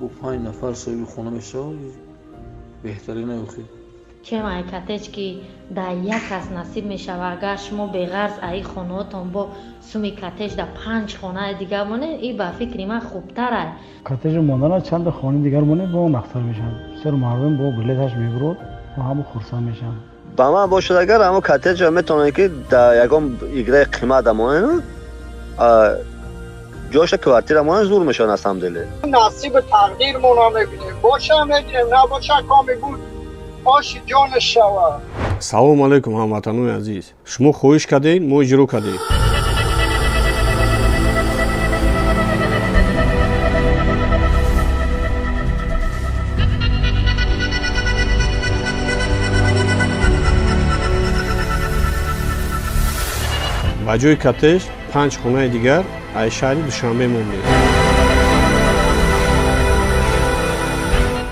бо 5 нафар соҳиби хона мешавад, беҳтарина ёхи. Чем ай катеҷ ки дар як кас насиб мешавад, агар шумо беғарз аи хонаотон бо суми катеҷ дар 5 хонаи дигар монед, ин ба фикри ман хубтар аст. катеҷ мондана чанд хонаи дигар монед, бо мақсад мешавад. Бисёр мардум бо билеташ мебурад ва ҳама хурсанд мешаванд. ба ман бошад агар ҳамо катеҷа метавонад ки дар ягон играи қимат монед, ҷоша квартира монед зур мешавад асамдели. насиб тақдирмона мебинем, боша мегирем, набоша коми буд оши ҷонаш шавад. салому алайкум ҳамватанони азиз, шумо хоҳиш кардед, мо иҷро кардем. ба ҷои катеҷ 5 хонаи дигар аз шаҳри Душанбе мондем.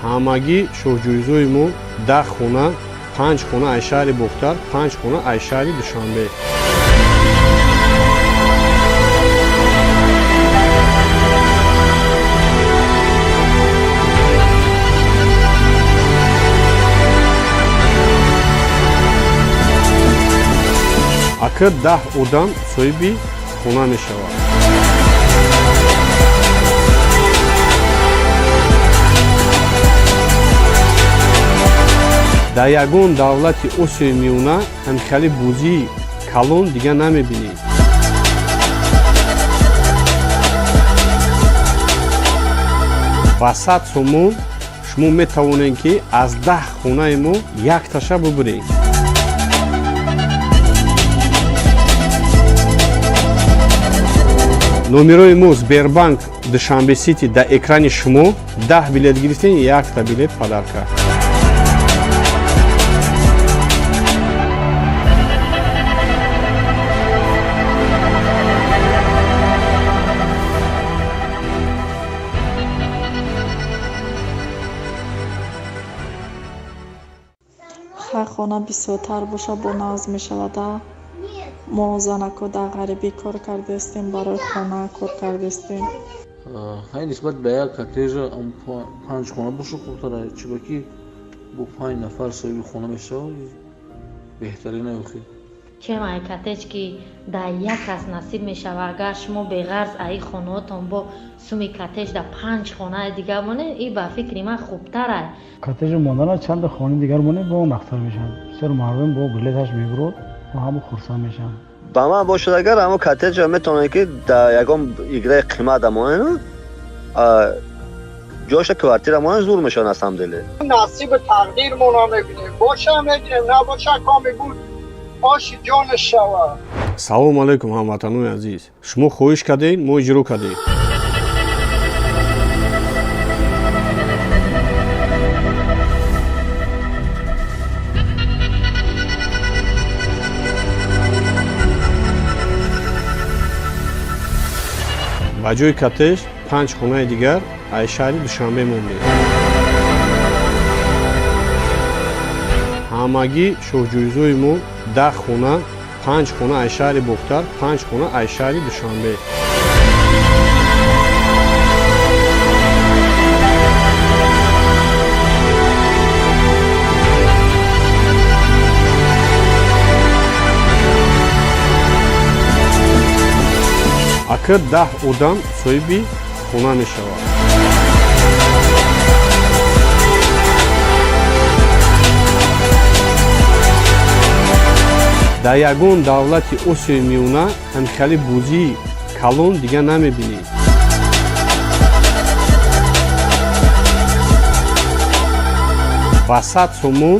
ҳамагӣ шоҳҷӯизои мо 10 хона, 5 хона аз шаҳри Бохтар, 5 хона аз шаҳри Душанбе. акр 10 одам соҳиби хона мешавад. дар ягон давлати осиёи миёна ҳамикали бӯзии калон дигар намебинед. ба 100 сомон шумо метавонед ки аз 10 хонаи мо якташа бубуред. номерои мо Сбербанк Душанбе Сити дар экрани шумо. 10 билет гирифтен, 1 билет падарка. хар хона бисёртар боша бо нағз мешавада. мо занако дар ғарибӣ кор кардастем, барои хона кор кардастем. ҳай нисбат ба як катежа 5 хона боша хубтар аст, чиба ки бо 5 нафар соҳиби хона мешавад, беҳтарина ёхи. Чем ай катеҷ ки дар як кас насиб мешавад, агар шумо беғарз аи хонаотон бо суми катеҷ дар 5 хонаи дигар монед, ин ба фикри ман хубтар аст. катеҷ мондана чанд хонаи дигар монед, бо мақсад мешавад. бисёр мардум бо билеташ мебурад ва ҳама хурсанд мешаванд. ба ман бошад агар ҳамо катеҷа метавонад ки дар ягон играи қимат монед, ҷоша квартира монед зур мешавад асамдели. насиб тақдирмона мебинем, боша мегирем, набоша коми буд оши ҷонаш шавад. салому алайкум ҳамватанони азиз, шумо хоҳиш кардед, мо иҷро кардем. ба ҷои катеҷ 5 хонаи дигар аз шаҳри Душанбе мондем. ҳамагӣ шоҳҷӯизои мо 10 хона, 5 хона аз шаҳри Бохтар, 5 хона аз шаҳри Душанбе. акр 10 одам соҳиби хона мешавад. дар ягон давлати осиёи миёна ҳамикали бӯзии калон дигар намебинед. ба 100 сомон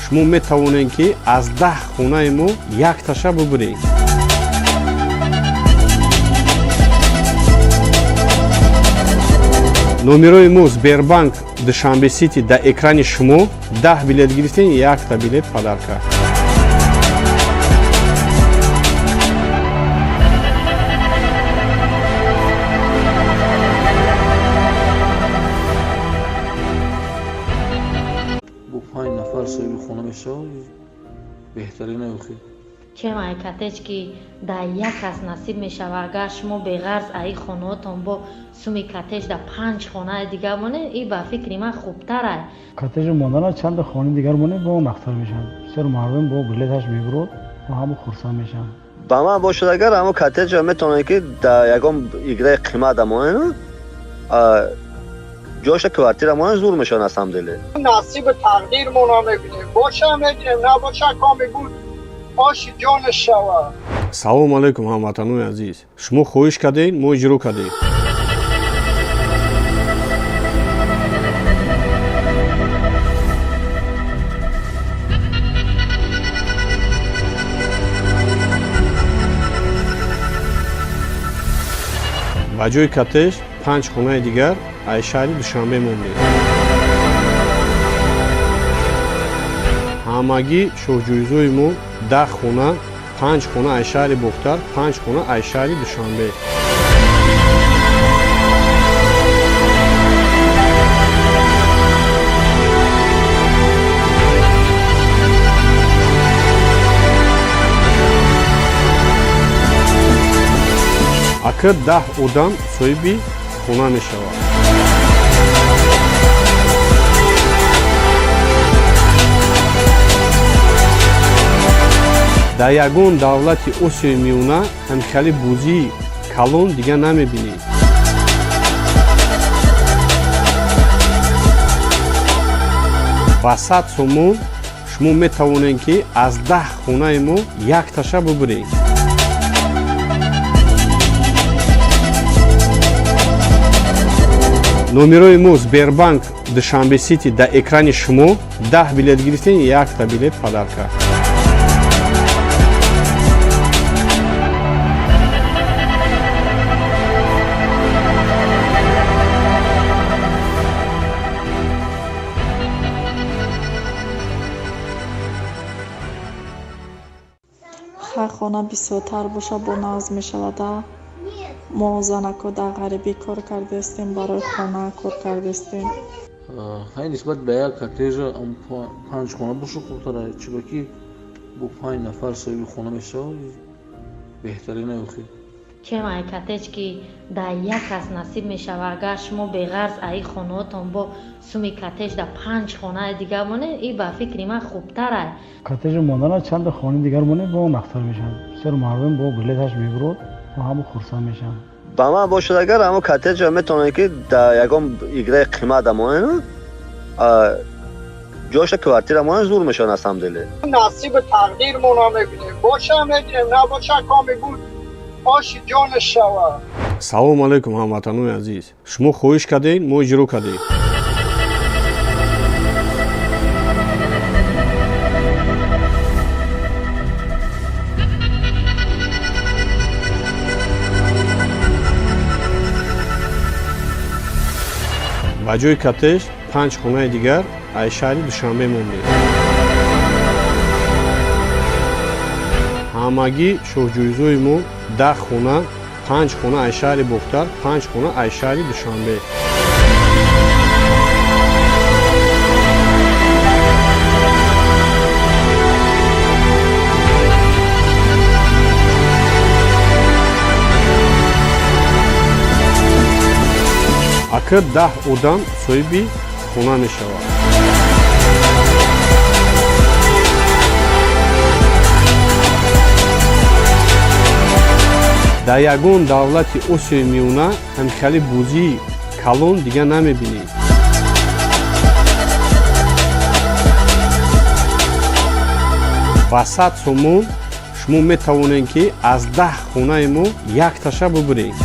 шумо метавонед ки аз 10 хонаи мо якташа бубуред. номерои мо Сбербанк Душанбе Сити дар экрани шумо. 10 билет гирифтен, 1 билет падарка. бо 5 нафар соҳиби хона мешавад, беҳтарина ёхи. чем ай катеж ки дар як кас насиб мешава агар шумо беғарз аи хонаҳотон бо суми катеж дар 5 хонаи дигар монед ин ба фикри ман хубтар ай. کاتج موندن چند خانه دیگر مونه با اون اختر میشن بسیار مردم با بلیتش میبرد و همه خرسان میشن با من باشد اگر همون کاتج میتونه که در یکم ایگره قیمت مونه جاش کوارتیر مونه زور میشن از هم دله نصیب تقدیر مونا میبینیم باشه میگیریم نباشه کامی بود آش جان شوا. салом алайкум ҳамватанои азиз, шумо хоҳиш кардед мо иҷро кардем. ба ҷои катеж 5 хонаи дигар аз шаҳри душанбе монем. ҳамагӣ шоҳҷӯизои мо 10 хона, 5 хона аз шаҳри бохтар, 5 хона аз шаҳри душанбе. акр 10 одам соҳиби хона мешавад. дар ягон давлати осиёи миёна ҳамихали бӯзии калон дигар намебинед. ба 100 сомон шумо метавонед ки аз 10 хонаи мо якташа бубуред. номерои мо Сбербанк Душанбе Сити дар экрани шумо 10 билет гирифтен, 1 билет падарка. ҳар хона бисёртар боша бо назм мешавада. мо занако дар ғарибӣ кор кардастем, барои хона кор кардастем. ҳай нисбат ба як катеж 5 хона боша хубтар ай, чиба ки бо 5 нафар соҳиби хона мешавад беҳтарин ай. охир чем ай катеж ки дар як кас насиб мешава агар шумо беғарз аи хонаҳотон бо суми катеж дар 5 хонаи дигар монед ин ба фикри ман хубтар ай. کاتج موندن چند خانه دیگر مونه با اون اختر میشن بسیار مردم با بلیتش میبرد و همه خرسان میشن با من باشد اگر همون کاتج میتونه که در یکم ایگره قیمت مونه جاش کوارتیر مونه زور میشن از هم دله نصیب تقدیر مونا میبینیم باشه میگیریم نباشه کامی بود آش جان شوا. салом алайкум ҳамватанои азиз, шумо хоҳиш кардед мо иҷро кардем. ба ҷои катеж 5 хонаи дигар аз шаҳри душанбе монем. ҳамагӣ шоҳҷӯизои мо 10 хона, 5 хона аз шаҳри бохтар, 5 хона аз шаҳри душанбе. акр 10 одам соҳиби хона мешавад. дар ягон давлати осиёи миёна ҳамихали бӯзии калон дигар намебинед. ба 100 сомон шумо метавонед ки аз 10 хонаи мо якташа бубуред.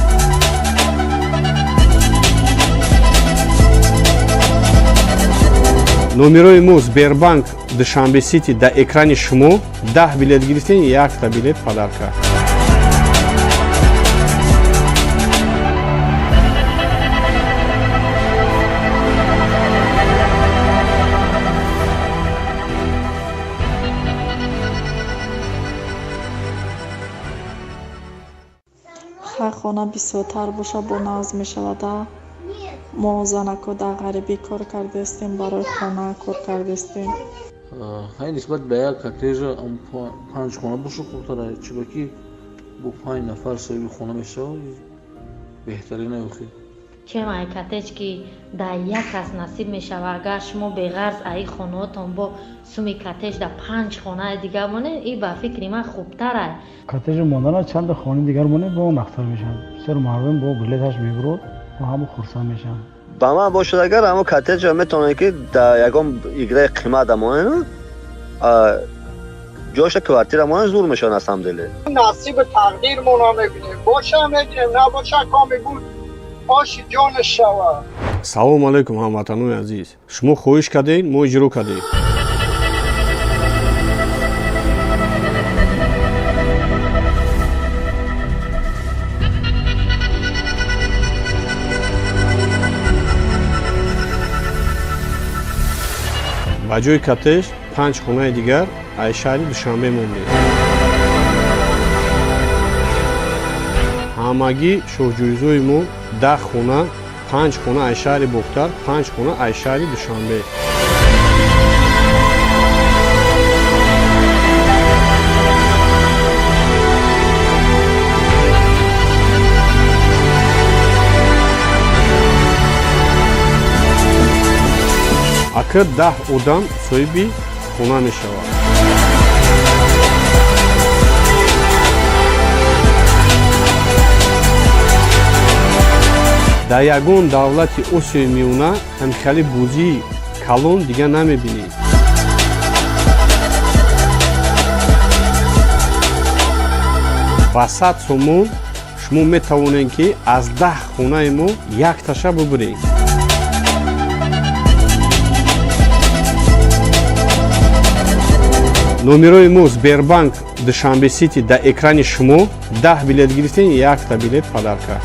номерои мо Сбербанк Душанбе Сити дар экрани шумо 10 билет гирифтен, 1 билет падарка. ҳар хона бисёртар боша бо назм мешавада. мо занако дар ғарибӣ кор кардастем, барои хона кор кардастем. ҳай нисбат ба як коттеҷа 5 хона боша хурдтар чӣ ба ки бо 5 нафар соҳиби хона мешавад беҳтарин аёхи чем ай коттеҷ ки дар як кас насиб мешавад агар шумо беғарз аи хонаотон бо суми коттеҷ дар 5 хонаи дигар монед ин ба фикри ман хубтар ай коттеҷ монданаш чанда хонаи дигар монед ба он ахтар мешавад бисёр мардум бо билеташ мебурад ва ҳамо хурсанд мешаванд ба ман бошад агар ҳамо коттеҷа метавонад ки дар ягон играи қимат амонен ҷоша квартира монен зур мешавад аз ҳамдиле насиб тақдирмона мебинем боша мединем набоша коми буд оши ҷон шава салому алайкум ҳамватанони азиз шумо хоҳиш кардед мо иҷро кардем ба ҷои коттеҷ 5 хонаи дигар аз шаҳри душанбе мондем ҳамагӣ шоҳҷӯизои мо 10 хона 5 хона аз шаҳри бохтар 5 хона аз шаҳри душанбе акр 10 одам соҳиби хона мешавад дар ягон давлати осиёи миёна ҳамихали бозии калон дигар намебинед ба 100 сомон шумо метавонед ки аз 10 хонаи мо якташа бубуред номерои мо Сбербанк Душанбе Сити дар экрани шумо 10 билет гирифтен 1 билет падарка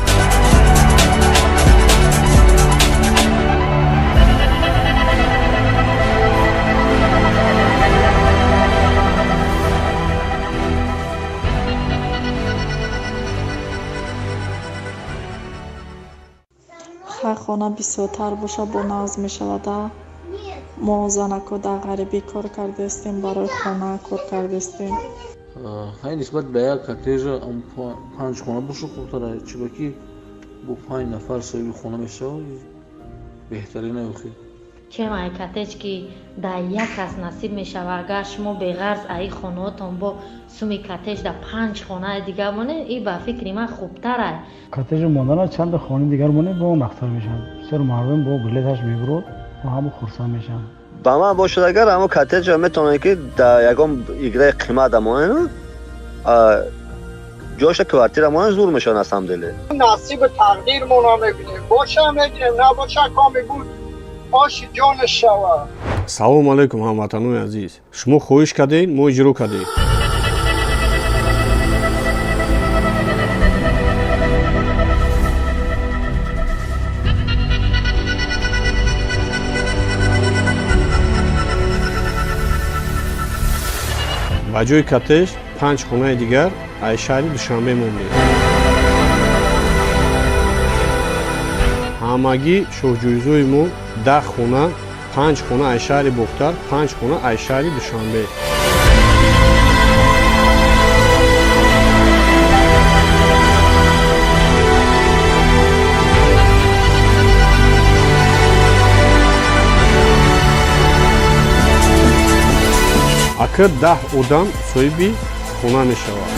хай хона бисёртар боша бо назм мешавад мо занако дар ғарибӣ кор кардастем барои хона кор кардастем ҳай нисбат ба як коттеҷа 5 хона боша хурдтар чӣ ба ки бо 5 нафар соҳиби хона мешавад беҳтарин аёхи чем ай коттеҷ ки дар як кас насиб мешавад агар шумо беғарз аи хонаотон бо суми коттеҷ дар 5 хонаи дигар монед ин ба фикри ман хубтар ай коттеҷ монданаш чанда хонаи дигар монед ба он ахтар мешавад бисёр мардум бо билеташ мебурад ва ҳамо хурсанд мешаванд ба ман бошад агар ҳамо коттеҷа метавонад ки дар ягон играи қимат амонен ҷоша квартира монен зур мешавад аз ҳамдиле насиб тақдирмона мебинем боша мединем набоша коми буд оши ҷон шава салому алайкум ҳамватанони азиз шумо хоҳиш кардед мо иҷро кардем ба ҷои коттеҷ 5 хонаи дигар аз шаҳри душанбе мондем ҳамагӣ шоҳҷӯизои мо 10 хона 5 хона аз шаҳри бохтар 5 хона аз шаҳри душанбе акр 10 одам соҳиби хона мешавад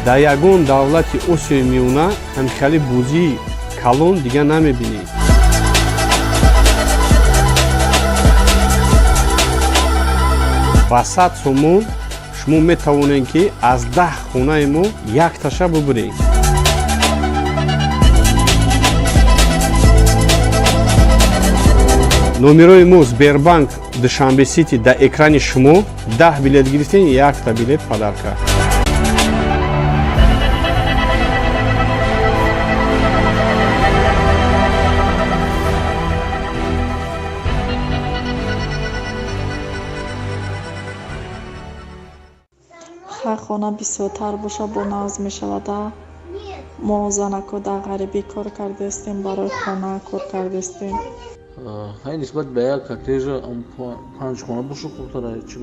дар ягон давлати осиёи миёна ҳамихали бозии калон дигар намебинед ба 100 сомон шумо метавонед ки аз 10 хонаи мо якташа бубуред номерои мо Сбербанк Душанбе Сити дар экрани шумо 10 билет гирифтен 1 билет падарка хай хона бисёртар боша бо назм мешавад мо занако дар ғарибӣ кор кардастем, барои хона кор кардастем. ҳай нисбат ба як коттеҷа панҷхона боша хурдтара чӣ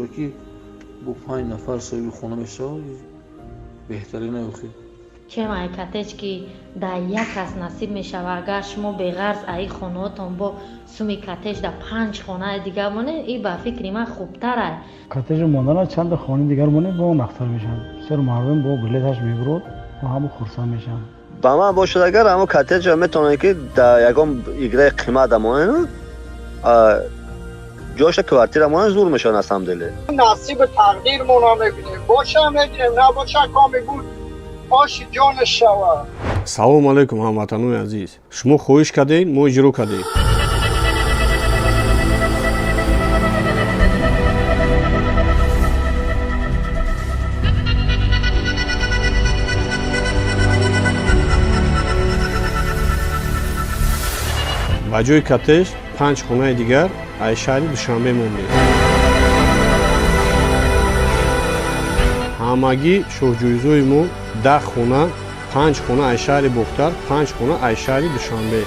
бо 5 нафар соҳиби хона мешавад беҳтарина ёхи чемай коттеҷ ки дар як кас насиб мешавад. Агар шумо беғарз аи хонаотон бо суми коттеҷ дар 5 хонаи дигар монед, ин ба фикри ман хубтар аст. коттеҷи мондана чанда хонаи дигар монед, бо нахтар мешавад. бисёр мардум бо билеташ мебурад ва ҳама хурсанд мешаванд. ба ман бошад агар ҳамо коттеҷа метавонад ки дар ягон играи қимат амонад ҷоша квартира монад зур мешавад асамделе. نصیب تقدیرمون رو میبینیم باشه میگیریم نباشه کامی بود آش جان شوا. салому алайкум ҳамватанони азиз, шумо хоҳиш кардед, мо иҷро кардем. ба ҷои коттеҷ 5 хонаи дигар аз шаҳри душанбе мондем. ҳамагӣ шоҳҷӯизои мо 10 хона, 5 хона аз шаҳри бохтар, 5 хона аз шаҳри душанбе.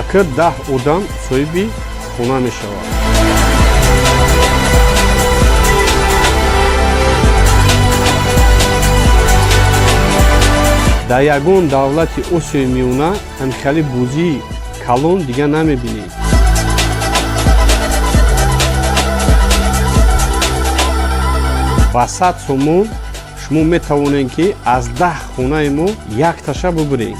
акр 10 одам соҳиби хона мешавад. дар ягон давлати осиёи миёна ҳамикали бӯзии калон дигар намебинед. ба 100 сомон шумо метавонед ки аз 10 хонаи мо якташа бубуред.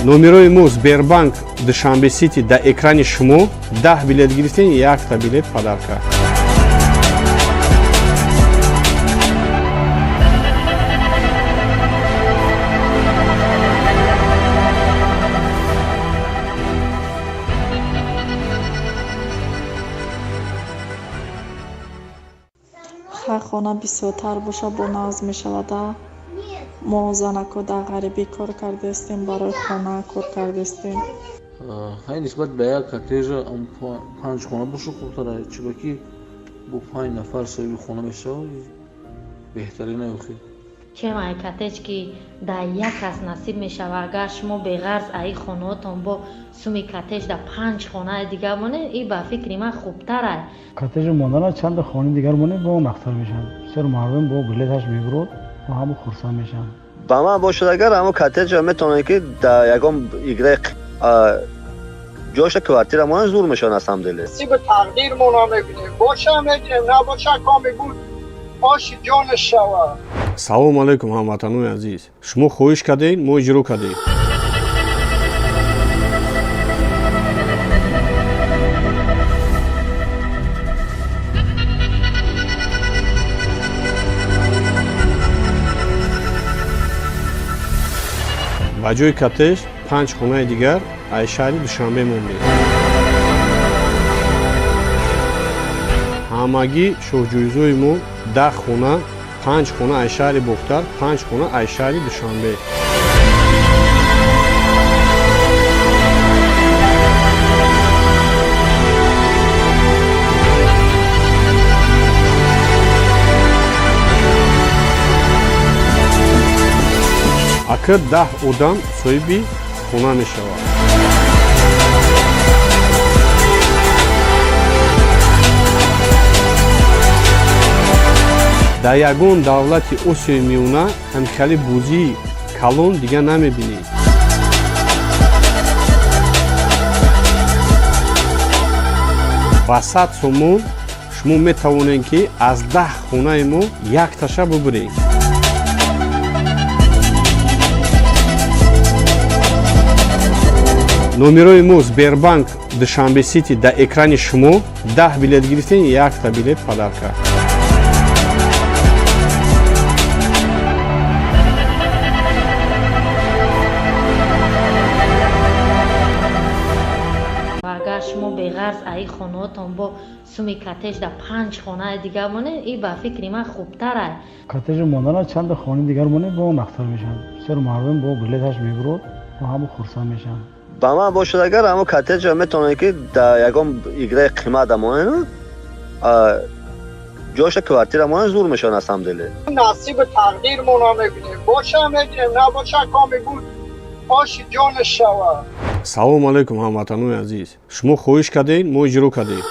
номерои мо Сбербанк Душанбе Сити дар экрани шумо 10 билет гирифтен, 1 билет падарка. ҳар хона бисёртар боша бо навз мешавад. мо занако дар ғарибӣ кор кардастем, барои хона кор кардастем. ҳай нисбат ба як коттеҷа 5 хона боша хурдтара чӣ бо 5 нафар соҳиби хона мешавад беҳтарина ёхи чемай коттеҷ ки дар як кас насиб мешавад. агар шумо беғарз аи хонаотон бо суми коттеҷ дар 5 хонаи дигар монед, ин ба фикри ман хубтар аст. коттеҷи мондана чанда хонаи дигар монед, бо нахтар мешавад. бисёр мардум бо билеташ мебурад ва ҳама хурсанд мешаванд. ба ман бошад агар ҳамо коттеҷа метавонад ки дар ягон играи ҷоша квартира монад зур мешавад асамделе. نصیب تقدیرمون رو میبینیم باشه میگیریم نباشه کامی بود آش جان شوا. салому алайкум ҳамватанони азиз, шумо хоҳиш кардед, мо иҷро кардем. ба ҷои коттеҷ 5 хонаи дигар аз шаҳри душанбе мондем. ҳамагӣ шоҳҷӯизои мо 10 хона, 5 хона аз шаҳри бохтар, 5 хона аз шаҳри душанбе. акр 10 одам соҳиби хона мешавад. дар ягон давлати осиёи миёна ҳамикали бӯзии калон дигар намебинед. ба 100 сомон шумо метавонед ки аз 10 хонаи мо якташа бубуред. номерои мо Сбербанк Душанбе Сити дар экрани шумо 10 билет гирифтен, 1 билет падарка. агар шумо беғарз аи хонаотон бо суми катеш да 5 хонаи дигар моне, ин ба фикри ман хубтар аст. کاتج ماندن چند تا خانه دیگر مونه با اون اختر میشن. سر مردم با بلیتش میبرد و همه خرسان میشن. با من باشد اگر همون کاتج میتونه که در یکم ایگره قیمت امونه جاش کوارتیر امونه زور میشن از هم دله. نصیب تقدیر مونا میبینیم. باشه میگیریم نباشه کامی بود آش جان شوا. салом алайкум ҳамватанои азиз, шумо хоҳиш кардед, мо иҷро кардем.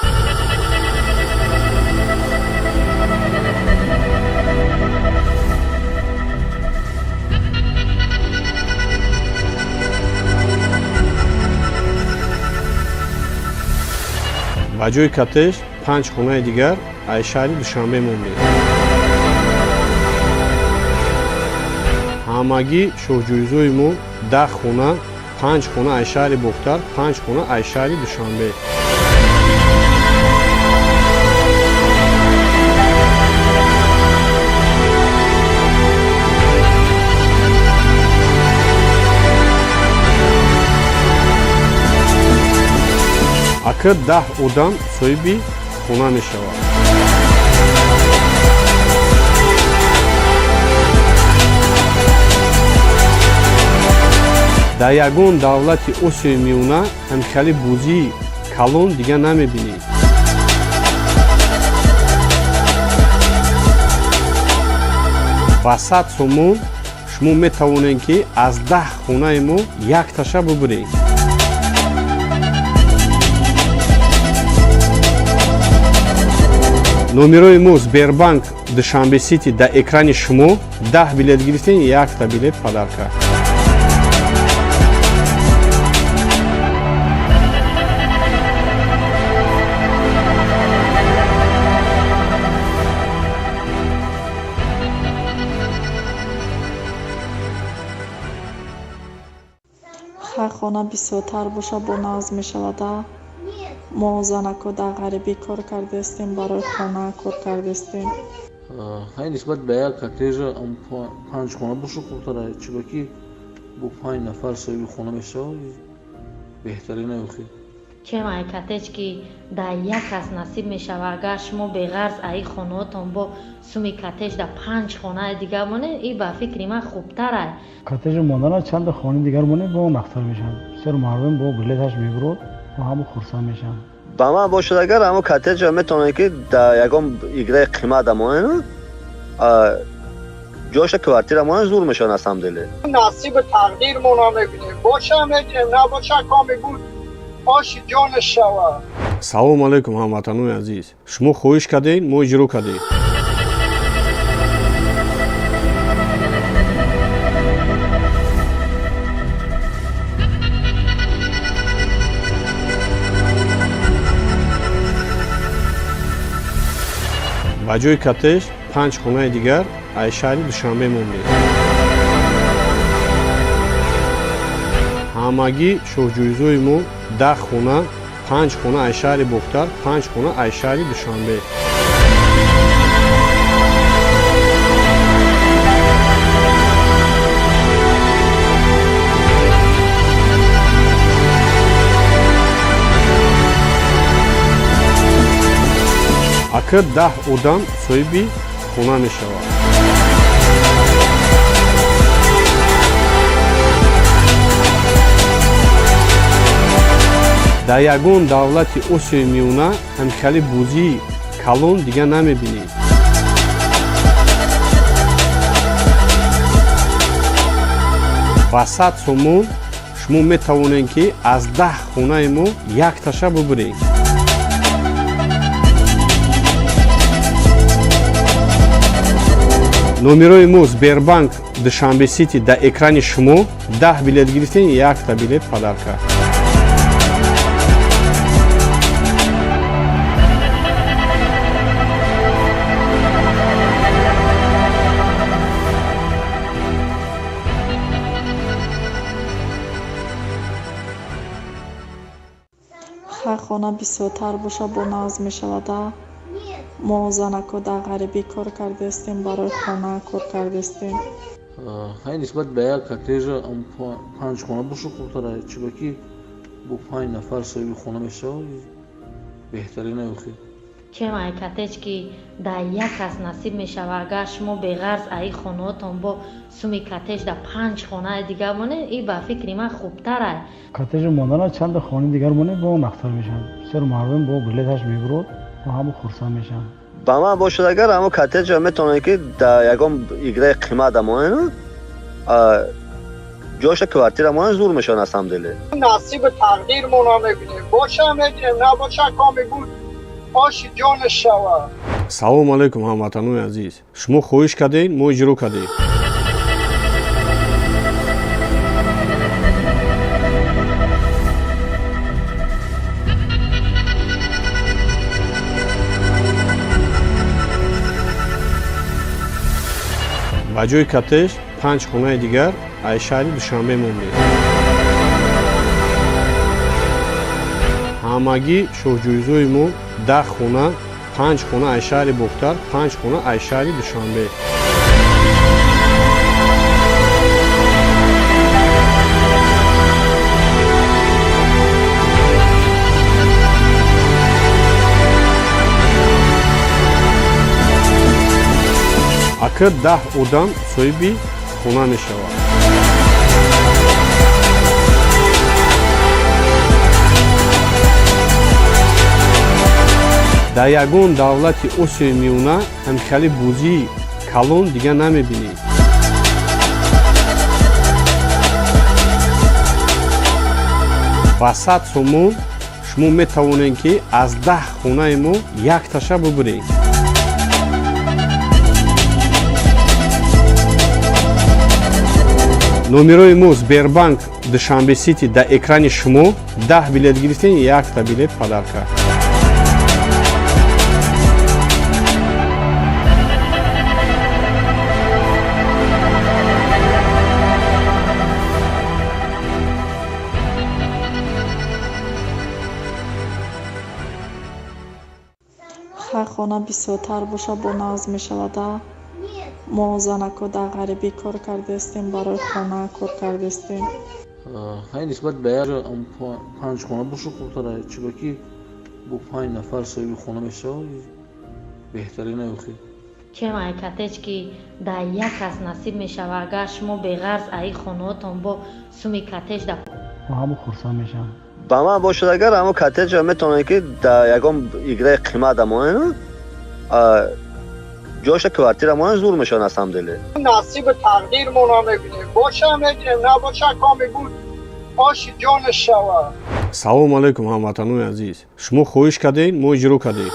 ба ҷои катеш 5 хонаи дигар аз шаҳри душанбе мондем. ҳамагӣ шоҳҷӯизои мо 10 хона, 5 хона аз шаҳри бохтар, 5 хона аз шаҳри душанбе. акр 10 одам соҳиби хона мешавад. дар ягон давлати осиёи миёна ҳамихали бӯзии калон дигар намебинед. ба 100 сомон шумо метавонед ки аз 10 хонаи мо якташа бубуред. номерои мо Сбербанк Душанбе Сити дар экрани шумо 10 билет гирифтен, 1 билет падарка. хар хона бисёртар боша бо назм мешавада. мо занако дар ғарибӣ кор кардастем, барои хона кор кардастем. ҳай нисбат ба як коттедж 5 хона боша хубтара, чибаки бо 5 нафар соҳиби хона мешавад беҳтарина охир. чем ай катеҷ ки дар як кас насиб мешава, агар шумо беғарз аи хонаотон бо суми катеҷ да 5 хонаи дигар моне, ин ба фикри ман хубтар аст. کاتج ماندن چند تا خانه دیگر مونه با اون اختر میشن. سر مردم با بلیتش میبرد و همه خرسان میشن. با من باشد اگر همون کاتج میتونه که در یکم ایگره قیمت امونه جاش کوارتیر امونه زور میشن از هم دله. نصیب تقدیر مونا میبینیم. باشه میگیریم نباشه کامی بود آش جان شوا. салом алайкум ҳамватанои азиз, шумо хоҳиш кардед, мо иҷро кардем. ба ҷои катеш 5 хонаи дигар аз шаҳри душанбе мондем. ҳамагӣ шоҳҷӯизои мо 10 хона, 5 хона аз шаҳри бохтар, 5 хона аз шаҳри душанбе. акр 10 одам соҳиби хона мешавад. дар ягон давлати осиёи миёна ҳамихали бӯзии калон дигар намебинед. ба 100 сомон шумо метавонед ки аз 10 хонаи мо якташа бубуред. номерои мо Сбербанк Душанбе Сити дар экрани шумо 10 билет гирифтен, 1 билет падарка. хар хона бисёртар боша бо назм мешавада. мо занако дар ғарибӣ кор кардастем, барои хона кор кардастем. ҳай нисбат ба як коттедж 5 хона боша хубтара, чибаки бо 5 нафар соҳиби хона мешавад беҳтарина охир. чем ай коттедж ки дар як кас насиб мешава, агар шумо беғарз аи хонаҳотон бо суми коттедж дар 5 хонаи дигар монед, ин ба фикри ман хубтар ай. коттедж монданаш чанд хонаи дигар монед ба он ахтар мешавад. бисёр мардум бо билеташ мебурад ва ҳама хурсанд мешаванд. ба ман бошад агар ҳамо коттеҷа метавонед ки дар ягон играи қимат амонен ҷойша квартира монен зур мешавад асамделе. نصیب تقدیرمون رو میبینیم باشه میگیریم نباشه کامی بود آشی جان شوا. салому алайкум ҳамватанои азиз, шумо хоҳиш кардед мо иҷро кардем. ба ҷои коттеҷ 5 хонаи дигар аз шаҳри душанбе мондем. ҳамагӣ шоҳҷӯизои мо 10 хона, 5 хона аз шаҳри бохтар, 5 хона аз шаҳри душанбе. акр 10 одам соҳиби хона мешавад. дар ягон давлати осиёи миёна ҳамихали бозии калон дигар намебинед. ба 100 сомон шумо метавонед ки аз 10 хонаи мо якташа бубуред. номерои мо Сбербанк Душанбе Сити дар экрани шумо 10 билет гирифтен, 1 билет падарка. ҳар хона бисёртар боша бо назм мешавад. мо занако дар ғарибӣ кор кардастем, барои хона кор кардастем. ҳай нисбат ба як 5 хона боша хубтар ай, чиба ки бо 5 нафар соҳиби хона мешавад беҳтарин ай. охир чем ай коттеҷ ки дар як кас насиб мешава, агар шумо беғарз аи хонаҳотон бо суми коттеҷ дар ва ҳама хурсанд мешаванд. ба ман бошад агар ҳамо коттеҷа метавонед ки дар ягон играи қимат амонен ҷойша квартира монен зур мешавад асамделе. نصیب تقدیرمون رو میبینیم باشه میگیریم نباشه کامی بود آشی جان شوا. салому алайкум ҳамватанои азиз, шумо хоҳиш кардед мо иҷро кардем.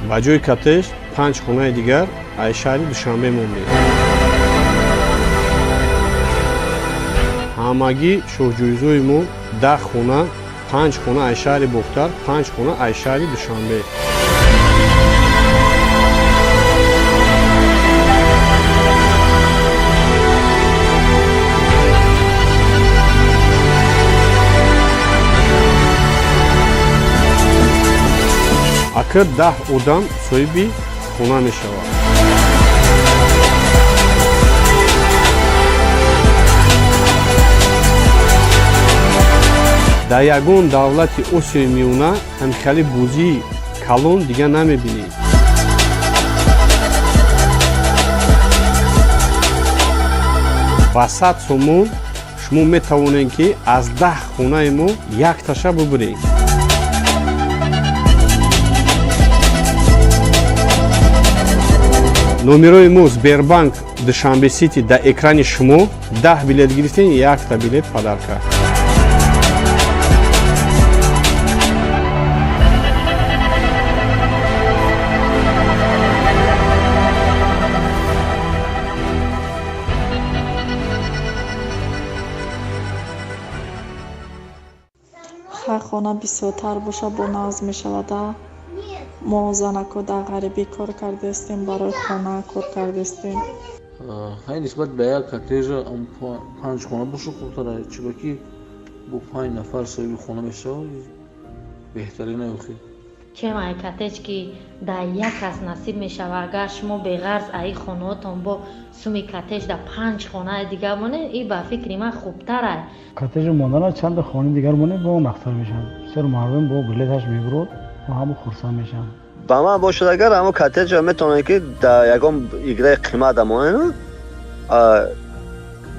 ба ҷои коттеҷ 5 хонаи дигар аз шаҳри душанбе мондем. ҳамагӣ шоҳҷӯизои мо 10 хона, 5 хона аз шаҳри бохтар, 5 хона аз шаҳри душанбе. акр 10 одам соҳиби хона мешавад. дар ягон давлати осиёи миёна ҳамихали бозии калон дигар намебинед. ба 100 сомон шумо метавонед ки аз 10 хонаи мо якташа бубуред. номерои мо Сбербанк Душанбе Сити дар экрани шумо 10 билет гирифтен, 1 билет падарка. ҳар хона бисёртар боша бо назм мешавад. мо занако дар ғарибӣ кор кардастем, барои хона кор кардастем. ҳай нисбат ба як коттеҷа 5 хона боша хубтар ай, чиба ки бо 5 нафар соҳиби хона мешавад беҳтарин ай. охир чем айкатеч ки дар як кас насиб мешава агар шумо беғарз аи хонаотон бо суми катеж дар 5 хонаи дигар монед ин ба фикри ман хубтар аст. کاتج موندن چند خانه دیگر مونه با اون اختر میشن بسیار مردم با بلیتش میبرد و همه خرسان میشن ба ман бошад агар ҳамо коттеҷа метавонед ки дар ягон играи қимат амонен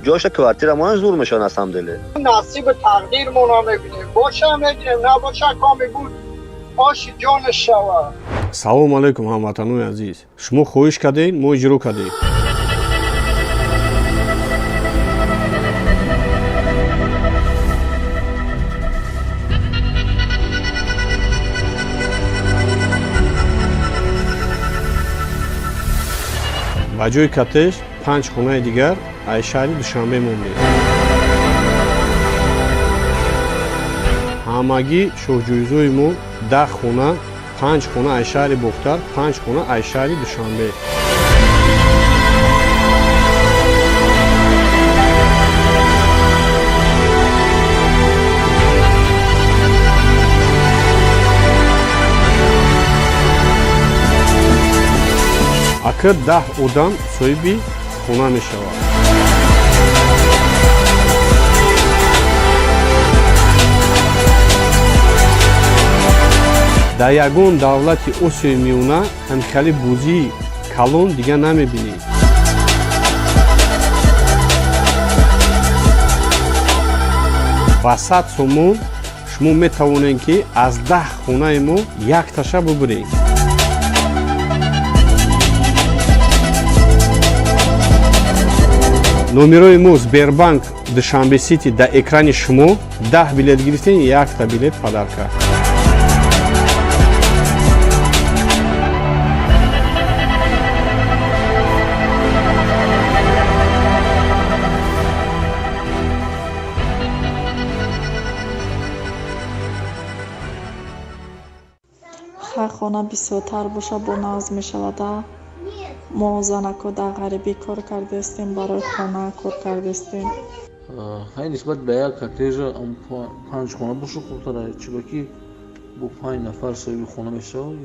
ҷоша квартира монен зур мешавад аз ҳамдиле. نصیب تقدیرمون رو میبینیم باشه هم میگیریم نباشه کامی بود آش جانش شود. салому алайкум ҳамватанои азиз, шумо хоҳиш кардед мо иҷро кардем. ба ҷои коттеҷ 5 хонаи дигар аз шаҳри душанбе мондем. ҳамагӣ шоҳҷӯизои мо 10 хона, 5 хона аз шаҳри бохтар, 5 хона аз шаҳри душанбе. акр 10 одам соҳиби хона мешавад. дар ягон давлати осиёи миёна ҳамикали бозии калон дигар намебинед. ба 100 сомон шумо метавонед ки аз 10 хонаи мо якташа бубуред. номерои мо Сбербанк Душанбе Сити дар экрани шумо 10 билет гирифтен, 1 билет падарка. хар хона бисёртар боша бо нағз мешавада мо занако дар ғарибӣ кор кардастем барои хона кор кардастем. ҳай нисбат ба як коттеҷа 5 хона боша хубтар аст, чиба ки бо 5 нафар соҳиби хона мешавад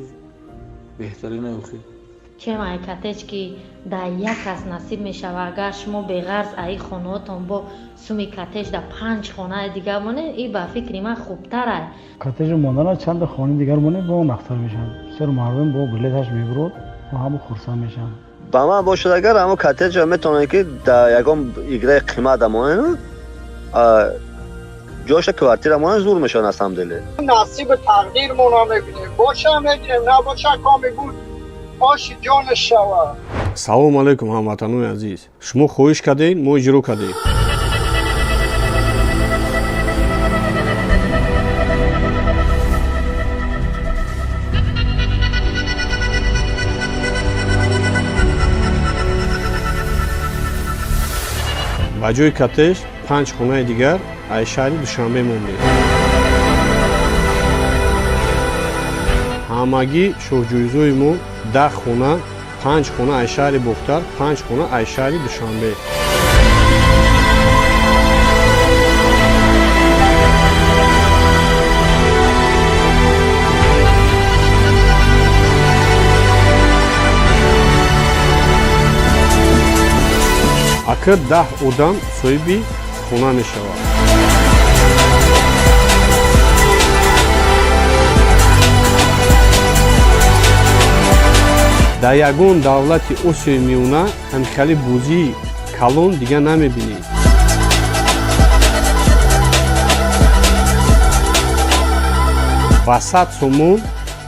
беҳтарин аёхи. чем айкатеч ки дар як кас насиб мешава агар шумо беғарз аи хонаотон бо суми катеж дар 5 хонаи дигар монед ин ба фикри ман хубтар аст. کاتج موندن چند خانه دیگر مونه با اون اختر میشن بسیار مردم با بلیتش میبرد و همه خرسان میشن ба ман бошад агар ҳамо коттеҷа метавонед ки дар ягон играи қимат амонен ҷоша квартира монен зур мешавад аз ҳамдиле. نصیب تقدیرمون رو میبینیم باشه هم میگیریم نباشه کامی بود آش جانش شود. салому алайкум ҳамватанои азиз, шумо хоҳиш кардед мо иҷро кардем. ба ҷои коттеҷ 5 хонаи дигар аз шаҳри душанбе мондем. ҳамагӣ шоҳҷӯизои мо 10 хона, 5 хона аз шаҳри бохтар, 5 хона аз шаҳри душанбе. акр 10 одам соҳиби хона мешавад. дар ягон давлати осиёи миёна ҳамикали бозии калон дигар намебинед. ба 100 сомон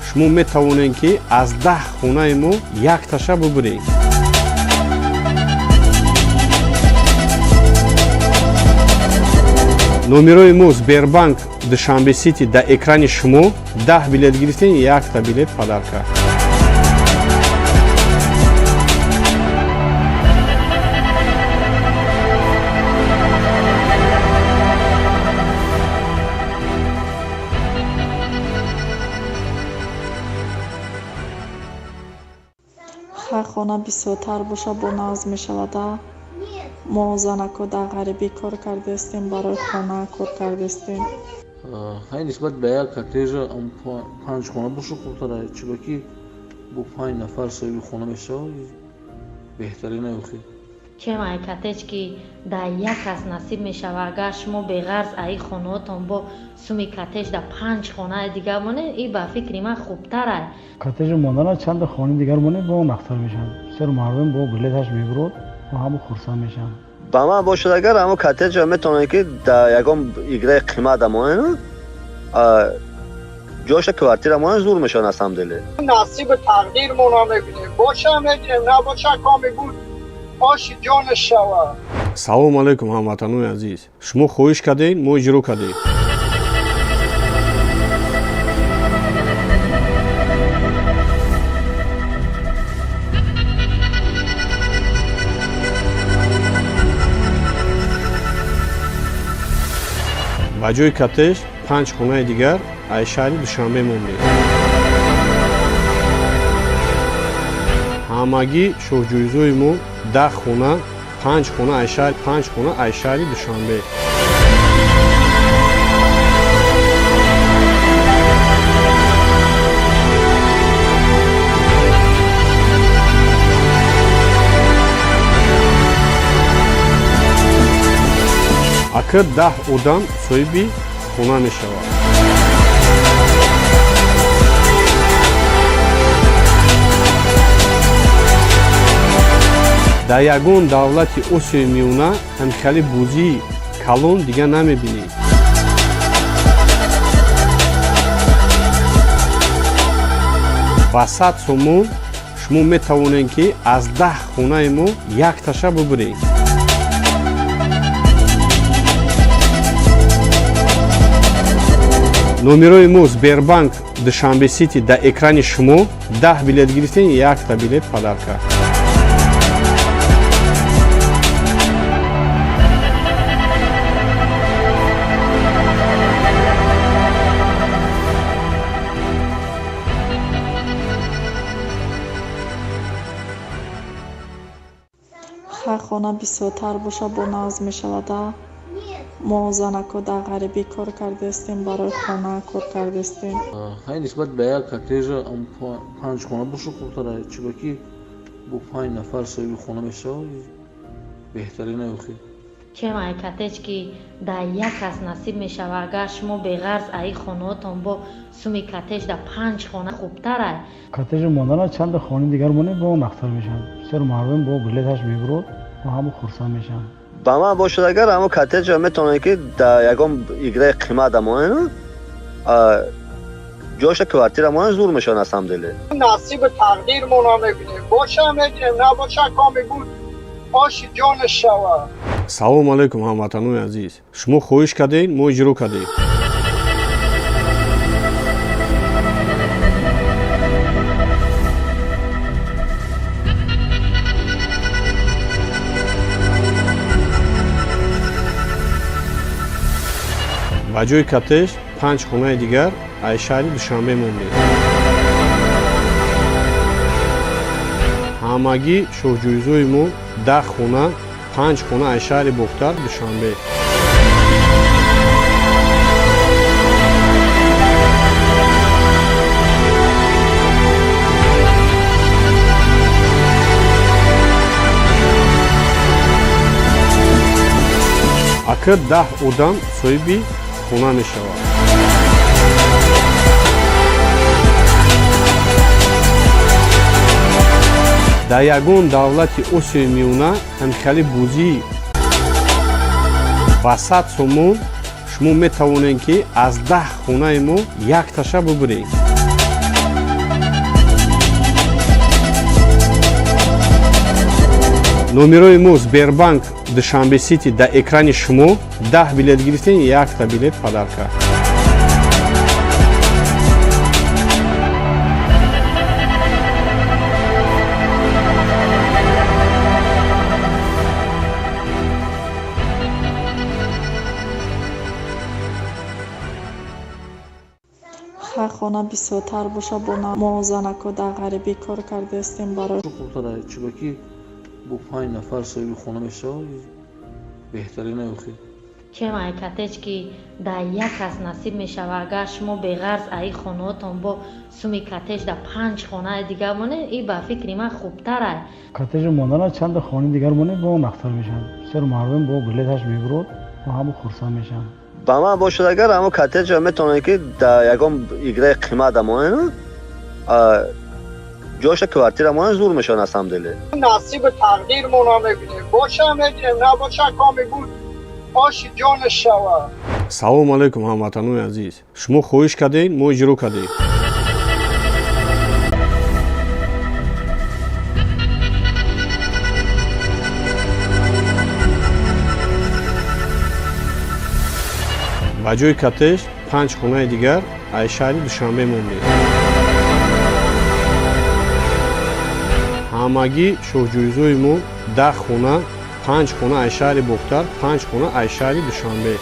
шумо метавонед ки аз 10 хонаи мо якташа бубуред. номерои мо Сбербанк Душанбе Сити дар экрани шумо 10 билет гирифтен, 1 билет падарка. хар хона бисёртар боша бо нағз мешавада мо занако дар ғарибӣ кор кардастем барои хона кор кардастем. ҳай нисбат ба як кортежа 5 хона боша хурдтар чӣ ба ки бо 5 нафар соҳиби хона мешавад беҳтарин аёхи чем ай кортеж ки дар як кас насиб мешава агар шумо беғарз аи хонаотон бо суми кортеж дар 5 хонаи дигар монед ин ба фикри ман хубтар ай кортежи монданаш чанд хонаи дигар монед ба он ахтар мешавад бисёр мардум бо билеташ мебурад ва ҳама хурсанд мешаванд ба ман бошад агар ҳамо кортежа метавонад ки дар ягон играи қимат амонад ҷоша квартира монад зур мешавад аз ҳамдили насиб тақдирмона мебинем боша мегирем набоша коми буд оши ҷонаш шава. салому алайкум ҳамватанони азиз, шумо хоҳиш кардед мо иҷро кардем. ба ҷои кортеж 5 хонаи дигар аз шаҳри душанбе мондем. ҳамагӣ шоҳҷӯизои мо 10 хона 5 хона аз шаҳри душанбе. акр 10 одам соҳиби хона мешавад. дар ягон давлати осиёи миёна ҳамихали бозии калон дигар намебинед. ба 100 сомон шумо метавонед ки аз 10 хонаи мо якташа бубуред. номерои мо Сбербанк Душанбе Сити дар экрани шумо 10 билет гирифтен 1 билет падарка. хар хона бисёртар боша бо назм мешавада мо занако дар ғарибӣ кор кардастем барои хона кор кардастем ҳай нисбат ба як кортежа 5 хона боша хурдтар чӣ ба ки бо 5 нафар соҳиби хона мешавад беҳтарин аёхи чем ай кортеж ки дар як кас насиб мешава агар шумо беғарз аи хонаотон бо суми кортеж дар 5 хона хубтар ай кортежи монданаш чанд хонаи дигар монед ба он ахтар мешавад бисёр мардум бо билеташ мебурад ва ҳама хурсанд мешаванд ба ман бошад агар ҳамо кортежа метавонад ки дар ягон играи қимат амонад ҷоша квартира монад зур мешавад аз ҳамдили насиб тақдирмона мебинем боша мегирем набоша коми буд оши ҷонаш шава. салому алайкум ҳамватанони азиз, шумо хоҳиш кардед мо иҷро кардем. ба ҷои кортеж 5 хонаи дигар аз шаҳри душанбе мондем. ҳамагӣ шоҳҷӯизои мо 10 хона 5 хона аз шаҳри бохтар душанбе. акр 10 одам соҳиби хона мешавад. дар ягон давлати осиёи миёна ҳамихали бозии ба 100 сомон шумо метавонед ки аз 10 хонаи мо якташа бубуред. номерои мо Сбербанк Душанбе Сити дар экрани шумо 10 билет гирифтен 1 билет падарка. хар хона бисёртар боша бо мо занако дар ғарибӣ кор кардастем барои хурдтар чӣ ба ки бо 5 нафар соҳиби хона мешавад беҳтарин аёхи чем ай катеч ки дар як кас насиб мешава агар шумо беғарз аи хонаотон бо суми катеж дар 5 хонаи дигар монед ин ба фикри ман хубтар ай کاتج موندن چند خانه دیگر مونه با اون اختر میشن بسیار مردم با بلیتش میبرد و همون خرسان میشن ба ман бошад агар ҳамо коттеҷа метавонед ки дар ягон играи қимат амонед ҷоша квартира амонед зур мешавад асамделе نصیب تقدیرمون رو میبینیم باشه میگیریم نباشه کامی بود آشی جانش شود салому алайкум ҳамватанони азиз шумо хоҳиш кардед мо иҷро кардем ба ҷои коттеҷ 5 хонаи дигар аз шаҳри душанбе монем ҳамагӣ шоҳҷӯизои мо 10 хона 5 хона аз шаҳри бохтар 5 хона аз шаҳри душанбе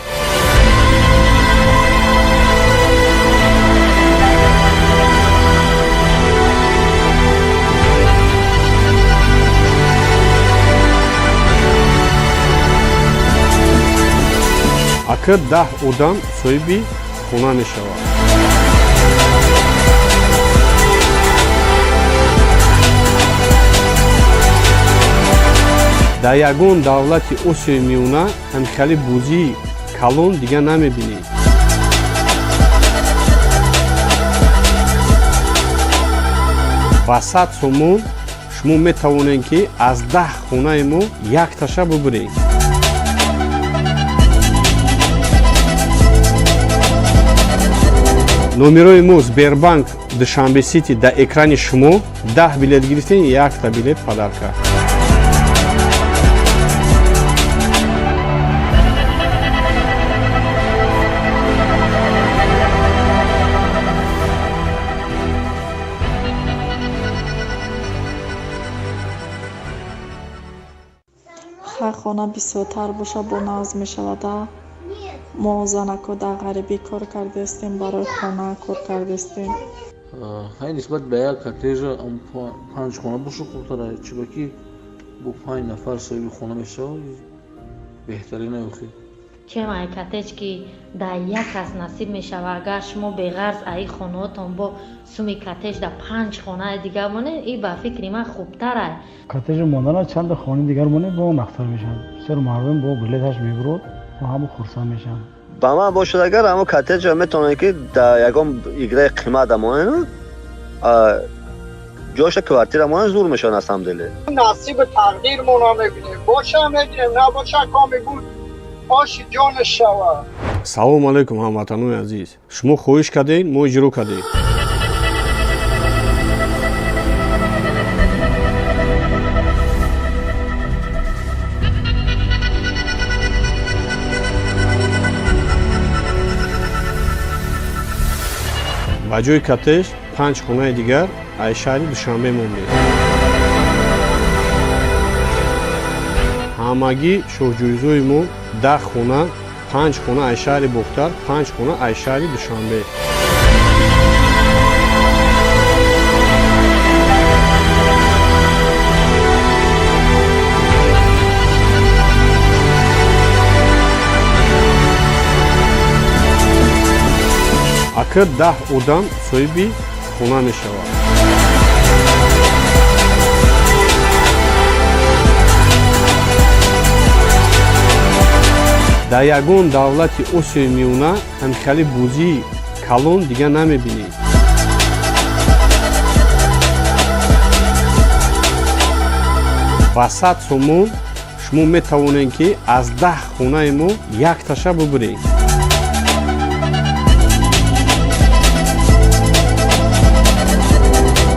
акр 10 одам соҳиби хона мешавад дар ягон давлати осиёи миёна ҳамихали бозии калон дигар намебинед ба 100 сомон шумо метавонед ки аз 10 хонаи мо якташа бубуред номерои мо сбербанк душанбе сити дар экрани шумо 10 билет гирифтен якта билет падарка ҳар хона бисёртар боша бо нағз мешавада мо занако дар ғарибӣ кор кардастем барои хона кор кардастем ҳай нисбат ба як коттеҷа 5 хона боша хубтар ай чиба ки бо 5 нафар соҳиби хона мешавад беҳтарин аёхи чем ай катеҷ ки дар як кас насиб мешава агар шумо беғарз аи хонаотон бо суми катеҷ дар 5 хонаи дигар монед ин ба фикри ман хубтар ай کاتج موندن چند خانه دیگر مونه با اون اختر میشن بسیار مردم با بلیتش میبرد و همون خرسان میشن ба ман бошад агар ҳамо коттеҷа метавонед ки дар ягон играи қимат амонед ҷоша квартира амонед зур мешавад асамделе نصیب تقدیرمون رو میبینیم باشه میگیریم نباشه کامی بود آشی جانش شود салому алайкум ҳамватанони азиз шумо хоҳиш кардед мо иҷро кардем ба ҷои коттеҷ 5 хонаи дигар аз шаҳри душанбе монем ҳамагӣ шоҳҷӯизои мо 10 хона 5 хона аз шаҳри бохтар 5 хона аз шаҳри душанбе акр 10 одам соҳиби хона мешавад дар ягон давлати осиёи миёна ҳамихали бозии калон дигар намебинед ба 100 сомон шумо метавонед ки аз 10 хонаи мо якташа бубуред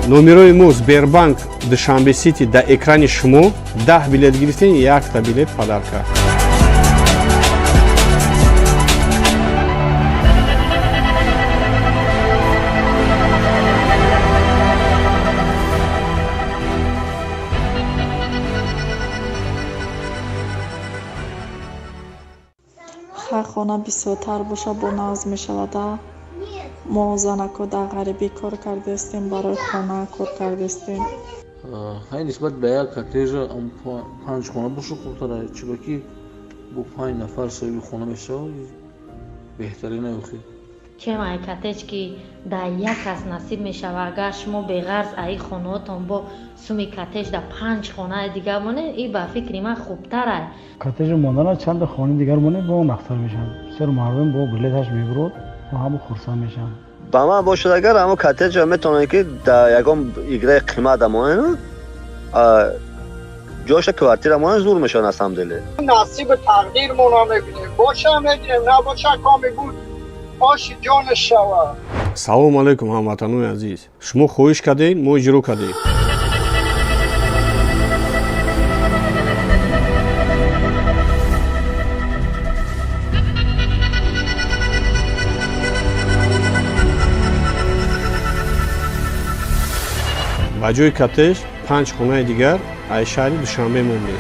номерои мо сбербанк душанбе сити дар экрани шумо 10 билет гирифтен якта билет падарка ҳар хона бисёртар боша бо нағз мешавада мо занако дар ғарибӣ кор кардастем барои хона кор кардастем ҳай нисбат ба як коттеҷа 5 хона боша хубтар ай чиба ки бо 5 нафар соҳиби хона мешавад беҳтарина ёхи чем ай катеҷ ки дар як кас насиб мешава агар шумо беғарз аи хонаотон бо суми катеҷ дар 5 хонаи дигар монед ин ба фикри ман хубтар ай کاتج ماندن چند خانه دیگر مونه با اون اختر میشن بسیار مردم با بلیتش میبرد و همه خرسان میشن ба ман бошад агар ҳамо коттеҷа метавонем ки дар ягон играи қимат амонен ҷоша квартира амонен зур мешавад аз ҳамдиле نصیب تقدیرمون رو میبینیم باشه هم میگیریم نباشه کامی بود آش جان شوا салому алайкум ҳамватанони азиз шумо хоҳиш кардед мо иҷро кардем ба ҷои коттеҷ 5 хонаи дигар аз шаҳри душанбе мондем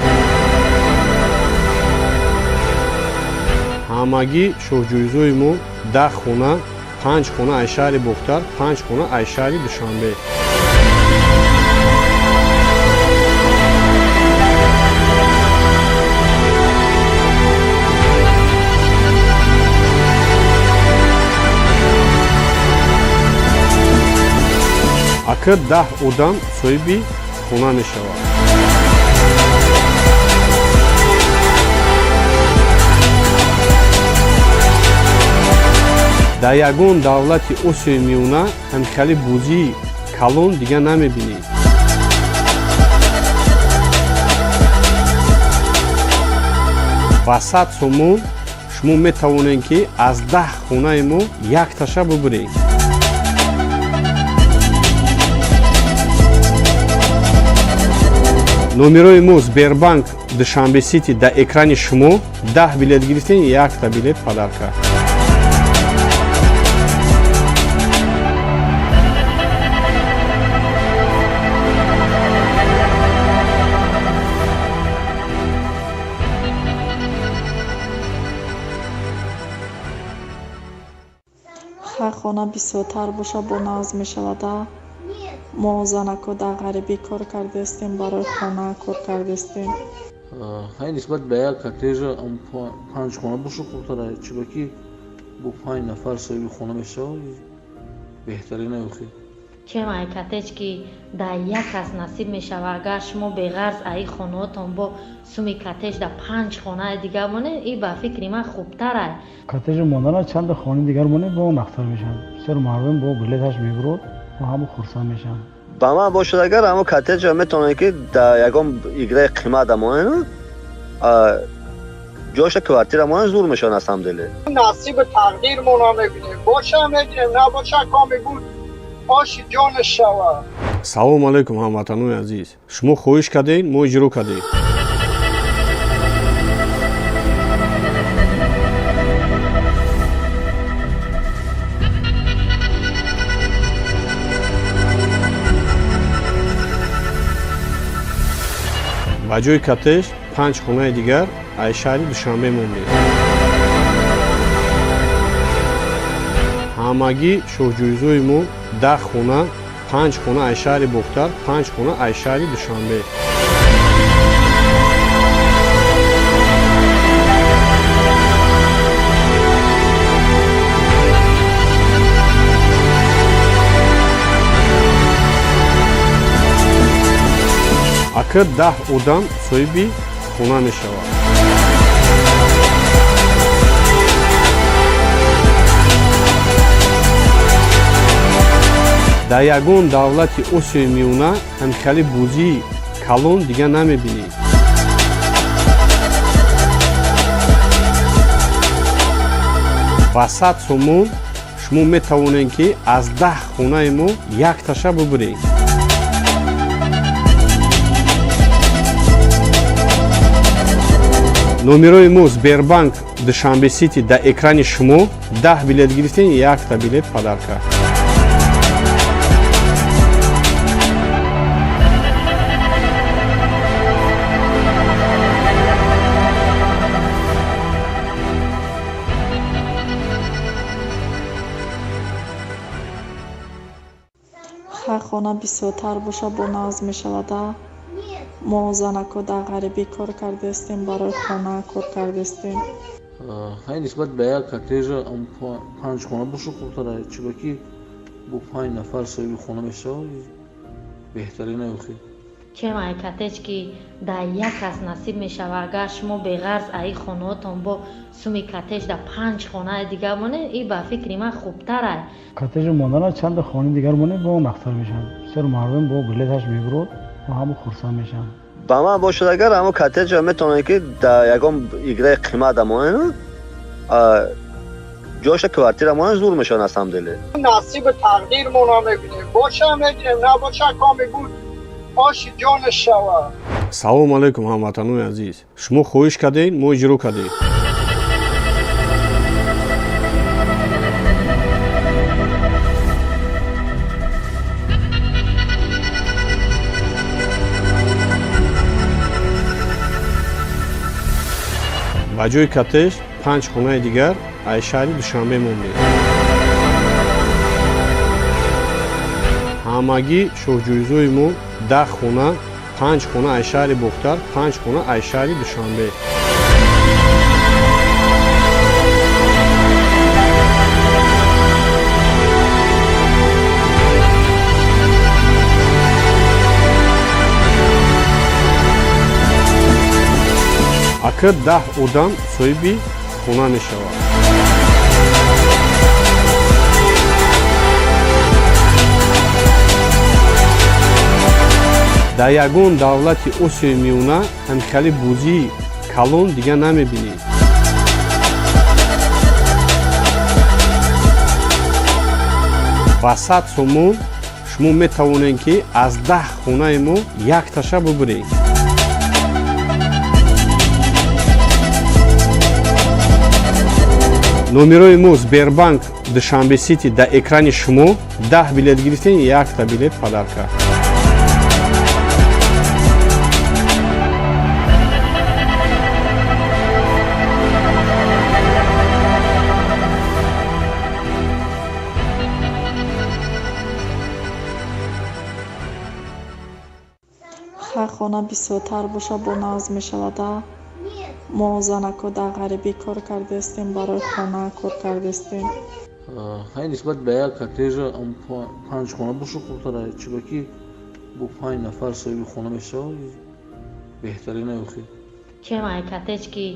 ҳамагӣ шоҳҷӯизои мо 10 хона 5 хона аз шаҳри бохтар 5 хона аз шаҳри душанбе акр 10 одам соҳиби хона мешавад дар ягон давлати осиёи миёна ҳамикали бозии калон дигар намебинед ба 100 сомон шумо метавонед ки аз 10 хонаи мо якташа бубуред номерои мо сбербанк душанбе сити дар экрани шумо 10 билет гирифтен 1 билет падарка хай хона бисёртар боша бо назм мешавад мо занако дар ғарибӣ кор кардастем барои хона кор кардастем чем ай катеҷ ки дар як кас насиб мешава агар шумо беғарз аи хонаотон бо суми катеҷ дар 5 хонаи дигар монед ин ба фикри ман хубтар ай خواهر خانه کار کردستیم ҳай нисбат ба як коттеҷа 5 хона боша хубтар ай чиба ки бо 5 нафар соҳиби хона мешавад беҳтарина ёхи чем ай катеҷ ки дар як кас насиб мешава агар шумо беғарз аи хонаотон бо суми катеҷ дар 5 хонаи дигар монед ин ба фикри ман хубтар ай کاتج ماندن چند خانه دیگر مونه با اون اختر میشن بسیار مردم با بلیتش میبرد و همه خرسان میشن ба ман бошад агар ҳамо коттеҷа метавонем ки дар ягон играи қимат амонен ҷоша квартира амонен зур мешавад аз ҳамдиле نصیب تقدیرمون رو میبینیم باشه هم میگیریم نباشه کامی بود آش جان شوا салому алайкум ҳамватанони азиз шумо хоҳиш кардед мо иҷро кардем ба ҷои коттеҷ 5 хонаи дигар аз шаҳри душанбе мондем ҳамагӣ шоҳҷӯизои мо 10 хона 5 хона аз шаҳри бохтар 5 хона аз шаҳри душанбе акр 10 одам соҳиби хона мешавад дар ягон давлати осиёи миёна ҳамикали бозии калон дигар намебинед ба 100 сомон шумо метавонед ки аз 10 хонаи мо якташа бубуред номерои мо сбербанк душанбе сити дар экрани шумо 10 билет гирифтен 1 билет падарка хай хона бисёртар боша бо назм мешавад мо занако дар ғарибӣ кор кардастем, барои хона кор кардастем. ҳай нисбат ба як коттеҷа панҷхона боша хурдтара чибаки бо 5 нафар соҳиби хона мешавад беҳтарина ёхи чемай коттеҷ ки дар як кас насиб мешавад. Агар шумо беғарз аи хонаотон бо суми коттеҷ дар 5 хонаи дигар монед, ин ба фикри ман хубтар аст. коттеҷ монданаш чанд хони дигар монед бо он ахтар мешавад. бисёр мардум бо билеташ мебурад ва ҳама хурсанд мешаванд. ба ман бошад агар ҳамо коттеҷа метавонад ки дар ягон играи қимат амонен ҷоша квартира монен зур мешавад на самом деле. نصیب تقدیرمون رو میبینیم باشه میگیریم نباشه کامی بود آشی جانش شود. салому алайкум ҳамватанони азиз, шумо хоҳиш кардем мо иҷро кардем. ба ҷои коттеҷ 5 хонаи дигар аз шаҳри душанбе мондем. ҳамагӣ шоҳҷӯизои мо 10 хона, 5 хона аз шаҳри бохтар, 5 хона аз шаҳри душанбе. акр 10 одам соҳиби хона мешавад. дар ягон давлати осиёи миёна ҳамихали бозии калон дигар намебинед. ба 100 сомон шумо метавонед ки аз 10 хонаи мо якташа бубуред. номерои мо Сбербанк Душанбе Сити дар экрани шумо 10 билет гирифтен, 1 билет падарка. ҳар хона бисёртар боша бо нағз мешавад. мо занако дар ғарибӣ кор кардастем, барои хона кор кардастем. ҳай нисбат ба як коттеҷа 5 хона боша хурдтара чибаки бо 5 нафар соҳиби хона мешавад беҳтарина ёхи чемай коттеҷ ки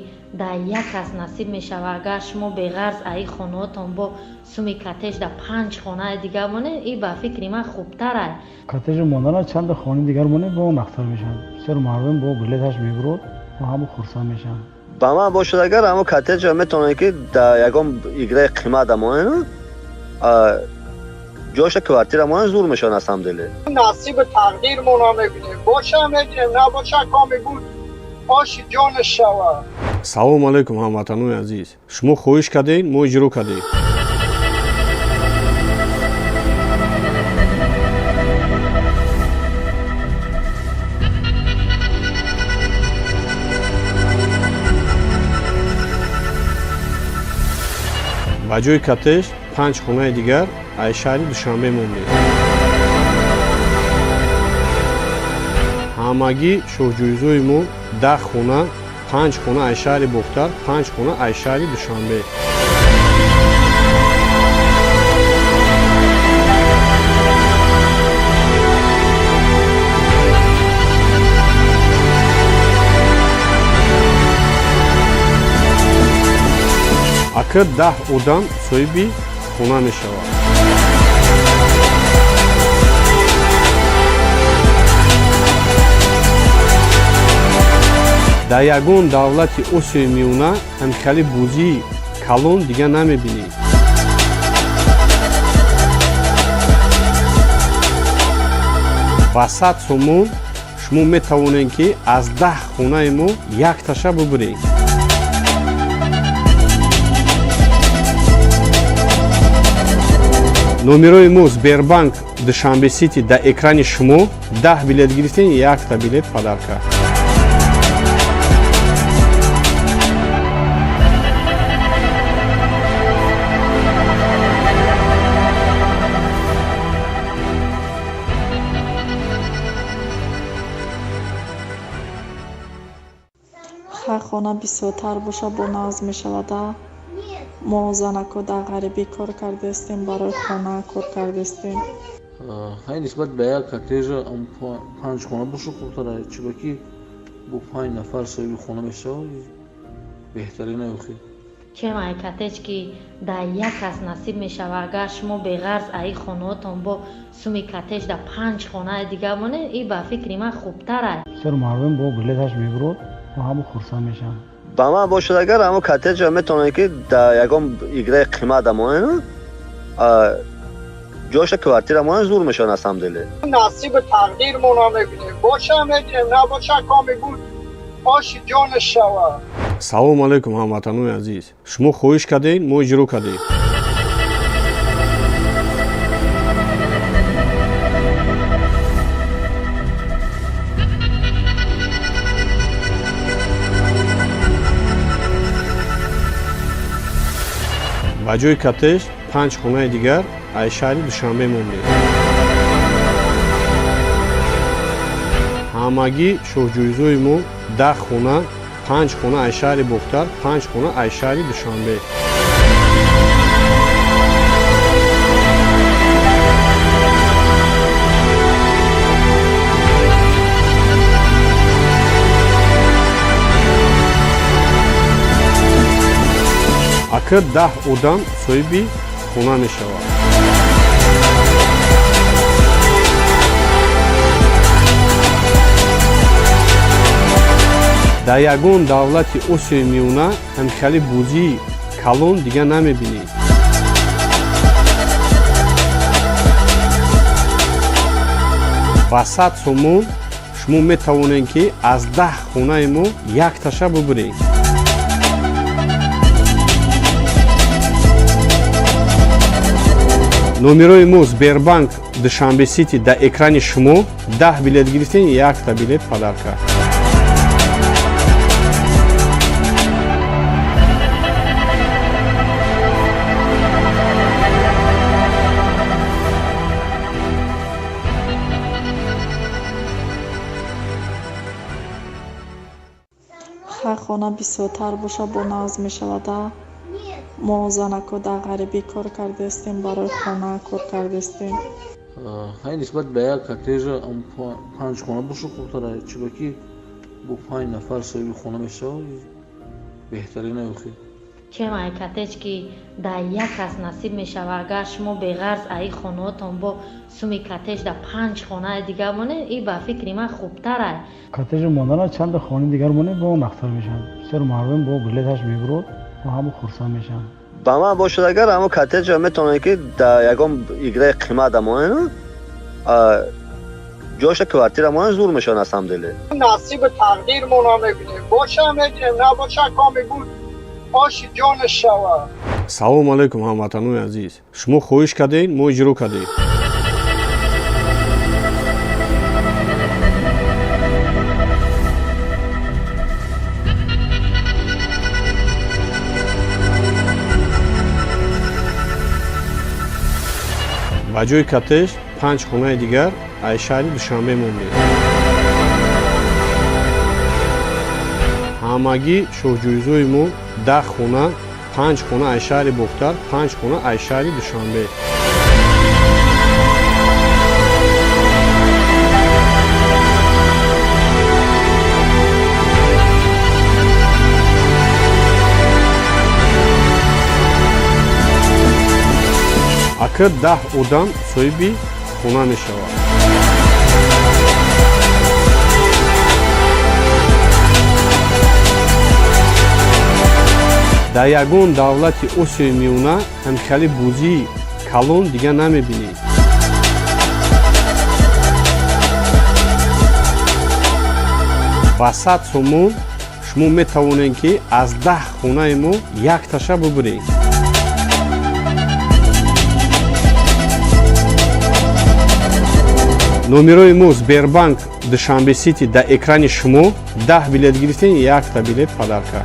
дар як кас насиб мешавад. агар шумо беғарз аи хонаотон бо суми коттеҷ дар 5 хонаи дигар монед, ин ба фикри ман хубтар аст. коттеҷ монданаш чанд хони дигар монед бо он ахтар мешавад. бисёр мардум бо билеташ мебурад ва ҳама хурсанд мешаванд. ба ман бошад агар ҳамо коттеҷа метавонад ки дар ягон играи қимат амонен ҷоша квартира монен зур мешавад на самом деле. نصیب تقدیرمون رو میبینیم باشه میگیریم نباشه کامی بود آشی جانش شود. салому алайкум ҳамватанони азиз, шумо хоҳиш кардем мо иҷро кардем. ба ҷои коттеҷ 5 хонаи дигар аз шаҳри душанбе мондем. ҳамагӣ шоҳҷӯизои мо 10 хона, 5 хона аз шаҳри бохтар, 5 хона аз шаҳри душанбе. акр 10 одам соҳиби хона мешавад. дар ягон давлати осиёи миёна ҳамихали бозии калон дигар намебинед. ба 100 сомон шумо метавонед ки аз 10 хонаи мо якташа бубуред. номерои мо Сбербанк Душанбе Сити дар экрани шумо 10 билет гирифтен, 1 билет падарка. ҳар хона бисёртар боша бо назм мешавада. мо занако дар ғарибӣ кор кардастем, барои хона кор кардастем. ҳай нисбат ба як коттеҷа панҷ хона боша хубтар аст, чӣ ба ки бо 5 нафар соҳиби хона мешавад беҳтарин аёхи. чем ай коттеҷ ки дар як кас насиб мешава, агар шумо беғарз аи хонаотон бо суми коттеҷ дар 5 хонаи дига монед, ин ба фикри ман хубтар аст. бисёр мардум бо билеташ мебурад ва ҳамо хурсанд мешаванд. ба ман бошад агар ҳамо коттеҷа метавонад ки дар ягон играи қимат амонад ҷоша квартира монад зур мешавад аз ҳамдиле. نصیب تقدیرمون رو میبینیم باشه میگیریم نباشه کامی بود آشی جان شوا. салому алайкум ҳамватанони азиз, шумо хоҳиш кардед, мо иҷро кардем. ба ҷои коттеҷ 5 хонаи дигар аз шаҳри душанбе мондем. ҳамагӣ шоҳҷӯизои мо 10 хона, 5 хона аз шаҳри бохтар, 5 хона аз шаҳри душанбе. акр 10 одам соҳиби хона мешавад. дар ягон давлати осиёи миёна ҳамихали бозии калон дига намебинед. ба 100 сомон шумо метавонед ки аз 10 хонаи мо якташа бубуред. номерои мо Сбербанк Душанбе Сити дар экрани шумо. 10 билет гирифтен, 1 билет падарка. ҳар хона бисёртар боша бо назм мешавада. мо занако дар ғарибӣ кор кардастем, барои хона кор кардастем. ҳай нисбат ба як коттеҷа 5 хона боша хубтар аст, чӣ ба ки бо 5 нафар соҳиби хона мешавад беҳтарин аёхи. чем ай коттеҷ ки дар як кас насиб мешава, агар шумо беғарз аи хонаотон бо суми коттеҷ дар 5 хонаи дига монед, ин ба фикри ман хубтар аст. коттеҷа монданаш чанда хонаи дигар монед бо он ахтар мешаванд. бисёр мардум бо билеташ мебурад ва ҳамо хурсанд мешаванд. ба ман бошад агар ҳамо коттеҷа метавонад ки дар ягон играи қимат амонад ҷоша квартира монад зур мешавад аз ҳамдиле. نصیب تقدیرمون رو میبینیم باشه میگیریم نباشه کامی بود آشی جان شوا. салому алайкум ҳамватанони азиз, шумо хоҳиш кардед, мо иҷро кардем. ба ҷои коттеҷ 5 хонаи дигар аз шаҳри душанбе мондем. ҳамагӣ шоҳҷӯизои мо 10 хона, 5 хона аз шаҳри бохтар, 5 хона аз шаҳри душанбе. акр 10 одам соҳиби хона мешавад. дар ягон давлати осиёи миёна ҳамихали бозии калон дига намебинед. ба 100 сомон шумо метавонед ки аз 10 хонаи мо якташа бубуред. номерои мо Сбербанк Душанбе Сити дар экрани шумо. 10 билет гирифтен, 1 билет падарка.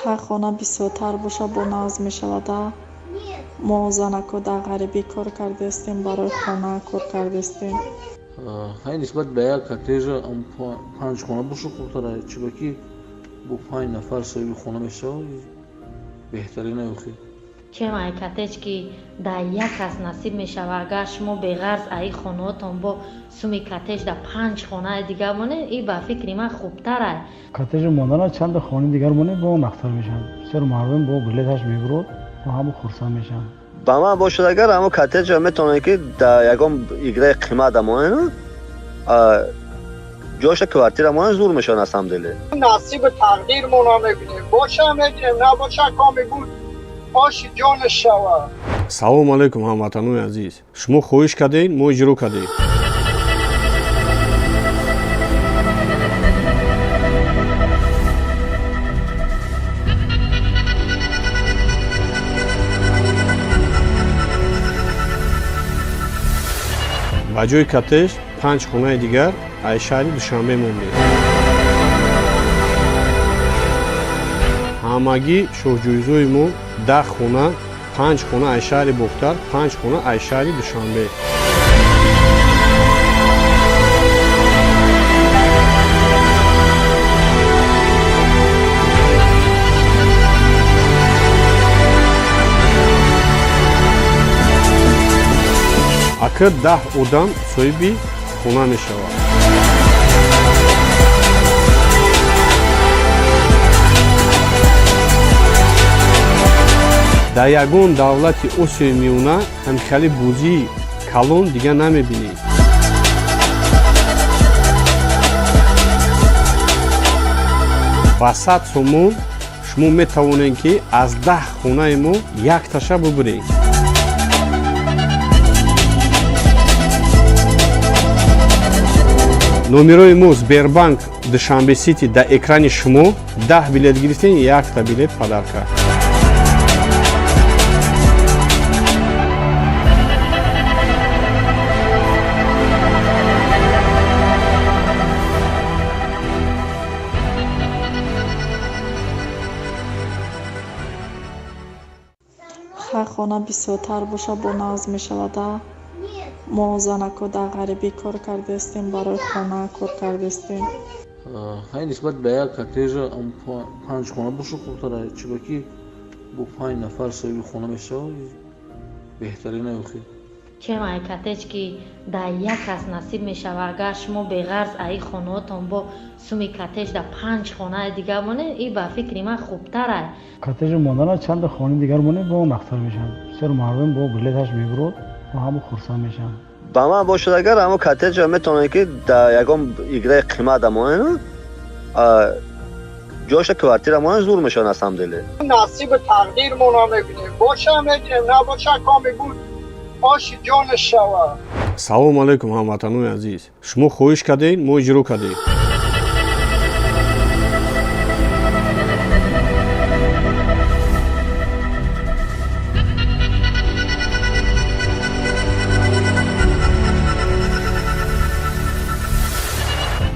ҳар хона бисёртар боша бо назм мешавада. мо занако дар ғарибӣ кор кардастем, барои хона кор кардастем. ҳай нисбат ба як коттеҷа панҷхона боша хурдтара чиба ки бо 5 нафар соҳиби хона мешавад беҳтарина ёхи чем ай коттеҷ ки дар як кас насиб мешава. Агар шумо беғарз аи хонаотон бо суми коттеҷ дар 5 хонаи дигар монед, ин ба фикри ман хубтар ай. коттеҷи мондана чанда хони дигар монед, бо он мақсад мешавад. бисёр мардум бо билеташ мебурад, бо ҳамон хурсанд мешавад. ба ман бошад агар ҳамон коттеҷа метавонед ки дар ягон играи қимат амонед ҷоша квартира монед зур мешавад асамделе. نصیب تقدیرمون رو میبینیم باشه میگیریم نباشه کامی بود آشی جان شوا. салому алайкум ҳамватанони азиз, шумо хоҳиш кардед, мо иҷро кардем. ба ҷои коттеҷ 5 хонаи дигар аз шаҳри душанбе мондем. ҳамагӣ шоҳҷӯизои мо 10 хона, 5 хона аз шаҳри бохтар, 5 хона аз шаҳри душанбе. акр 10 одам соҳиби хона мешавад. дар ягон давлати осиёи миёна ҳамчали бӯзии калон дигар намебинед. ба 100 сомон шумо метавонед ки аз 10 хонаи мо якташа бубуред. номерои мо Сбербанк Душанбе Сити дар экрани шумо. 10 билет гирифтен, 1 билет падарка. ҳар хона бисёртар боша бо назм мешавада. мо занако дар ғарибӣ кор кардастем, барои хона кор кардастем. ҳай нисбат ба як коттеҷа 5 хона боша хурдтара чиба ки бо 5 нафар соҳиби хона мешавад беҳтарина ёхи чем ай коттеҷ ки дар як кас насиб мешава. агар шумо беғарз аи хонаотон бо суми коттеҷ дар 5 хонаи дигар монед, ин ба фикри ман хубтар ай. коттеҷи мондана чанда хони дигар монед, бо он мақсад мешавад. бисёр мардум бо билеташ мебурад, бо ҳамон хурсанд мешавад. ба ман бошад агар ҳамон коттеҷа метавонед ки дар ягон играи қимат амонед ҷоша квартира монед зур мешавад асамделе. نصیب تقدیرمون رو میبینیم باشه میگیریم نباشه کامی بود آشی جان شوا. ба ман бошад агар ҳамон коттеҷа ҷоша квартира монед зур мешавад асамделе. نصیب تقدیرمون رو میبینیم باشه میگیریم نباشه کامی بود آشی جان شوا. салому алайкум ҳамватанони азиз, шумо хоҳиш кардед, мо иҷро кардем.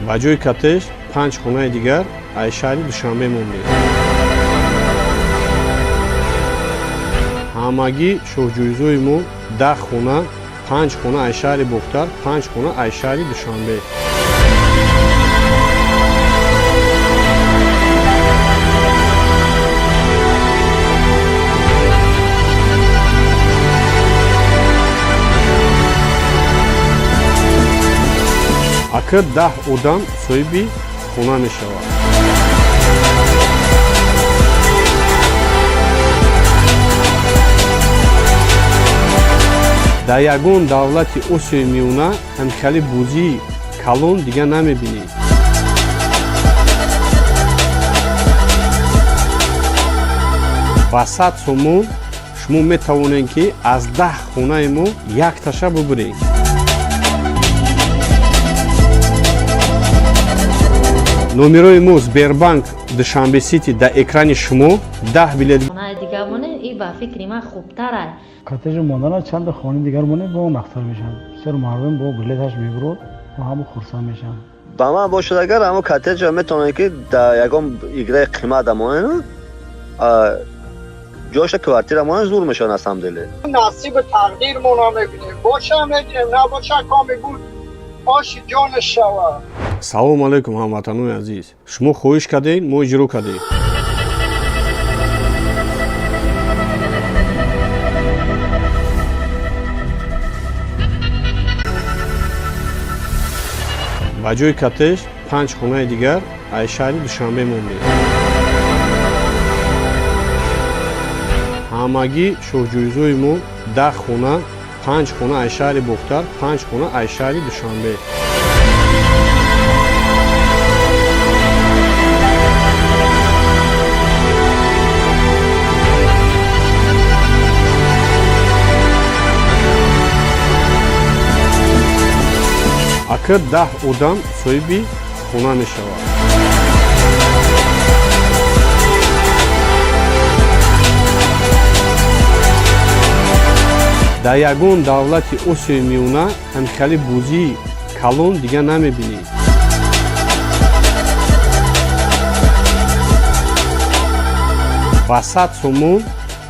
ба ҷои коттеҷ 5 хонаи дигар аз шаҳри душанбе мондем. ҳамагӣ шоҳҷӯизои мо 10 хона, 5 хона аз шаҳри бохтар, 5 хона аз шаҳри душанбе. акр 10 одам соҳиби хона мешавад. дар ягон давлати осиёи миёна ҳамчали бӯзии калон дигар намебинед. ба 100 сомон шумо метавонед ки аз 10 хонаи мо якташа бубуред. номерои мо Сбербанк Душанбе Сити дар экрани шумо. 10 билет хонаи дигар монед, ин ба фикри ман хубтар ай. коттеҷи мондана чанда хони дигар монед, бо он мақсад мешавад. бисёр мардум бо билеташ мебурад, бо ҳамон хурсанд мешавад. ба ман бошад агар ҳамон коттеҷа метавонед ки дар ягон играи қимат амонед جاش کوارتیرمون زور میشن از همدلی. نصیب تقدیرمون رو میبینیم. باشه میبینیم، نباشه کامی بود آش جانش شود. салом алайкум ҳамватанои азиз, шумо хоҳиш кардед, мо иҷро кардем. ба ҷои кортеж 5 хонаи дигар аз шаҳри душанбе мондем. ҳамагӣ шоҳҷӯизои мо 10 хона, 5 хона аз шаҳри бохтар, 5 хона аз шаҳри душанбе. акр 10 одам соҳиби хона мешавад. дар ягон давлати осиёи миёна ҳамихали бӯзии калон дигар намебинед. ба 100 сомон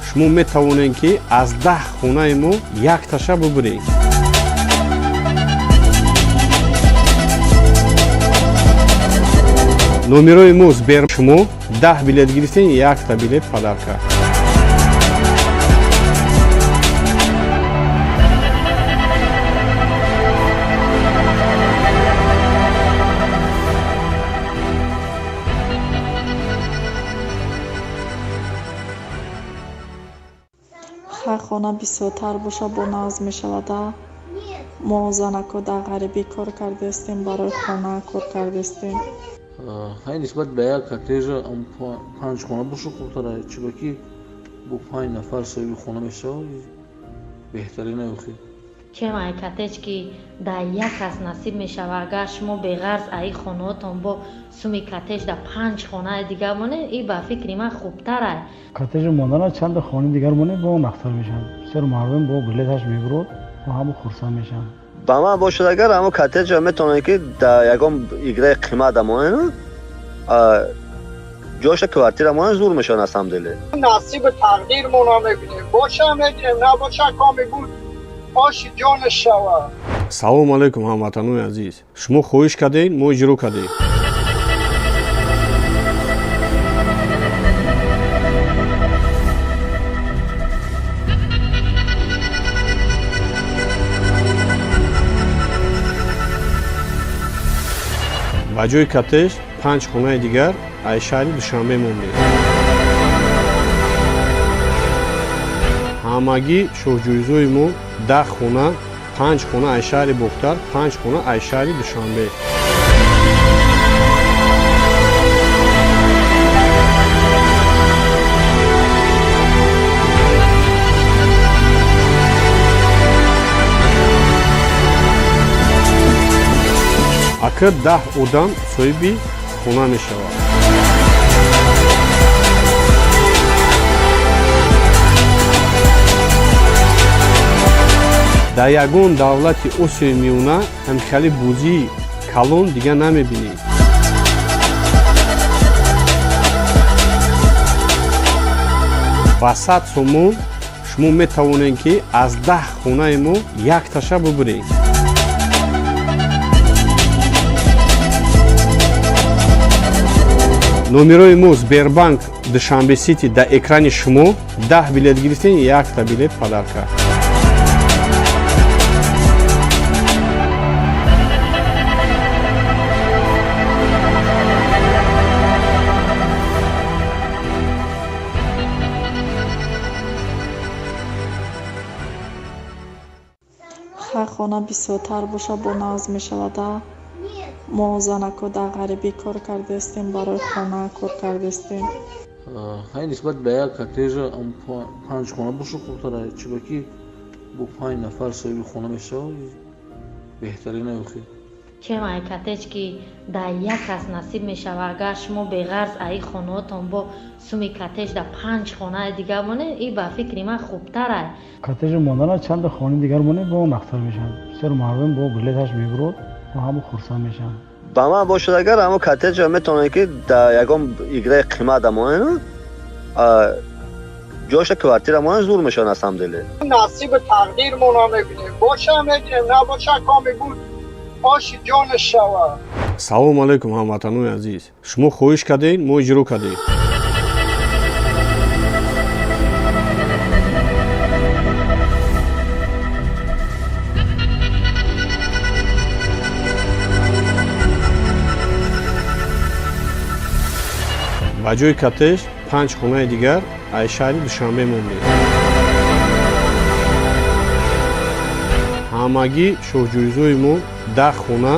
шумо метавонед ки аз 10 хонаи мо якташа бубуред. номерои мо сбер, шумо 10 билет гирифтен, 1 билет падарка. ҳар хона бисёртар боша бо нағз мешавада. мо занако дар ғарибӣ кор кардастем, барои хона кор кардастем. ҳай нисбат ба як коттежа 5 хона боша хубтара, чибаки бо 5 нафар соҳиби хона мешавад беҳтарина охир. чема ай коттеҷ ки дар як кас насиб мешава, агар шумо беғарз аи хонаотон бо суми коттеҷ дар 5 хонаи дигар монед, ин ба фикри ман хубтар ай. коттеж мондана чанд хонаи дигар монед бо нахтар мешавад. бисёр мардум бо билеташ мебурад ва ҳама хурсанд мешаванд. با من باشد اگر همون کاتج میتونه که در یکم ایگره قیمت امونه جاش کوارتیرمون زور میشن از همدلی. نصیب تقدیرمون رو میبینیم. باشه میبینیم، نباشه کامی بود آش جانش شود. салом алайкум ҳамватанои азиз, шумо хоҳиш кардед, мо иҷро кардем. ба ҷои коттеж 5 хонаи дигар аз шаҳри душанбе мондем. ҳамагӣ шоҳҷӯизои мо 10 хона, 5 хона аз шаҳри бохтар, 5 хона аз шаҳри душанбе. акр 10 одам соҳиби хона мешавад. дар ягон давлати осиёи миёна ҳамихали бӯзии калон дигар намебинед. ба 100 сомон шумо метавонед ки аз 10 хонаи мо якташа бубуред. номерои мо сбербанк душанбе сити дар экрани шумо, 10 билет гирифтен, 1 билет падарка. ҳар хона бисёртар боша бо нағз мешавада. мо занако дар ғарибӣ кор кардастем, барои хона кор кардастем. ҳай нисбат ба як коттежа 5 хона боша хубтара, чибаки бо 5 нафар соҳиби хона мешавад беҳтарина охир. чема ай коттеҷ ки дар як кас насиб мешава, агар шумо беғарз аи хонаотон бо суми коттеж дар 5 хонаи дигар монед, ин ба фикри ман хубтар ай. коттеж мондана чанд хонаи дигар монед бо нахтар мешавад. бисёр мардум бо билеташ мебурад ва ҳама хурсанд мешаванд. با من باشد اگر همون کاتج میتونه که در یکم ایگره قیمت امونه جاش کوارتیرمون زور میشن از همدلی. نصیب تقدیرمون رو میبینیم. باشه میگیریم، نباشه کامی بود آش جان شوا. салом алайкум ҳамватанони азиз, шумо хоҳиш кардед, мо иҷро кардем. ба ҷои кортеж 5 хонаи дигар аз шаҳри душанбе мондем. ҳамагӣ шоҳҷӯизои мо 10 хона,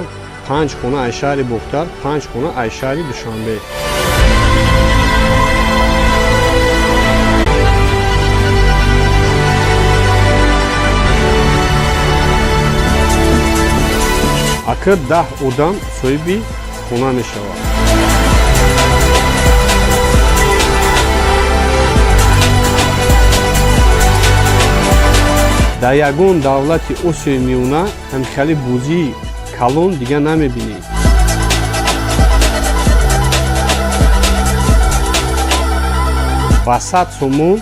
5 хона аз шаҳри бохтар, 5 хона аз шаҳри душанбе. акр 10 одам соҳиби хона мешавад. дар ягон давлати осиёи миёна ҳамчали бузии калон дигар намебинед. ба 100 сомон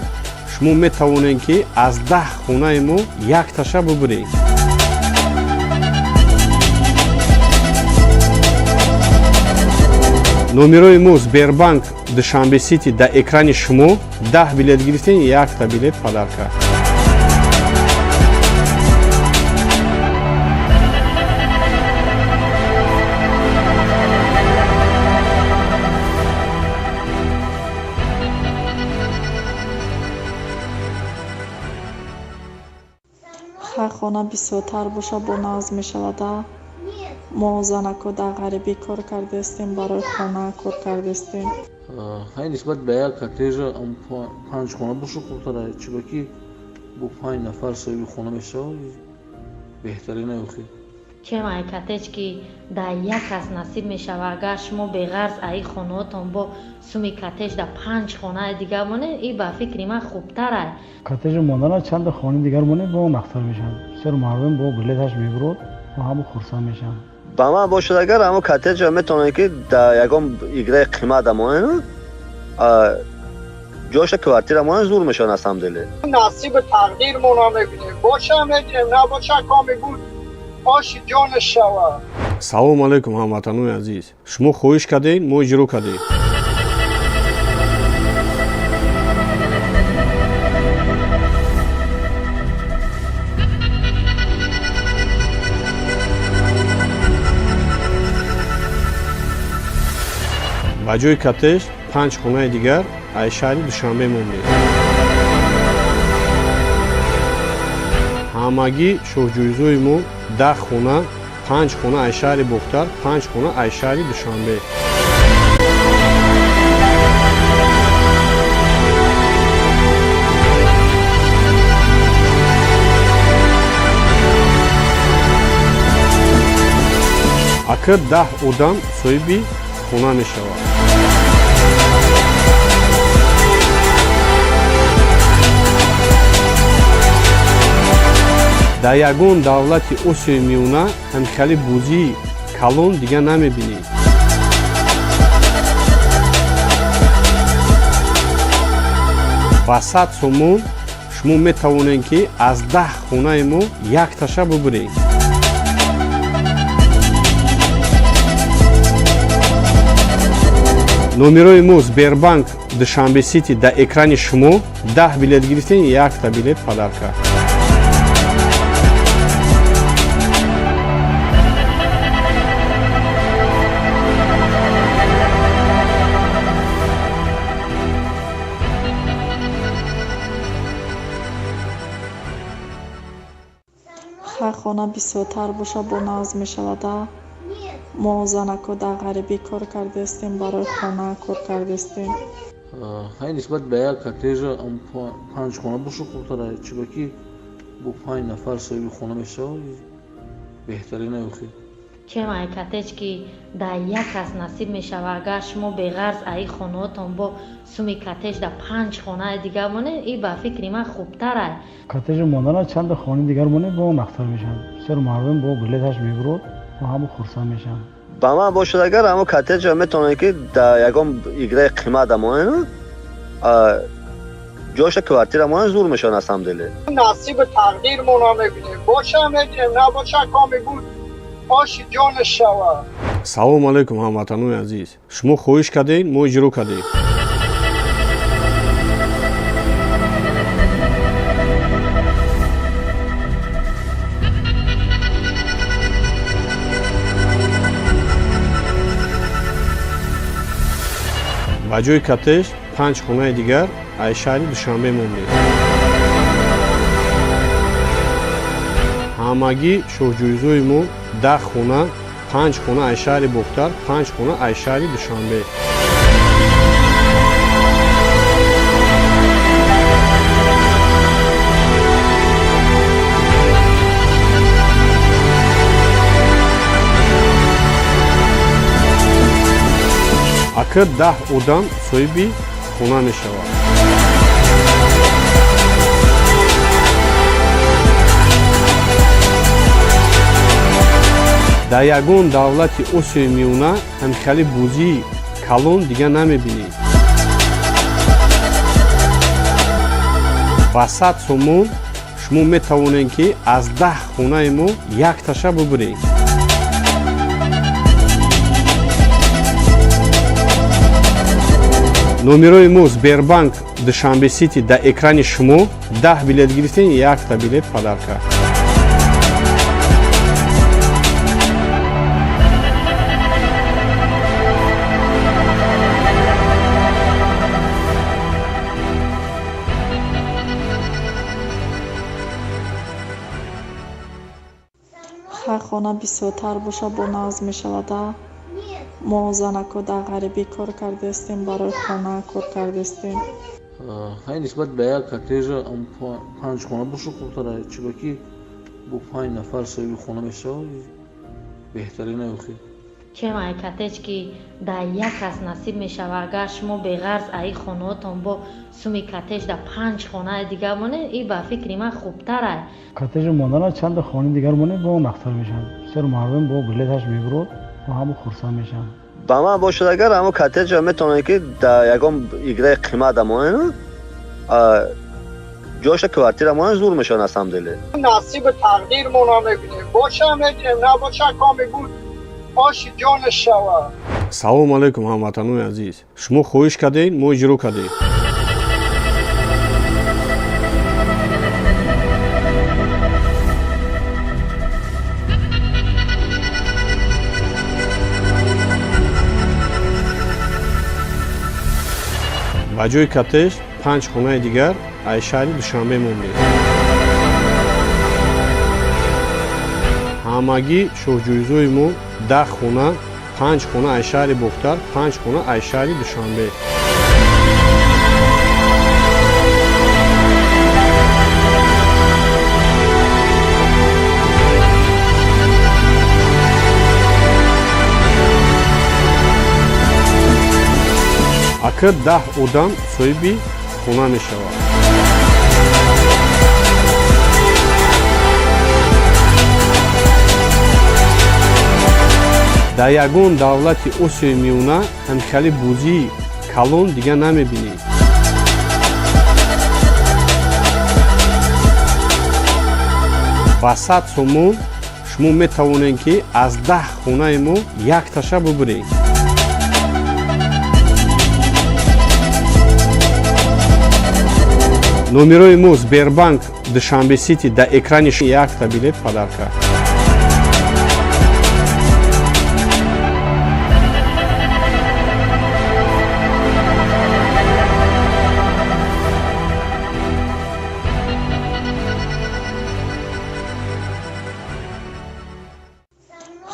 шумо метавонед ки аз 10 хонаи мо якташа бубуред. номерои мо Сбербанк Душанбе Сити дар экрани шумо. 10 билет гирифтен, 1 билет падарка. хар хона бисёртар боша бо нағз мешавада. мо занако дар ғарибӣ кор кардастем, барои хона кор кардастем. ҳай нисбат ба як кортежа 5 хона боша хубтара, чунки бо 5 нафар соҳиби хона мешавад беҳтарина ёхи. чем ай кортеж ки дар як кас насиб мешава, агар шумо беғарз аи хонаотон бо суми кортеж дар 5 хонаи дигар монед, ин ба фикри ман хубтар ай. кортежи мондана чанд хонаи дигар монед, бо нахтар мешавад. бисёр мардум бо билеташ мебурад ва ҳама хурсанд мешаванд. با من باشد اگر همون کاتج میتونه که در یکم ایگره قیمت امانه جاش کوارتیرمون زور میشن از همدلی. نصیب تقدیرمون رو میبینیم. باشه میگیریم، نباشه کامی بود آش جان شوا. салом алайкум ҳамватанони азиз, шумо хоҳиш кардед, мо иҷро кардем. ба ҷои кортеж 5 хонаи дигар аз шаҳри душанбе мондем. ҳамагӣ шоҳҷӯизои мо 10 хона, 5 хона аз шаҳри бохтар, 5 хона аз шаҳри душанбе. акр 10 одам соҳиби хона мешавад. дар ягон давлати осиёи миёна ҳамчали бузии калон дигар намебинед. ба 100 сомон шумо метавонед ки аз 10 хонаи мо якташа бубуред. номерои мо Сбербанк Душанбе Сити дар экрани шумо. 10 билет гирифтен, 1 билет падарка. хар хона бисёртар боша бо нағз мешавада. мо занако дар ғарибӣ кор кардастем, барои хона кор кардастем. ҳай нисбат ба як кортежа 5 хона боша хубтара, чунки бо 5 нафар соҳиби хона мешавад беҳтарина ёхи. чем ай кортеж ки дар як кас насиб мешава, агар шумо беғарз аи хонаотон бо суми кортеж дар 5 хонаи дигар монед, ин ба фикри ман хубтар ай. кортежи мондана чанд хонаи дигар монед, бо нахтар мешавад. бисёр мардум бо билеташ мебурад ва ҳама хурсанд мешаванд. با من باشد اگر همون کاتج میتونه که در یکم ایگره قیمت امانه جاش کوارتیرمون زور میشن از همدلی. نصیب تقدیرمون رو میبینیم. باشه میگیریم، نباشه کامی بود آش جان شوا. салом алайкум ҳамватанои азиз, шумо хоҳиш кардед, мо иҷро кардем. ба ҷои кортеж 5 хонаи дигар аз шаҳри душанбе мондем. ҳамагӣ шоҳҷӯизои мо 10 хона, 5 хона аз шаҳри бохтар, 5 хона аз шаҳри душанбе. акр 10 одам соҳиби хона мешавад. дар ягон давлати осиёи миёна ҳамихали бозии калон дигар намебинед. ба 100 сомон шумо метавонед ки аз 10 хонаи мо якташа бубуред. номерои мо Сбербанк Душанбе Сити дар экрани шумо 10 билет гирифтен, 1 билет падарка. ҳар хона бисёртар боша бо нағз мешавада. мо занако дар ғарибӣ кор кардастем, барои хона кор кардастем. ҳай нисбат ба як коттежа 5 хона боша хубтара, чибаки бо 5 нафар соҳиби хона мешавад беҳтарина ёхи. чем ай коттеҷ ки дар як кас насиб мешава, агар шумо беғарз аи хонаотон бо суми коттеҷ дар 5 хонаи дигар монед, ин ба фикри ман хубтар ай. коттеж мондана чанд хонаи дигар монед бо нахтар мешавад. бисёр мардум бо билеташ мебурад ва ҳамо хурсанд мешаванд. با من باشد اگر همون کاتج میتونه که در یکم ایگره قیمت امونه جاش کوارتیرمون زور میشن از همدلی. نصیب تقدیرمون رو میبینیم. باشه میگیریم، نباشه کامی بود آش جان شوا. салом алайкум ҳамватанои азиз, шумо хоҳиш кардед, мо иҷро кардем. ба ҷои коттеж 5 хонаи дигар аз шаҳри душанбе мондем. ҳамагӣ шоҳҷӯизои мо 10 хона, 5 хона аз шаҳри бохтар, 5 хона аз шаҳри душанбе. акр 10 одам соҳиби хона мешавад. дар ягон давлати осиёи миёна ҳамихали бозии калон дигар намебинед. ба 100 сомон шумо метавонед ки аз 10 хонаи мо якташа бубуред. номерои мо Сбербанк Душанбе Сити дар экрани 1 билет падарка.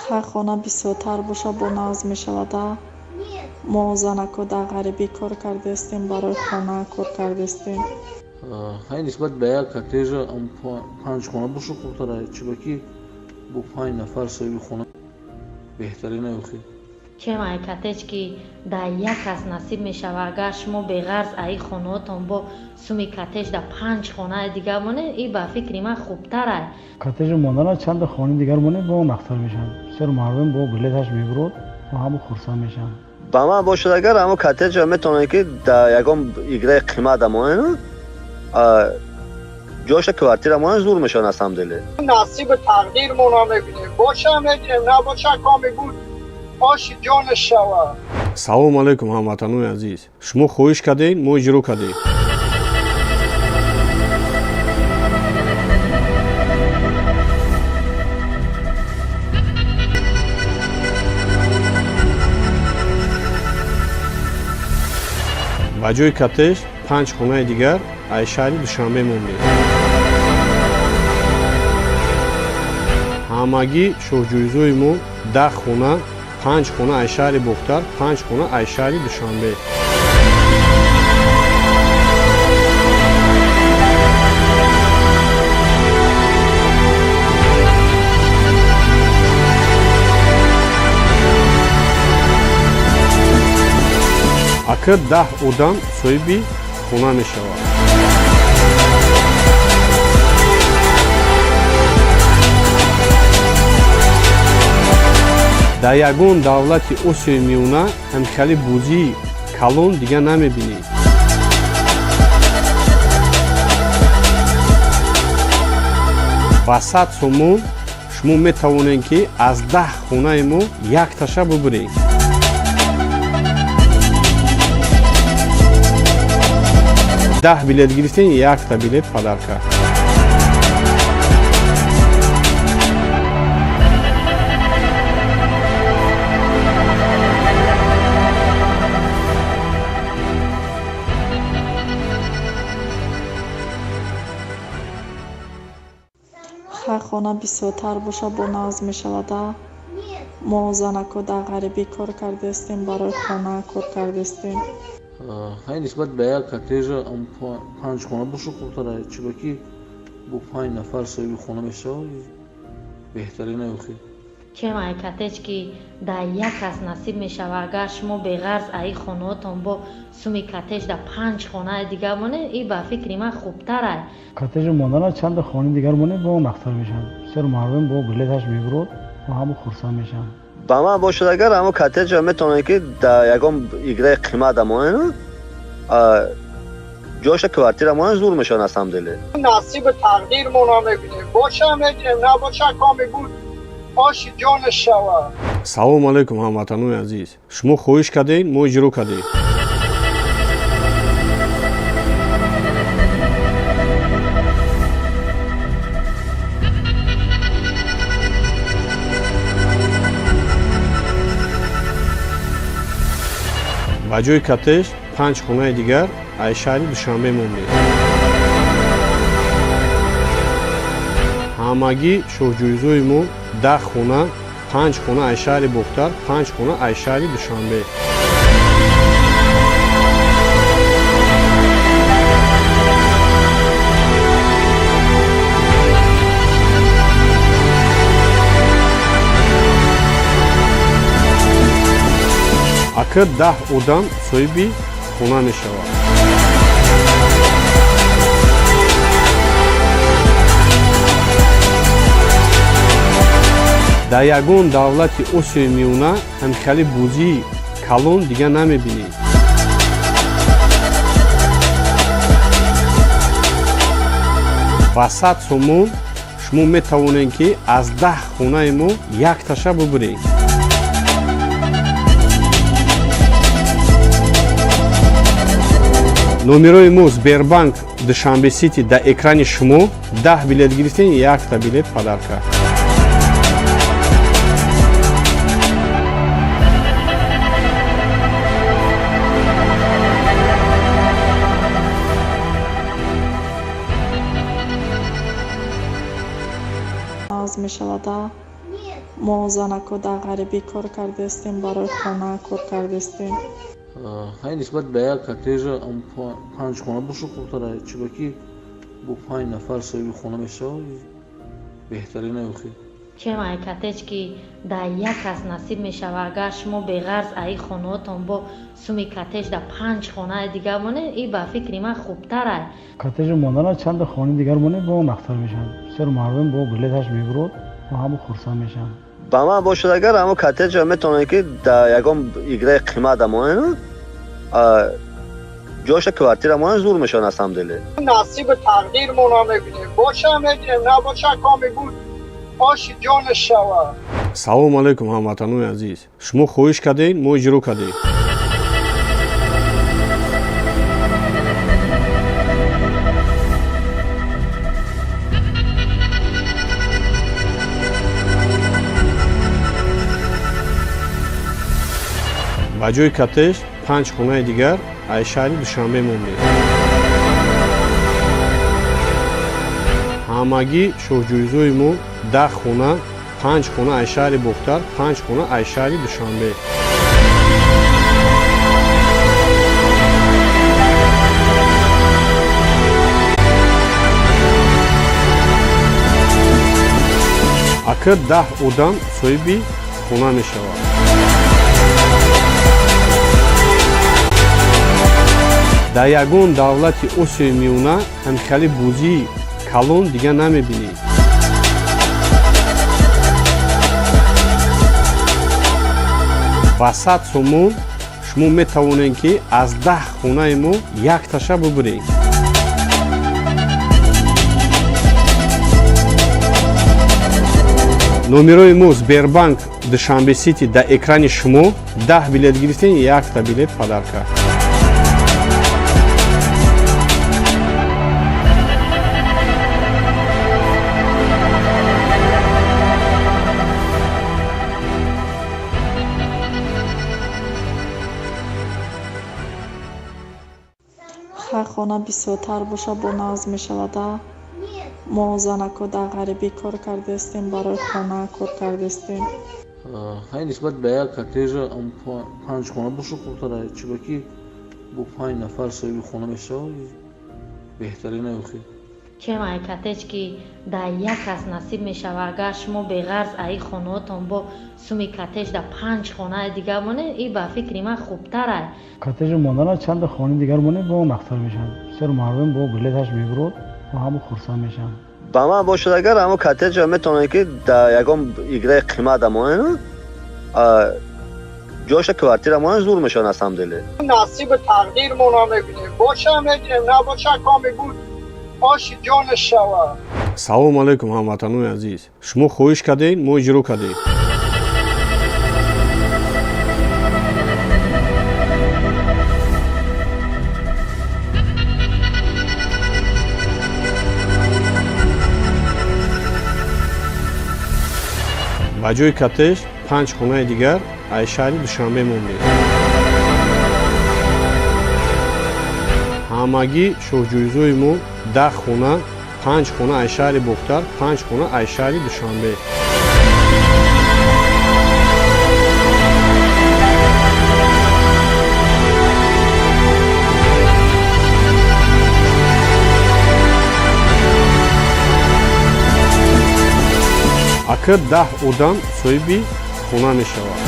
ҳар хона бисёртар боша бо нағз мешавада. мо занако дар ғарибӣ кор кардастем, барои хона кор кардастем. ҳай нисбат ба як коттежа 5 хона боша хубтара, чибаки бо 5 нафар соҳиби хона беҳтарина ёхи. чем ай коттеҷ ки дар як кас насиб мешава, агар шумо беғарз аи хонаотон бо суми коттеж дар 5 хонаи дигар монед, ин ба фикри ман хубтар ай. коттеж мондана чанд хонаи дигар монед бо нахтар мешавад. бисёр мардум бо билеташ мебурад با همون خرسند میشن. با من باشد اگر همون کاتج میتونه که در یکم ایگره قیمت امانه جاش کوارتیر امانه زور میشن از هم دله. نصیب تقدیرمون رو میبینیم. باشه میگیریم، نباشه کامی بود آش جان شوا. салом алайкум ҳамватанои азиз, шумо хоҳиш кардед, мо иҷро кардем. ба ҷои коттедж 5 хонаи дигар аз шаҳри Душанбе мондем. ҳамагӣ шоҳҷӯизои мо 10 хона, 5 хона аз шаҳри Бохтар, 5 хона аз шаҳри Душанбе. акр 10 одам соҳиби хона мешавад. дар ягон давлати осиёи миёна ҳамчунин бӯзии калон дигар намебинед. ба 100 сомон шумо метавонед ки аз 10 хонаи мо якташа бубуред. ده билет гирифтен, якта билет падарка. хар хона бисёртар боша бо назм мешавада. мо занако дар ғарибӣ кор кардастем, барои хона кор кардастем. ҳай нисбат ба як коттедж 5 хона боша хубтара, чиба ки бо 5 нафар соҳиби хона мешавад беҳтарина ёхи. чем ай коттедж ки дар як кас насиб мешава, агар шумо беғарз аи хонаотон бо суми коттедж дар 5 хонаи дигар монед, ин ба фикри ман хубтар ай. کاتج ماندن چند خانه دیگر مونه با اون اختر میشن. بسیار مردم با بلیتش میبرد و همون خرسند میشن. با من باشد اگر همون کاتج میتونه که در یکم ایگره قیمت امانه جاش کوارتیر امانه زور میشن از هم دله. نصیب تقدیرمون رو میبینیم. باشه میگیریم، نباشه کامی بود آش جان شوا. салом алайкум ҳамватанои азиз, шумо хоҳиш кардед, мо иҷро кардем. ба ҷои коттедж 5 хонаи дигар аз шаҳри Душанбе мондем. ҳамагӣ шоҳҷӯизои мо 10 хона, 5 хона аз шаҳри Бохтар, 5 хона аз шаҳри Душанбе. акр 10 одам соҳиби хона мешавад. дар ягон давлати осиёи миёна ҳамчунин бӯзии калон дигар намебинед. ба 100 сомон шумо метавонед ки аз 10 хонаи мо якташа бубуред. номерои мо Сбербанк Душанбе Сити дар экрани шумо. 10 билет гирифтен, якта билет падарка. назм мешавада. мо занако дар ғарибӣ кор кардастем, барои хона кор кардастем. ҳай нисбат ба як коттедж 5 хона боша хубтара, чиба ки бо 5 нафар соҳиби хона мешавад беҳтарина ёхи. чем ай коттедж ки дар як кас насиб мешава, агар шумо беғарз аи хонаотон бо суми коттедж дар 5 хонаи дигар монед, ин ба фикри ман хубтар ай. کاتج ماندن چند خانه دیگر مونه با اون اختر میشن. بسیار مردم با بلیتش میبرد و همون خرسند میشن. ба ман бошад агар ҳамо коттеҷа метавонад ки дар ягон играи қимат амонен ҷоша квартира монан зур мешавад аз ҳамдили نصیب تقدیرمون رو میبینیم باشه میگیریم نباشه کامی بود آشی جان شود. салому алайкум ҳамватанони азиз, шумо хоҳиш кардед мо иҷро кардем. ба ҷои коттеҷ 5 хонаи дигар аз шаҳри душанбе мондем. ҳамагӣ шоҳҷӯизои мо 10 хона, 5 хона аз шаҳри бохтар, 5 хона аз шаҳри душанбе. акр 10 одам соҳиби хона мешавад. дар ягон давлати осиёи миёна ҳамихали бозии калон дигар намебинед. ба 100 сомон шумо метавонед ки аз 10 хонаи мо якташа бубуред. номерои мо Сбербанк Душанбе Сити дар экрани шумо 10 билет гирифтен, 1 билет падарка. хар хона бисёртар боша бо нағз мешавада. мо занако дар ғарибӣ кор кардастем, барои хона кор кардастем. ҳай нисбат ба як коттеҷа 5 хона боша хубтара, чибаки бо 5 нафар соҳиби хона мешавад беҳтарина охир. чема ай коттеҷ ки дар як кас насиб мешава, агар шумо беғарз аи хонаотон бо суми коттеҷ дар 5 хонаи дигар монед, ин ба фикри ман хубтар ай. коттеҷ мондана чанд хонаи дигар монед бо нахтар мешавад. бисёр мардум бо билеташ мебурад ва ҳамо хурсанд мешаванд. ба ман бошад агар ҳамо коттеҷа метавонад ки дар ягон играи қимат амонен ҷоша квартира монан зур мешавад аз ҳамдили نصیب تقدیرمون رو میبینیم باشه میگیریم نباشه کامی بود آشی جان شود. салому алайкум ҳамватанони азиз, шумо хоҳиш кардед мо иҷро кардем. ба ҷои коттеҷ 5 хонаи дигар аз шаҳри душанбе мондем. ҳамагӣ шоҳҷӯизои мо 10 хона, 5 хона аз шаҳри бохтар, 5 хона аз шаҳри душанбе. акр 10 одам соҳиби хона мешавад.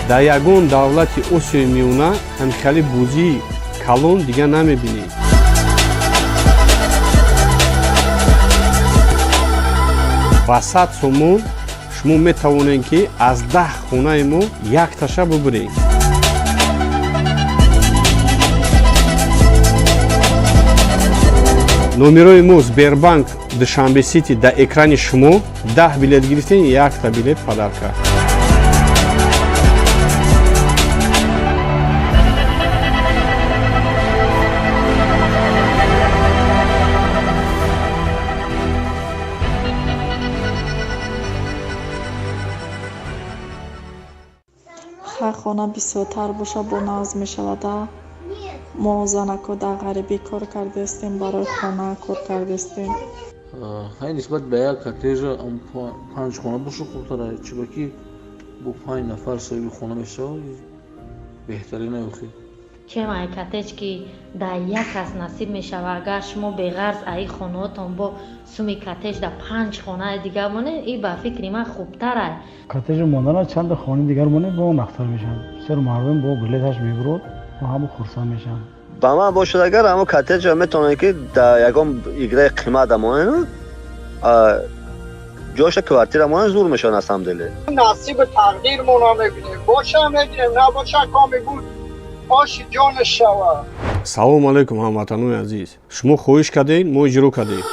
дар ягон давлати осиёи миёна ҳамихали бозии калон дигар намебинед. ба 100 сомон шумо метавонед ки аз 10 хонаи мо якташа бубуред. номерои мо Сбербанк Душанбе Сити дар экрани шумо 10 билет гирифтен, 1 билет падарка. хар хона бисёртар боша бо нағз мешавада. мо занако дар ғарибӣ кор кардастем, барои хона кор кардастем. ҳай нисбат ба як коттеҷа 5 хона боша хубтара, чибаки бо 5 нафар соҳиби хона мешавад беҳтарина охир. чема ай коттеҷ ки дар як кас насиб мешава, агар шумо беғарз аи хонаотон бо суми коттеҷ дар 5 хонаи дигар монед, ин ба фикри ман хубтар ай. коттеҷ мондана чанд хонаи дигар монед бо нахтар мешавад. бисёр мардум бо билеташ мебурад ва ҳамо хурсанд мешаванд. با من باشد اگر اما کاتج میتونه که در یکم ایگره قیمت امانه جاش کوارتیر امانه زور میشن از همدلی نصیب تقدیر مونا میبینیم باشه میگیریم نباشه کامی بود آش جان شوا. салом алайкум ҳамватанои азиз, шумо хоҳиш кардед мо иҷро кардем.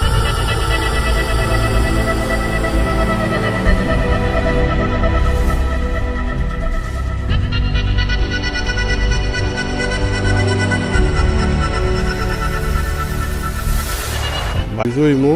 баризои мо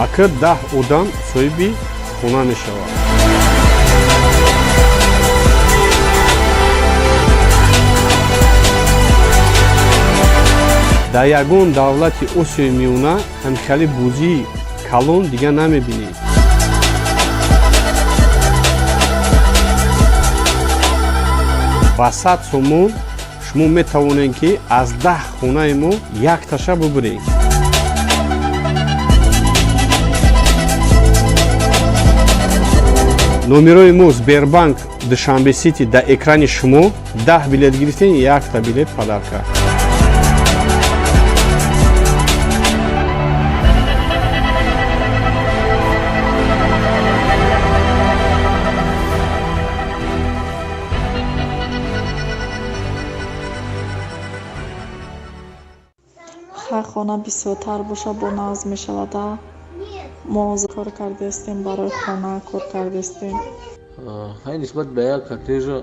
акр 10 одам соҳиби хона мешавад. дар ягон давлати осиёи миёна ҳамчали бузии калон дига намебинед. ба 100 сомон шумо метавонед ки аз 10 хонаи мо якташа бубуред. номерои мо Сбербанк Душанбе Сити дар экрани шумо 10 билет гирифтен 1 билет падарка. хар хона бисёртар боша бо назм мешавада мо кор кардастем барои хона кор кардастем. ҳай нисбат ба як коттеҷа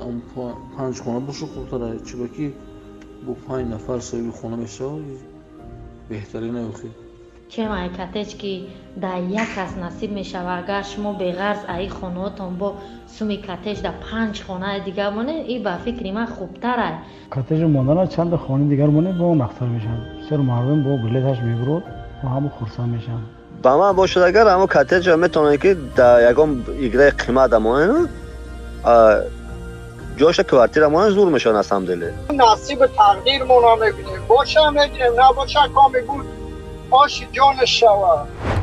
5 хона боша хубтар аст чиба ки бо 5 нафар соҳиби хона мешавад беҳтарин аст. чема ай коттеҷ ки дар як кас насиб мешава агар шумо беғарз аи хонаотон бо суми коттеҷ дар 5 хонаи дигар монед ин ба фикри ман хубтар аст. коттеҷ мондана чанда хонаи дигар монед бо он ахтар мешавад. бисёр мардум бо билеташ мебурад ва ҳама хурсанд мешаванд. با من باشد اگر اما کاتج میتونه که در یکم ایگره قیمت امانه جاش کوارتیر امانه زور میشن از همدلی نصیب تقدیر مونا میبینیم باشه میگیریم نباشه کامی بود آش جان شوا.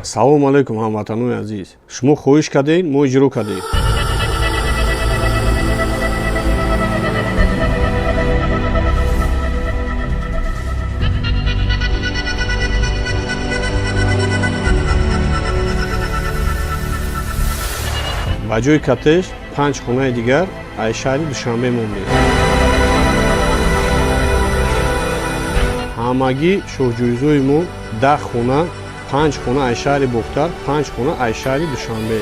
салом алайкум ҳамватанои азиз, шумо хоҳиш кардед мо иҷро кардем. ба ҷои коттеҷ 5 хонаи дигар аз шаҳри Душанбе мондем. ҳамагӣ шоҳҷӯизои мо 10 хона, 5 хона аз шаҳри Бохтар, 5 хона аз шаҳри Душанбе.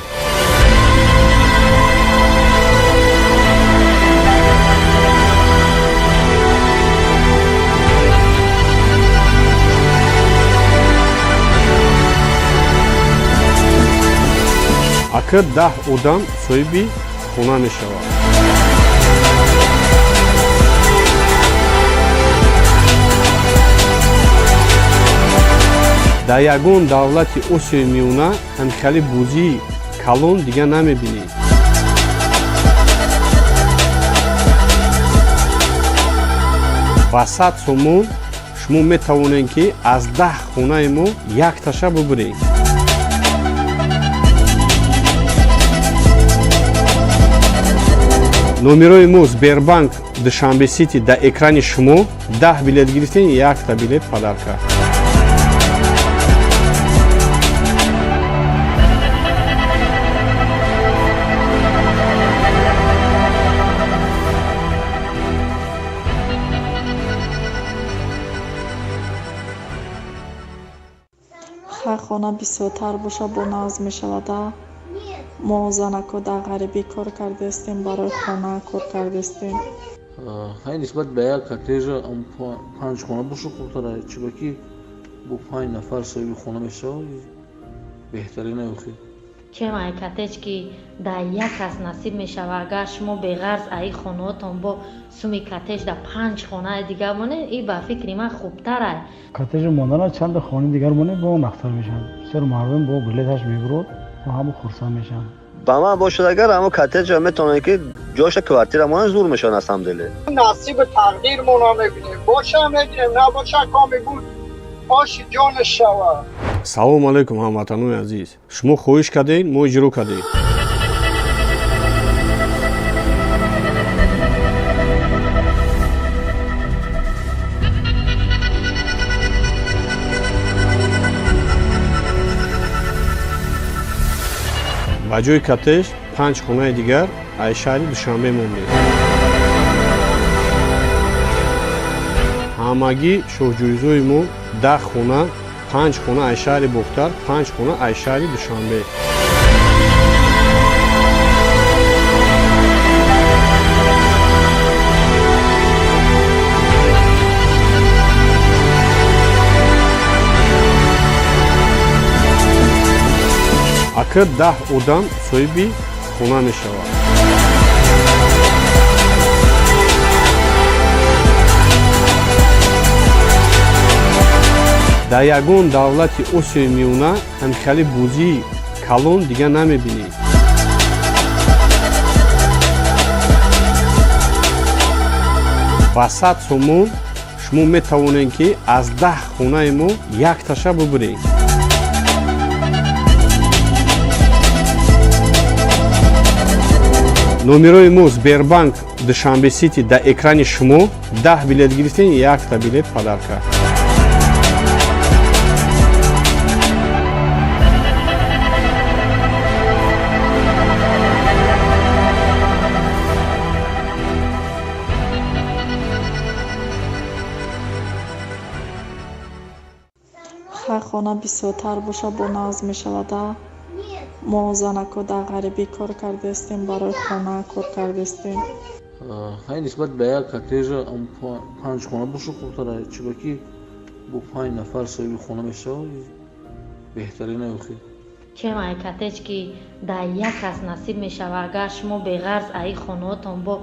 акр 10 одам соҳиби хона мешавад. дар ягон давлати осиёи миёна ҳамчали бузии калон дига намебинед. ба 100 сомон шумо метавонед ки аз 10 хонаи мо якташа бубуред. номерои мо Сбербанк Душанбе Сити дар экрани шумо 10 билет гирифтен 1 билет падарка. хар хона бисёртар боша бо назм мешавада мо занако дар ғарибӣ кор кардастем барои хона кор кардастем. ҳай нисбат ба як коттеҷа 5 хона боша хубтар аст чиба ки бо 5 нафар соҳиби хона мешавад беҳтарин аст. чема ай коттеҷ ки дар як кас насиб мешава агар шумо беғарз аи хонаотон бо суми коттеҷ дар 5 хонаи дигар монед ин ба фикри ман хубтар аст. коттеҷ мондана чанда хонаи дигар монед бо он ахтар мешавад. бисёр мардум бо билеташ мебурад ва ҳама хурсанд мешаванд. با من باشد اگر اما کاتج میتونه که جاش کوارتیر امانه زور میشن از همدلی نصیب تقدیر مونا میبینیم باشه میگیریم نباشه کامی بود آش جان شوا салом алайкум ҳамватанои азиз, шумо хоҳиш кардем, мо иҷро кардем. ба ҷои кортеж 5 хонаи дигар аз шаҳри Душанбе мондем. ҳамагӣ шоҳҷӯизои мо 10 хона, 5 хона аз шаҳри Бохтар, 5 хона аз шаҳри Душанбе. акр 10 одам соҳиби хона мешавад. дар ягон давлати Осиёи Миёна ҳамихали бозии калон дигар намебинед. ба 100 сомон шумо метавонед ки аз 10 хонаи мо якташа бубуред. номерои мо Сбербанк Душанбе Сити дар экрани шумо. 10 билет гирифтен, якта билет падарка. ҳар хона бисёртар боша бо нағз мешавада. мо занако дар ғарибӣ кор кардастем, барои хона кор кардастем. ҳай нисбат ба як коттежа 5 хона боша хубтара, чиба ки бо 5 нафар соҳиби хона мешавад беҳтарина охи. чем ай коттеж ки дар як кас насиб мешава, агар шумо беғарз аи хонаотон бо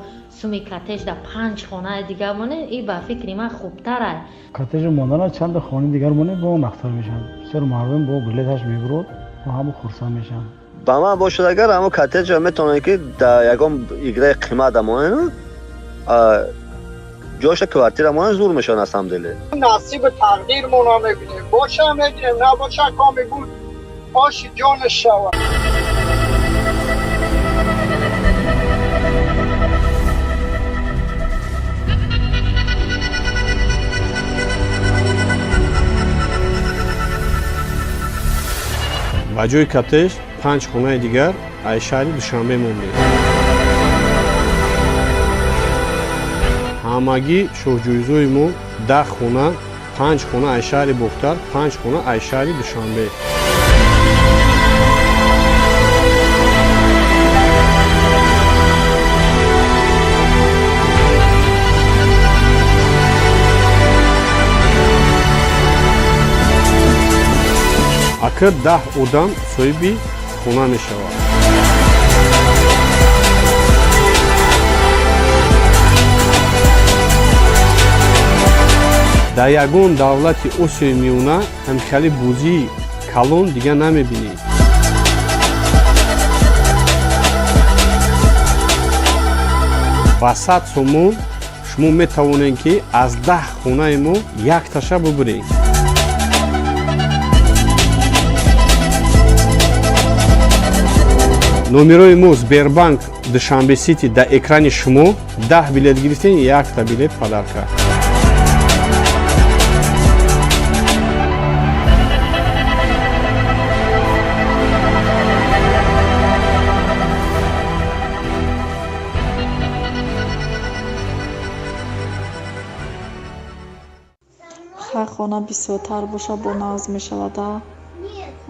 суми коттеж дар 5 хонаи дигар монед, и ба фикри ман хубтар ай. коттеж мондана чанд хонаи дигар монед бо нахтар мешавад. бисёр мардум бо билеташ мебурад ва ҳама хурсанд мешаванд. ба ман бошад агар ҳамо коттеҷа метавонед ки дар ягон играи қимат амонен ҷоша квартира монен зур мешаванд аз ҳамдиле. نصیب تقدیر مونا میبینیم باشه میگیریم نباشه کامی بود آش جان شوا ба ҷои коттеж 5 хонаи дигар аз шаҳри Душанбе мондем. ҳамагӣ шоҳҷӯизои мо 10 хона, 5 хона аз шаҳри Бохтар, 5 хона аз шаҳри Душанбе. акр 10 одам соҳиби хона мешавад. дар ягон давлати Осиёи Миёна ҳамихали бозии калон дигар намебинед. ба 100 сомон шумо метавонед ки аз 10 хонаи мо якташа бубуред. номерои мо Сбербанк Душанбе Сити дар экрани шумо. 10 билет гирифтен, якта билет падарка. ҳар хона бисёртар боша бо нағз мешавада.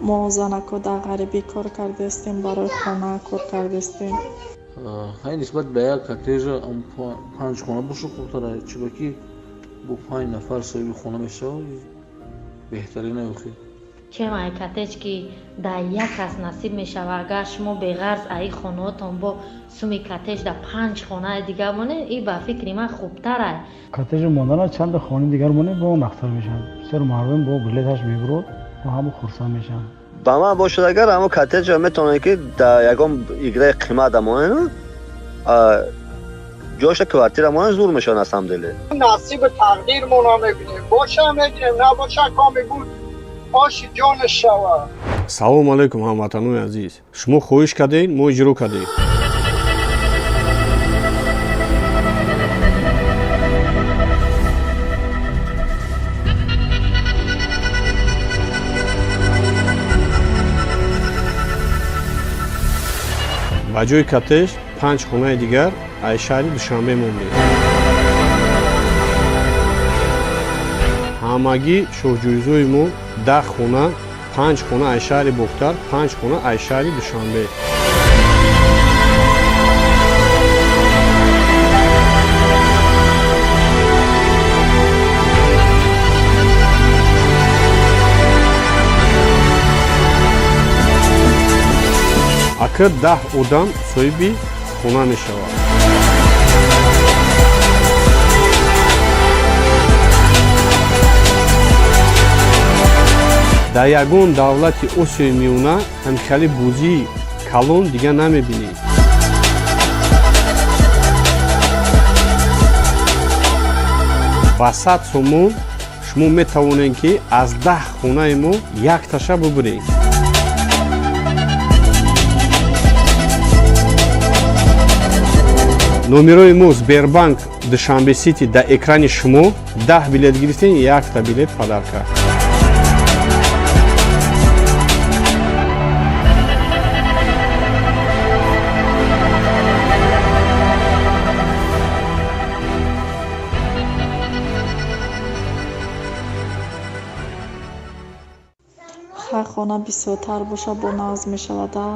мо занако дар ғарибӣ кор кардастем, барои хона кор кардастем. ҳай нисбат ба як коттежа 5 хона боша хубтара, чиба ки бо 5 нафар соҳиби хона мешавад беҳтарина охи. чем ай коттеж ки дар як кас насиб мешава, агар шумо беғарз аи хонаотон бо суми коттеж дар 5 хонаи дигар монед, и ба фикри ман хубтар ай. коттеж мондана чанд хонаи дигар монед бо нахтар мешавад. бисёр мардум бо билеташ мебурад ва ҳама хурсанд мешаванд. ба ман бошад агар ҳамо коттеҷа метавонед ки дар ягон играи қимат амонен جاش کوارتیرمون زور میشن از هم دله. نصیب تقدیرمون رو میبینیم. باشه میگیریم، نباشه کامی بود آش جان شوا. салом алайкум ҳамватанони азиз, шумо хоҳиш кардед, мо иҷро кардем. ба ҷои кортеж 5 хонаи дигар аз шаҳри душанбе мондем. ҳамагӣ шоҳҷӯизои мо 10 хона, 5 хона аз шаҳри бохтар, 5 хона аз шаҳри душанбе. акр 10 одам соҳиби хона мешавад. дар ягон давлати осиёи миёна ҳамчунин бӯзии калон дигар намебинед. ба 100 сомон шумо метавонед ки аз 10 хонаи мо якташа бубуред. номерои мо Сбербанк Душанбе Сити дар экрани шумо. 10 билет гирифтен, 1 билет падарка. ҳар хона бисёртар боша бо назм мешавада.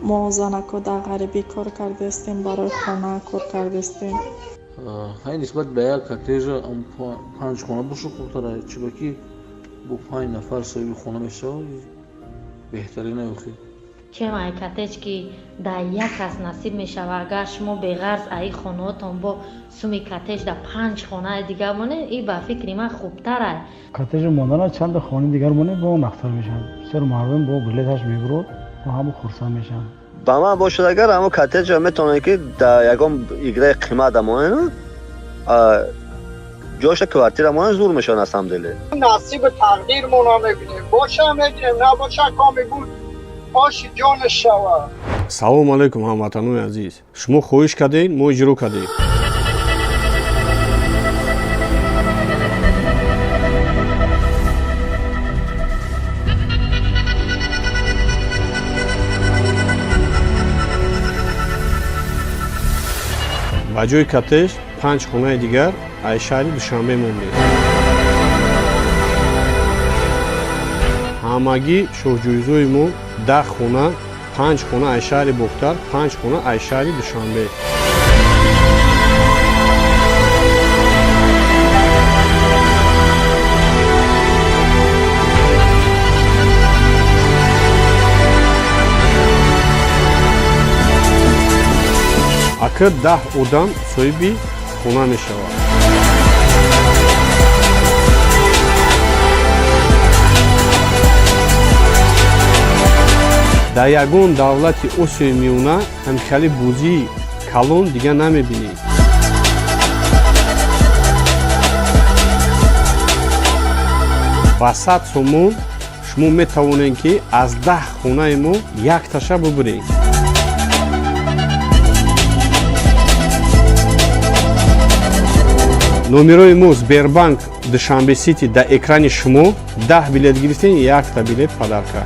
мо занако дар ғарибӣ кор кардастем, барои хона кор кардастем. ҳай нисбат ба як коттежа 5 хона боша хубтара, чиба ки бо 5 нафар соҳиби хона мешавад беҳтарина ёхи. чем ай коттеҷ ки дар як кас насиб мешавад, агар шумо беғарз аи хонаотон бо суми коттеҷ дар 5 хонаи дигар монед, ин ба фикри ман хубтар аст. коттеж мондана чанда хонаи дигар монед бо нахтар мешавад. бисёр мардум бо билеташ мебурад ва ҳамо хурсанд мешаванд. با من باشد اگر همون کاتج میتونه که در یکم ایگره قیمت امونه جاش کوارتیرمون زور میشن از هم دله. نصیب تقدیرمون رو میبینیم. باشه میگیریم، نباشه کامی بود آش جان شوا. салом алайкум ҳамватанони азиз, шумо хоҳиш кардед, мо иҷро кардем. ба ҷои коттеж 5 хонаи дигар аз шаҳри душанбе мондем. ҳамагӣ шоҳҷӯизои мо 10 хона, 5 хона аз шаҳри бохтар, 5 хона аз шаҳри душанбе. акр 10 одам соҳиби хона мешавад. дар ягон давлати осиёи миёна ҳамчунин бӯзии калон дигар намебинед. ба 100 сомон шумо метавонед ки аз 10 хонаи мо якташа бубуред. номерои мо Сбербанк Душанбе Сити дар экрани шумо. 10 билет гирифтен, 1 билет падарка.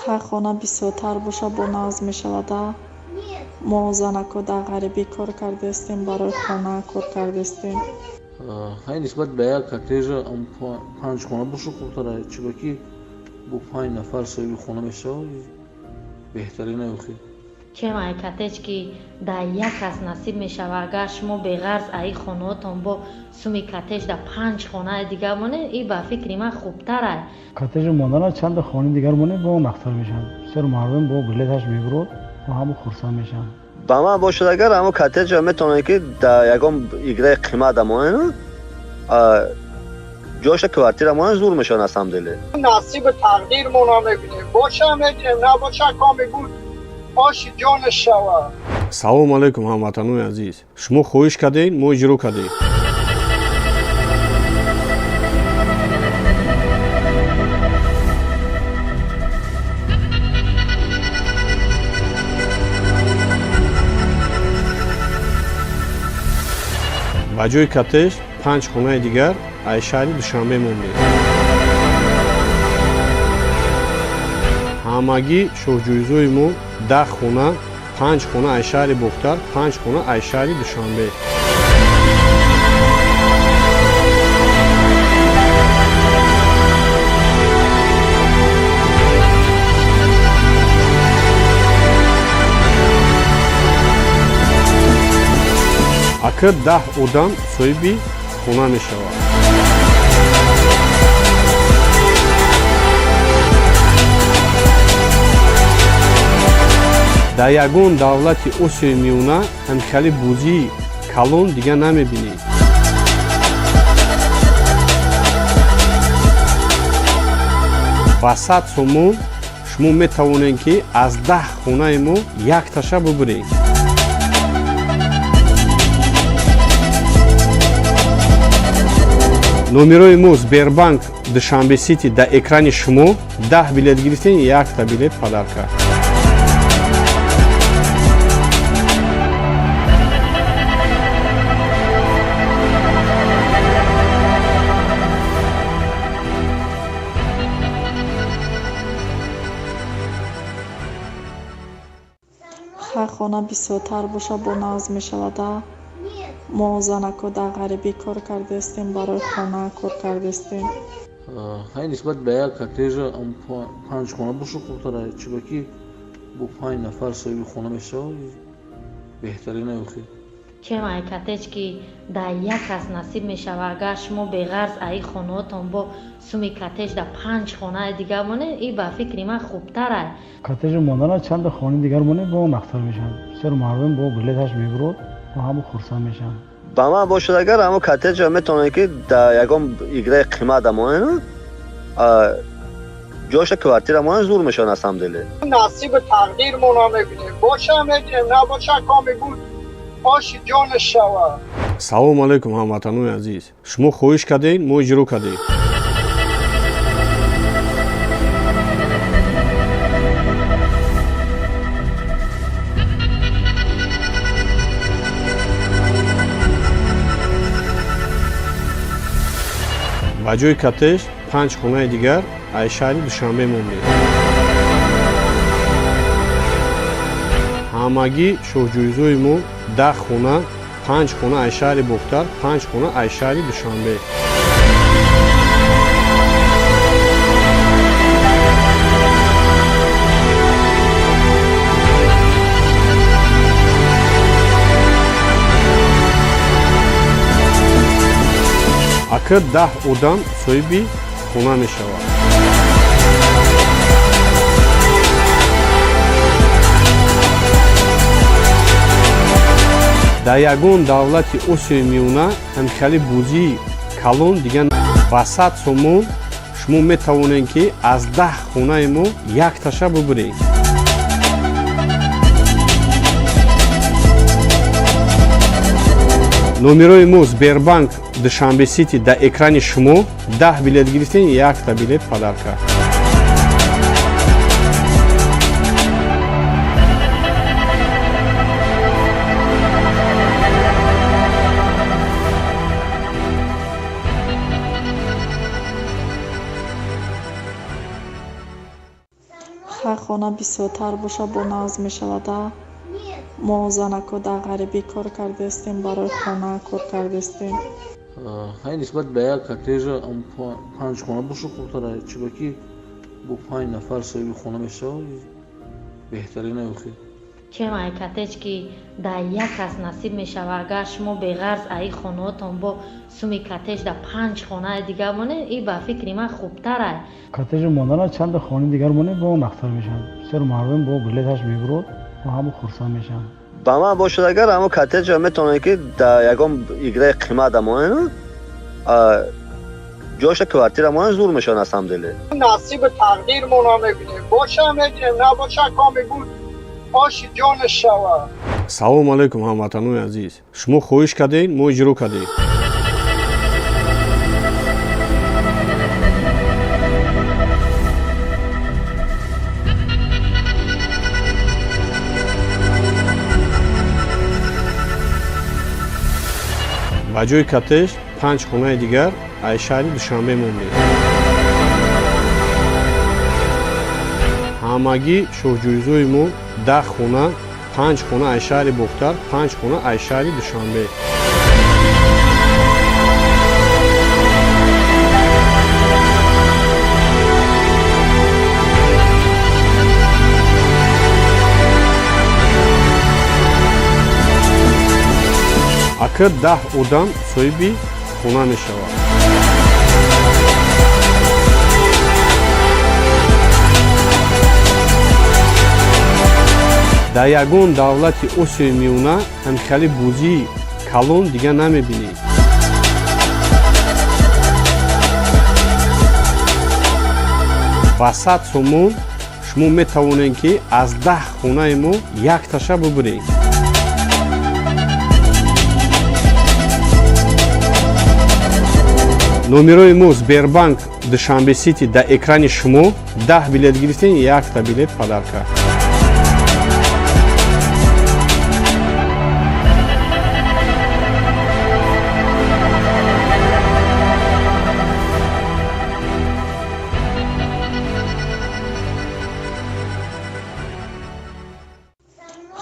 ҳар хона бисёртар боша бо назм мешавада. мо занако дар ғарибӣ кор кардастем, барои хона кор кардастем. ҳай нисбат ба як коттежа 5 хона боша хубтара, чиба ки бо 5 нафар соҳиби хона мешавад беҳтарина ёхи. чем ай коттеҷ ки дар як кас насиб мешавад, агар шумо беғарз аи хонаотон бо суми коттеҷ дар 5 хонаи дигар монед, ин ба фикри ман хубтар аст. коттеж мондана чанда хонаи дигар монед бо нахтар мешавад. бисёр мардум бо билеташ мебурад ва ҳамо хурсанд мешаванд. ба ман бошад агар ҳамо коттеҷа метавонад ки дар ягон играи қимат амонен ҷоша квартира монен зур мешавад насамделе نصیب تقدیرمون رو میبینیم باشه میگیریم نباشه کامی بود آش جان شوا салому алайкум ҳамватанои азиз, шумо хоҳиш кардем мо иҷро кардем. ба ҷои коттеҷ 5 хонаи дигар аз шаҳри Душанбе мондем. ҳамагӣ шоҳҷӯизои мо 10 хона, 5 хона аз шаҳри Бохтар, 5 хона аз шаҳри Душанбе. акр 10 одам соҳиби хона мешавад. дар ягон давлати осиёи миёна ҳамчунин бӯзии калон дигар намебинед. ба 100 сомон шумо метавонед ки аз 10 хонаи мо якташа бубуред. номерои мо Сбербанк Душанбе Сити дар экрани шумо 10 билет гирифтен, 1 билет падарка. хар хона бисёртар боша бо назм мешавада. мо занако дар ғарибӣ кор кардастем, барои хона кор кардастем. ҳай нисбат ба як коттеҷа 5 хона боша хубтара, чибаки бо 5 нафар соҳиби хона мешавад беҳтарина охир. чем ай коттеҷ ки дар як кас насиб мешава, агар шумо беғарз аи хонаотон бо суми коттеҷ дар 5 хонаи дигар монед, ин ба фикри ман хубтар ай. коттеҷ мондана чанд хонаи дигар монед бо мақсад мешавад. бисёр мардум бо билеташ мебурад ва ҳамо хурсанд мешаванд. ба ман бошад агар ҳамо коттеҷа метавонад ки дар ягон играи қимат амонен ҷоша квартира монен зур мешавад насамделе نصیب تقدیرمون رو میبینیم باشه میگیریم نباشه کامی بود آش جان شوا салому алайкум ҳамватанои азиз, шумо хоҳиш кардем мо иҷро кардем. ба ҷои коттеҷ 5 хонаи дигар аз шаҳри Душанбе мондем. ҳамагӣ шоҳҷӯизои мо 10 хона, 5 хона аз шаҳри Бохтар, 5 хона аз шаҳри Душанбе. акр 10 одам соҳиби хона мешавад. дар ягон давлати осиёи миёна ҳамчунин бӯзии калон дигар ба 100 сомон шумо метавонед ки аз 10 хонаи мо якташа бубуред. номерои мо Сбербанк Душанбе Сити дар экрани шумо 10 билет гирифтен, 1 билет падарка. хар хона бисёртар боша бо назм мешавада. мо занако дар ғарибӣ кор кардастем, барои хона кор кардастем. ҳай нисбат ба як коттеҷа 5 хона боша хубтара, чибаки бо 5 нафар соҳиби хона мешавад беҳтарина охир. чем ай коттеҷ ки дар як кас насиб мешава, агар шумо беғарз аи хонаотон бо суми коттеҷ дар 5 хонаи дигар монед, ин ба фикри ман хубтар ай. коттеҷ мондана чанд хонаи дигар монед бо мақсад мешавад. бисёр мардум бо билеташ мебурад ва ҳамо хурсанд мешаванд. ба ман бошад агар ҳамо коттеҷа метавонед ки дар ягон играи қимат амонен ҷоша квартира монен зур мешавад на самом деле نصیب تقدیرمون رو میبینیم باشه میگیریم نباشه کامی بود آشی جانش شود. салому алайкум ҳамватанои азиз, шумо хоҳиш кардед мо иҷро кардем. ба ҷои коттеҷ 5 хонаи дигар аз шаҳри душанбе мондем. ҳамагӣ шоҳҷӯизои мо 10 хона, 5 хона аз шаҳри бохтар, 5 хона аз шаҳри душанбе. акр 10 одам соҳиби хона мешавад. дар ягон давлати осиёи миёна ҳамихали бӯзии калон дигар намебинед. ба 100 сомон шумо метавонед ки аз 10 хонаи мо якташа бубуред. номерои мо Сбербанк Душанбе Сити дар экрани шумо 10 билет гирифтен, 1 билет падарка.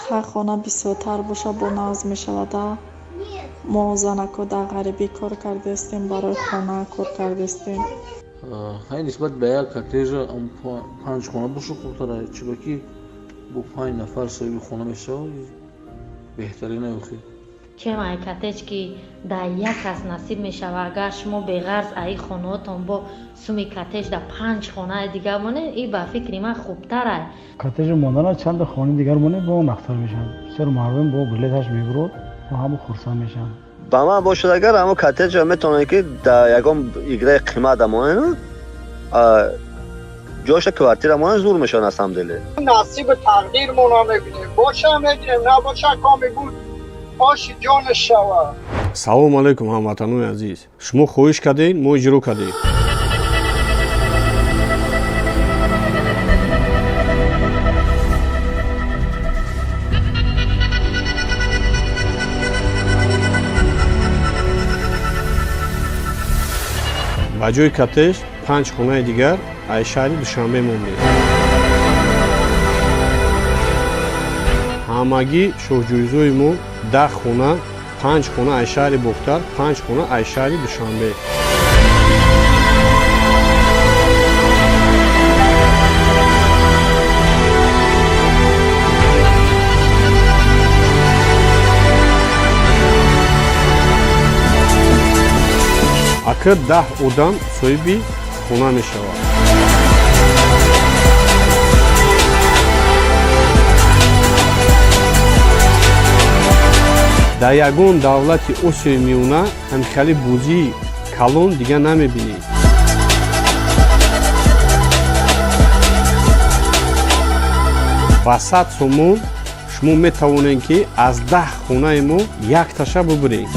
ҳар хона бисёртар боша бо нағз мешавада. мо занако дар ғарибӣ кор кардастем, барои хона кор кардастем. ҳай нисбат ба як коттеҷа 5 хона боша хубтар аст, чиба ки бо 5 нафар соҳиби хона мешавад беҳтарина охи. чем ай коттеҷ ки дар як кас насиб мешава, агар шумо беғарз аи хонаотон бо суми коттеҷ дар 5 хонаи дигар монед, ин ба фикри ман хубтар аст. коттеҷи мондана чанд хонаи дигар монед бо нахтар мешавад. бисёр мардум бо билеташ мебурад ва ҳамо хурсанд мешаванд. ба ман бошад агар ҳамо коттеҷа метавонед ки дар ягон играи қимат амонен ҷоша квартира монен зур мешавад на самом деле نصیب تقدیرمون رو میبینیم باشه میگیریم نباشه کامی بود آشی جانش شود. салому алайкум ҳамватанои азиз, шумо хоҳиш кардед мо иҷро кардем. ба ҷои коттеҷ 5 хонаи дигар аз шаҳри душанбе мондем. ҳамагӣ шоҳҷӯизои мо 10 хона, 5 хона аз шаҳри бохтар, 5 хона аз шаҳри душанбе. акр 10 одам соҳиби хона мешавад. дар ягон давлати осиёи миёна ҳамихали бӯзии калон дигар намебинед. ба 100 сомон шумо метавонед ки аз 10 хонаи мо якташа бубуред.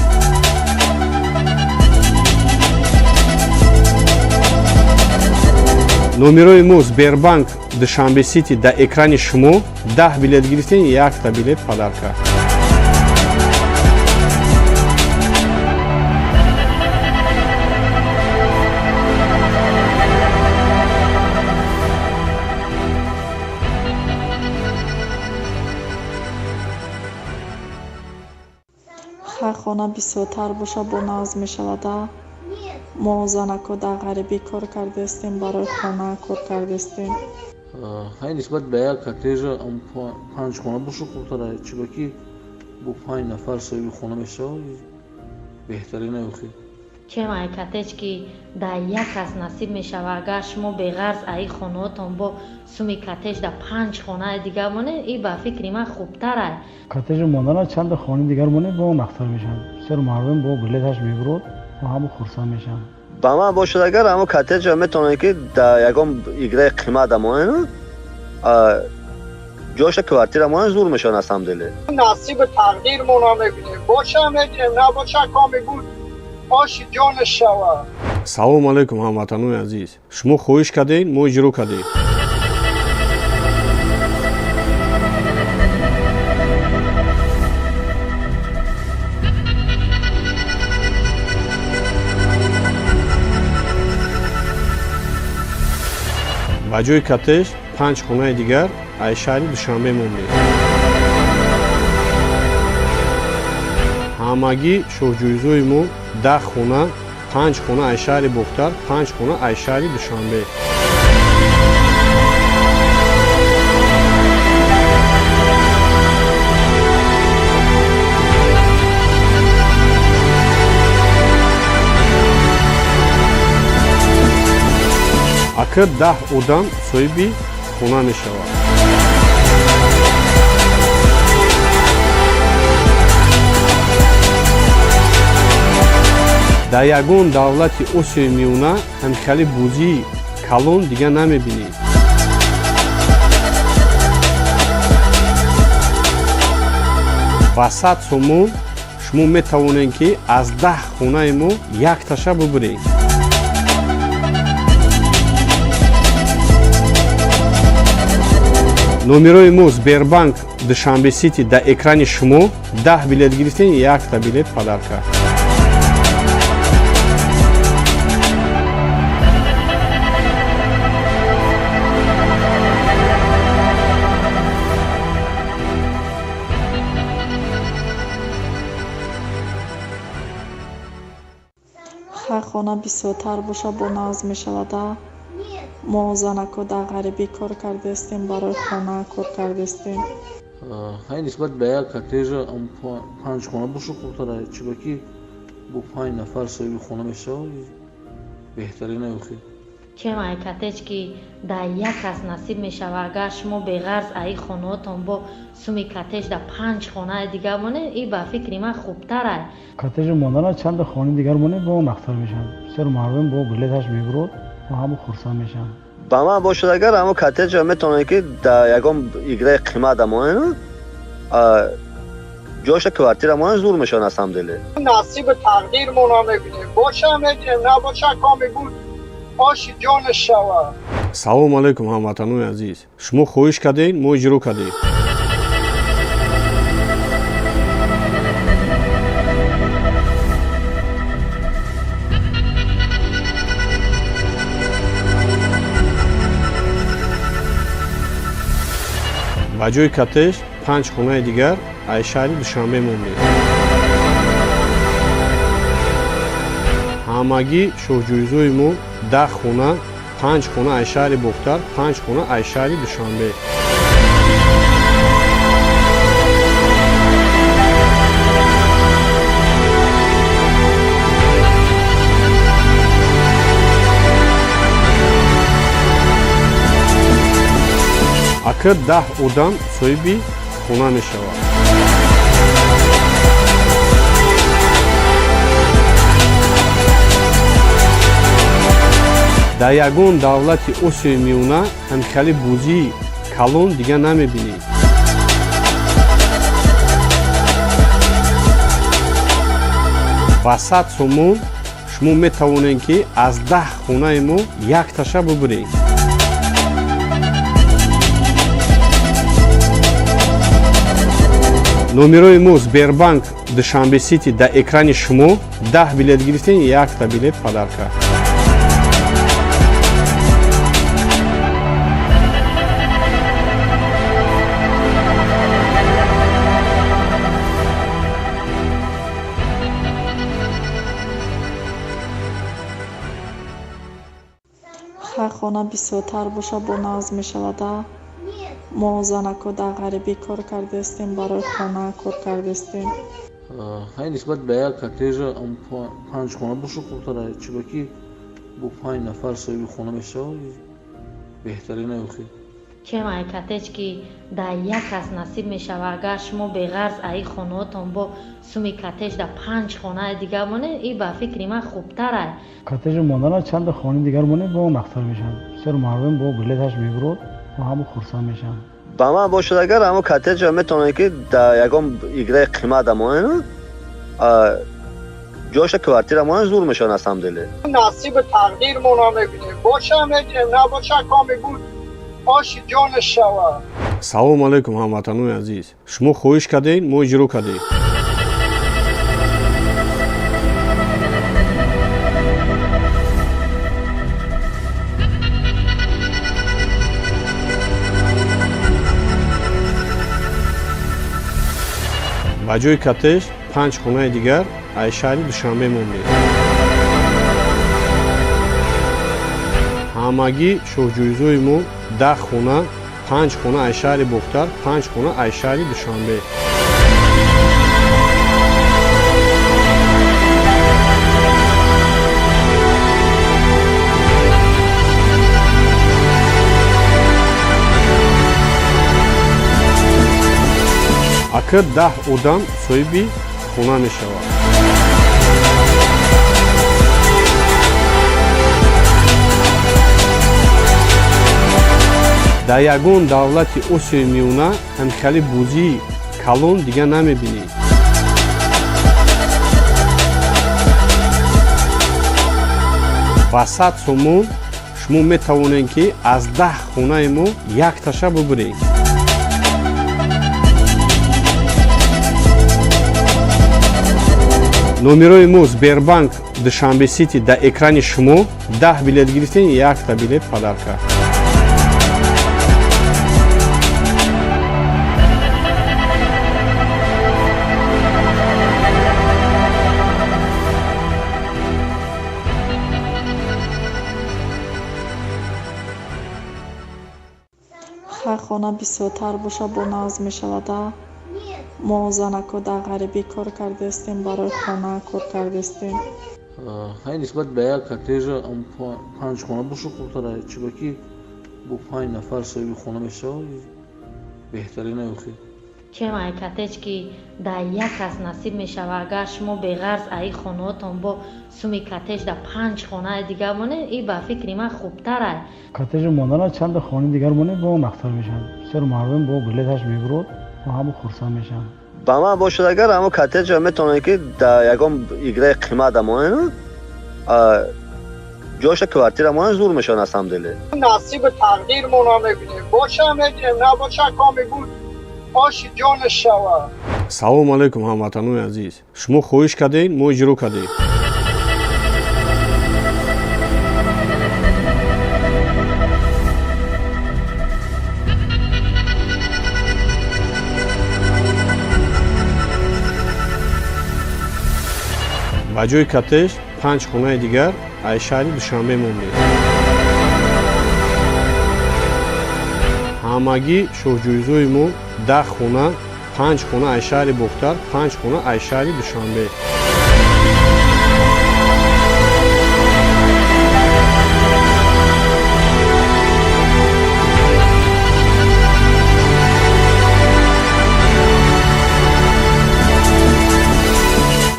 номерои мо Сбербанк Душанбе Сити дар экрани шумо 10 билет гирифтен, 1 билет падарка. ҳар хона бисёртар боша бо нағз мешавада. мо занако дар ғарибӣ кор кардастем, барои хона кор кардастем. ҳай нисбат ба як коттеҷа 5 хона боша хубтар аст, чиба ки бо 5 нафар соҳиби хона мешавад беҳтарина охи. чем айкатеч ки дар як кас насиб мешава агар шумо беғарз аи хонаотон бо суми катеж дар 5 хонаи дигар монед ин ба фикри ман хубтар аст. کاتج ماندن چند خانه دیگر مونه با اون اختر میشن بسیار مردم با بلیتش میبرد و همه خرسان میشن با من باشد اگر همون کاتج میتونه که در یکم ایگره قیمت امونه جاش کوارتیر امونه زور میشن از هم دله نصیب تقدیرمون رو میبینیم باشه میدونیم نباشه کامی بود آش جان شوا. салому алайкум ҳамватанони азиз, шумо хоҳиш кардед мо иҷро кардем. ба ҷои катеж 5 хонаи дигар аз шаҳри душанбе монде. ҳамагӣ шоҳҷӯизои мо 10 хона, 5 хона аз шаҳри бохтар, 5 хона аз шаҳри душанбе. акр 10 одам соҳиби хона мешавад. дар ягон давлати осиёи миёна ҳамихали бузии калон дигар намебинед. ба 100 сомон шумо метавонед ки аз 10 хонаи мо якташа бубуред. номерои мо Сбербанк Душанбе Сити дар экрани шумо 10 билет гирифтен 1 билет падарка. ҳар хона бисёртар боша бо назм мешавада. мо занако дар ғарибӣ кор кардастем, барои хона кор кардастем. ҳай нисбат ба як катеж 5 хона боша хубтара чиба ки бо 5 нафар соҳиби хона мешава беҳтарин аёхи. чем айкатеч ки дар як кас насиб мешава агар шумо беғарз аи хонаотон бо суми катеж дар 5 хонаи дигар монед ин ба фикри ман хубтар аст. کاتج ماندن چند خانه دیگر مونه با اون اختر میشن بسیار مردم با بلیتش میبرد و همه خرسان میشن با من باشد اگر همون کاتج میتونه که در یکم ایگره قیمت امونه جاش کوارتیر امونه زور میشن از هم دله نصیب تقدیرمون رو میبینیم باشه میدونیم نباشه کامی بود آش جان شوا. салому алайкум ҳамватанони азиз, шумо хоҳиш кардед мо иҷро кардем. ба ҷои катеж 5 хонаи дигар аз шаҳри душанбе монде. ҳамагӣ шоҳҷӯизои мо 10 хона, 5 хона аз шаҳри бохтар, 5 хона аз шаҳри душанбе. акр 10 одам соҳиби хона мешавад. дар ягон давлати осиёи миёна ҳамихали бузии калон дигар намебинед. ба 100 сомон шумо метавонед ки аз 10 хонаи мо якташа бубуред. номерои мо Сбербанк Душанбе Сити дар экрани шумо 10 билет гирифтен 1 билет падарка. ҳар хона бисёртар боша бо назм мешавада. мо занако дар ғарибӣ кор кардастем, барои хона кор кардастем. ҳай нисбат ба як коттеҷа 5 хона боша хурдтар чӣ бо 5 нафар соҳиби хона мешавад беҳтарина ёхи чемай коттедж ки дар як кас насиб мешава агар шумо беғарз аи хонаотон бо суми коттедж дар 5 хонаи дигар монед ин ба фикри ман хубтар аст. коттеҷ мондана чанд хонаи дигар монед ба он ахтар мешавад. бисёр мардум бо билеташ мебурад ва ҳама хурсанд мешаванд. ба ман бошад агар ҳамо коттеҷа метавонад ки дар ягон играи қимат амонад ҷоша квартира монад зур мешавад аз ҳамдили. نصیب تقدیرمون رو میبینیم باشه میگیریم نباشه کامی بود آش جان شوا. салому алайкум ҳамватанони азиз, шумо хоҳиш кардед мо иҷро кардем. ба ҷои коттеҷ 5 хонаи дигар аз шаҳри душанбе мондем. ҳамагӣ шоҳҷӯизои мо 10 хона, 5 хона аз шаҳри бохтар, 5 хона аз шаҳри душанбе. акр 10 одам соҳиби хона мешавад. дар ягон давлати осиёи миёна ҳамихали бӯзии калон дигар намебинед. ба 100 сомон шумо метавонед ки аз 10 хонаи мо якташа бубуред. номерои мо Сбербанк Душанбе Сити дар экрани шумо 10 билет гирифтен, 1 билет падарка. хай хона бисёртар боша бо нағз мешавада. мо занако дар ғарибӣ кор кардастем, барои хона кор кардастем. ҳай нисбат ба як коттеҷа 5 хона боша хурдтар чӣ бо 5 нафар соҳиби хона мешавад беҳтарина ёхи чемай коттеҷ ки дар як кас насиб мешава агар шумо беғарз аи хонаотон бо суми коттеҷ дар 5 хонаи дигар монед ин ба фикри ман хубтар аст. коттеҷ мондана чанд хонаи дигар монед ба он ахтар мешавад. бисёр мардум бо билеташ мебурад ва ҳама хурсанд мешаванд. ба ман бошад агар ҳамо коттеҷа метавонад ки дар ягон играи қимат амонад ҷоша квартира монад зур мешавад аз ҳамдили. نصیب تقدیرمون رو میبینیم باشه میگیریم نباشه کامی بود آش جان شوا. салому алайкум ҳамватанони азиз, шумо хоҳиш кардед мо иҷро кардем. ба ҷои коттеҷ 5 хонаи дигар аз шаҳри душанбе мондем. ҳамагӣ шоҳҷӯизои мо 10 хона, 5 хона аз шаҳри бохтар, 5 хона аз шаҳри душанбе.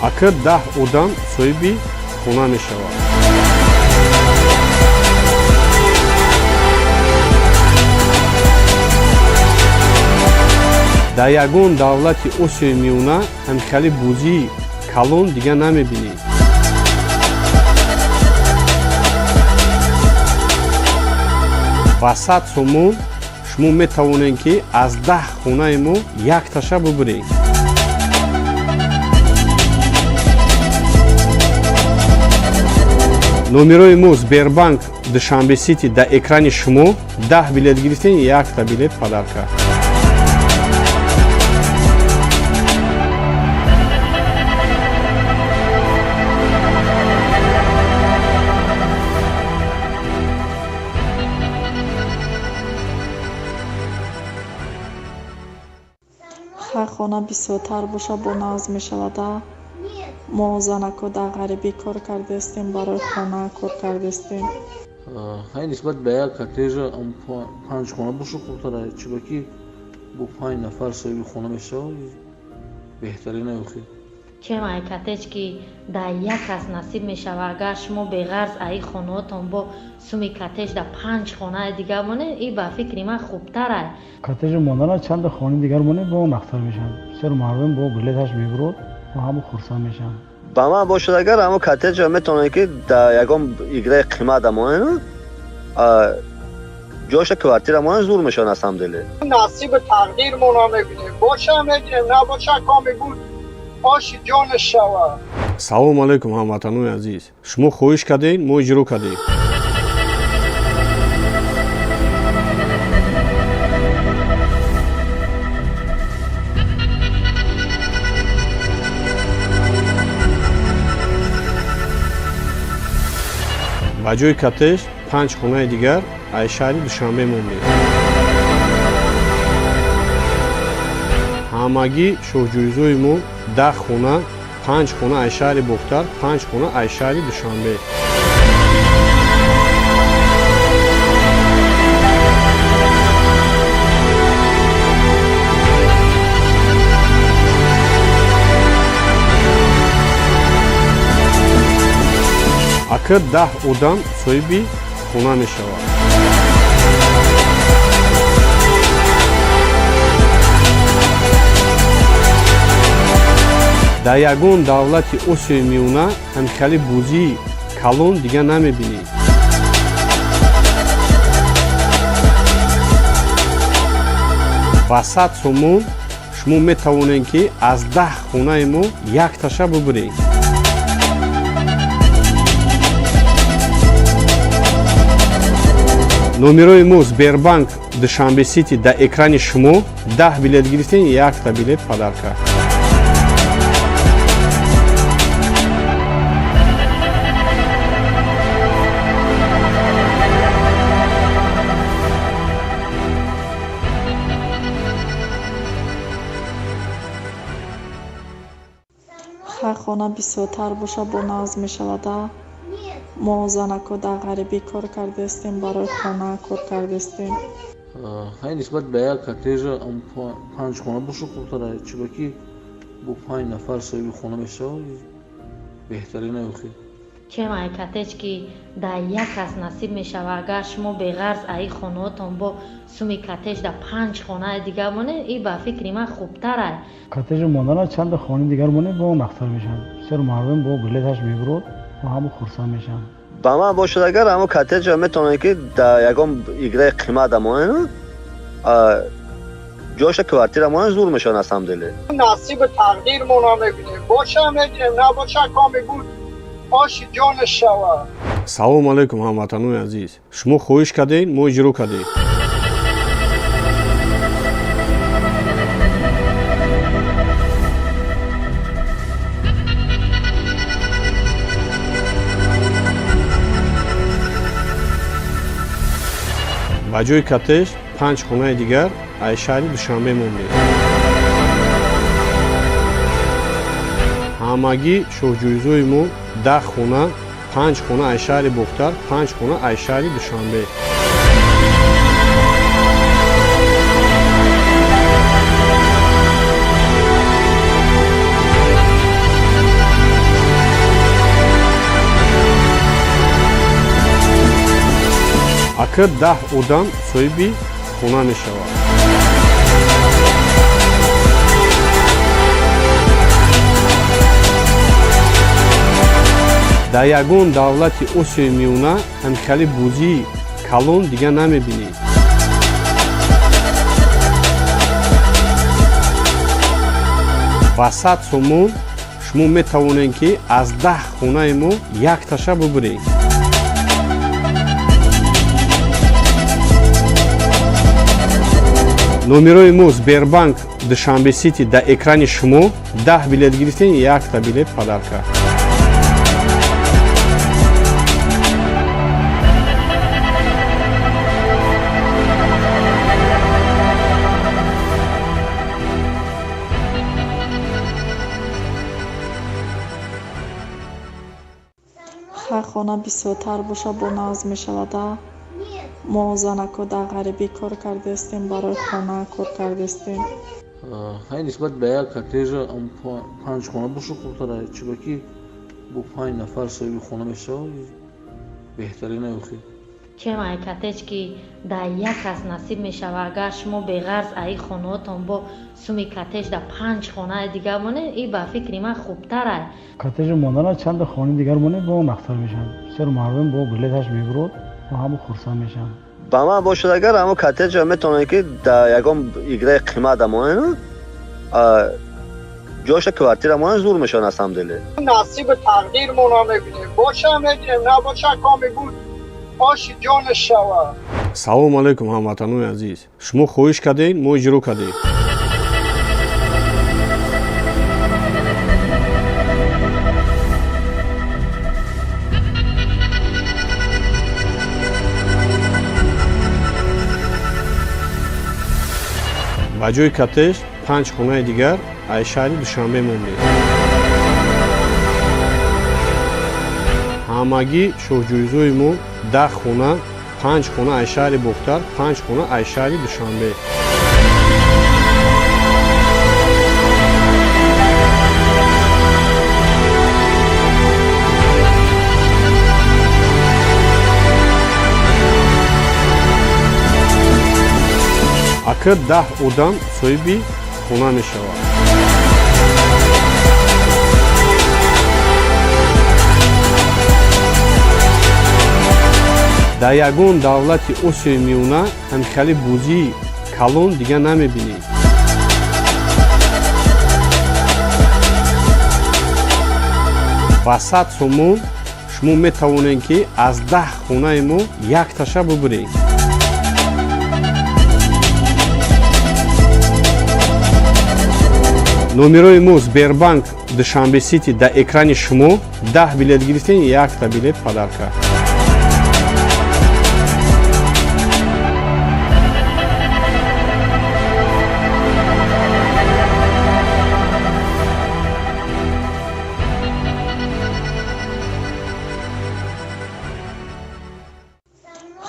акр 10 одам соҳиби хона мешавад. дар ягон давлати осиёи миёна ҳамихали бӯзии калон дигар намебинед. ба 100 сомон шумо метавонед ки аз 10 хонаи мо якташа бубуред. номерои мо Сбербанк Душанбе Сити дар экрани шумо 10 билет гирифтен, 1 билет падарка. ҳар хона бисёртар боша бо назм мешавада. мо занако дар ғарибӣ кор кардастем, барои хона кор кардастем. ҳай нисбат ба як коттеҷа 5 хона боша хубтара чиба ки бо 5 нафар соҳиби хона мешавад беҳтарина ёхи чем ай коттеҷ ки дар як кас насиб мешава, агар шумо беғарз аи хонаотон бо суми коттеҷ дар 5 хонаи дигар монед, ин ба фикри ман хубтар ай. коттеҷ мондана чанд хонаи дигар монед бо нахтар мешавад. бисёр мардум бо билеташ мебурад ва ҳама хурсанд мешаванд. ба ман бошад агар ҳамо коттеҷа метавонад ки дар ягон играи қимат амонен ҷоша квартира монен зур мешавад аз ҳамдили. نصیب تقدیرمون رو میبینیم باشه میگیریم نباشه کامی بود آشی جانش شود. салому алайкум ҳамватанони азиз, шумо хоҳиш кардед мо иҷро кардем. ба ҷои коттеҷ 5 хонаи дигар аз шаҳри душанбе мондем. ҳамагӣ шоҳҷӯизои мо 10 хона, 5 хона аз шаҳри бохтар, 5 хона аз шаҳри душанбе. акр 10 одам соҳиби хона мешавад. дар ягон давлати осиёи миёна ҳамихали бозии калон дигар намебинед. ба 100 сомон шумо метавонед ки аз 10 хонаи мо якташа бубуред. номерои мо Сбербанк Душанбе Сити дар экрани шумо 10 билет гирифтен, 1 билет падарка. ҳар хона бисёртар боша бо назм мешавада. мо занако дар ғарибӣ кор кардастем, барои хона кор кардастем. ҳай нисбат ба як коттеҷа 5 хона боша хубтара чиба ки бо 5 нафар соҳиби хона мешавад беҳтарина ёхи чем ай коттеҷ ки дар як кас насиб мешава, агар шумо беғарз аи хонаотон бо суми коттеҷ дар 5 хонаи дигар монед, ин ба фикри ман хубтар ай. коттеҷ мондана чанд хонаи дигар монед бо нахтар мешавад. бисёр мардум бо билеташ мебурад ва ҳама хурсанд мешаванд. ба ман бошад агар ҳамо коттеҷа метавонад ки дар ягон играи қимат амонен ҷоша квартира монен зур мешавад аз ҳамдили. نصیب تقدیرمون رو میبینیم باشه میگیریم نباشه کامی بود آشی جانش شود. салому алайкум ҳамватанони азиз, шумо хоҳиш кардед мо иҷро кардем. ба ҷои коттеҷ 5 хонаи дигар аз шаҳри душанбе мондем. ҳамагӣ шоҳҷӯизои мо 10 хона, 5 хона аз шаҳри бохтар, 5 хона аз шаҳри душанбе. акр 10 одам соҳиби хона мешавад. дар ягон давлати осиёи миёна ҳамихали бозии калон дигар намебинед. ба 100 сомон шумо метавонед ки аз 10 хонаи мо якташа бубуред. номерои мо Сбербанк Душанбе Сити дар экрани шумо 10 билет гирифтен, 1 билет падарка. хона бисёртар боша бо назм мешавада. мо занако дар ғарибӣ кор кардастем, барои хона кор кардастем. ҳай нисбат ба як коттеҷа панҷ хона боша хурдтара чиба ки бо 5 нафар соҳиби хона мешавад беҳтарина ёхи чем ай коттеҷ ки дар як кас насиб мешавад, агар шумо беғарз аи хонаотон бо суми коттеҷ дар 5 хонаи дигар монед, ин ба фикри ман хубтар ай. коттеҷи мондана чанда хонаи дигар монед бо он ахтар мешавад. бисёр мардум бо билеташ мебурад ва ҳамо хурсанд мешаванд. ба ман бошад агар ҳамо коттеҷа метавонад ки дар ягон играи қимат амонен ҷоша квартира монен зур мешавад насамделе. نصیب تقدیرمون رو میبینیم باشه میگیریم نباشه کامی بود آش جان شوا. салому алайкум ҳамватанони азиз, шумо хоҳиш кардед, мо иҷро кардем. ба ҷои коттеҷ 5 хонаи дигар аз шаҳри душанбе мондем. ҳамагӣ шоҳҷӯизои мо 10 хона, 5 хона аз шаҳри бохтар, 5 хона аз шаҳри душанбе. акр 10 одам соҳиби хона мешавад. дар ягон давлати осиёи миёна ҳамихали бозии калон дигар намебинем. ба 100 сомон шумо метавонед ки аз 10 хонаи мо якташа бубуред. номерои мо Сбербанк Душанбе Сити дар экрани шумо 10 билет гирифтен, 1 билет падарка.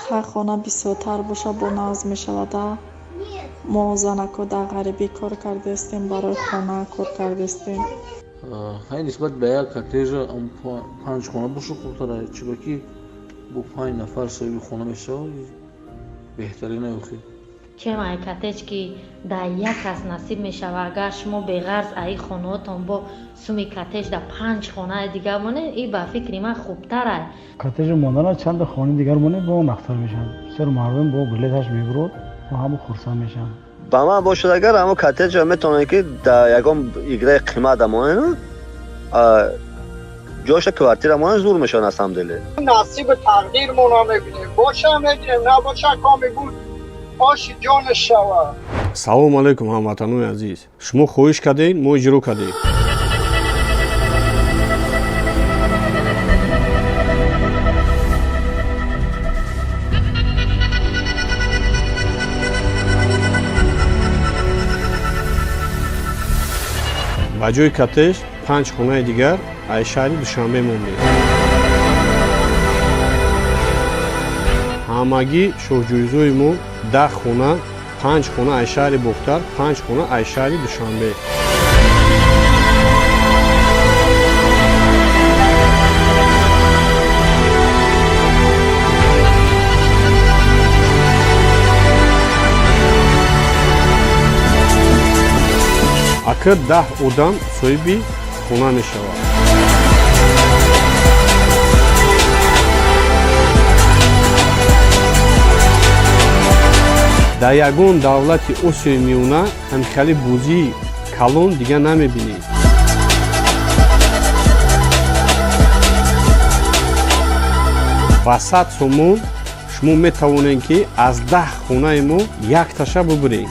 хар хона бисёртар боша бо назм мешавада. мо занако дар ғарибӣ кор кардастем, барои хона кор кардастем. ҳай нисбат ба як коттеҷа 5 хона боша хурдтара чиба ки бо 5 нафар соҳиби хона мешавад беҳтарина ёхи чем ай коттеҷ ки дар як кас насиб мешавад, агар шумо беғарз аи хонаотон бо суми коттеҷ дар 5 хонаи дигар монед, ин ба фикри ман хубтар ай. коттеҷи мондана чанда хонаи дигар монед бо он ахтар мешавад. бисёр мардум бо билеташ мебурад ва ҳамо хурсанд мешаванд. ба ман бошад агар ҳамо коттеҷа метавонад ки дар ягон играи қимат амонен ҷоша квартира монен зур мешавад насамделе. نصیب تقدیرمون رو میبینیم باشه میگیریم نباشه کامی بود آش جان شوا. салому алайкум ҳамватанони азиз, шумо хоҳиш кардед, мо иҷро кардем. ба ҷои коттеҷ 5 хонаи дигар аз шаҳри душанбе мондем. ҳамагӣ шоҳҷӯизои мо 10 хона, 5 хона аз шаҳри бохтар, 5 хона аз шаҳри душанбе. акр 10 одам соҳиби хона мешавад. дар ягон давлати осиёи миёна ҳамихали бозии калон дигар намебинем. ба 100 сомон шумо метавонед ки аз 10 хонаи мо якташа бубуред.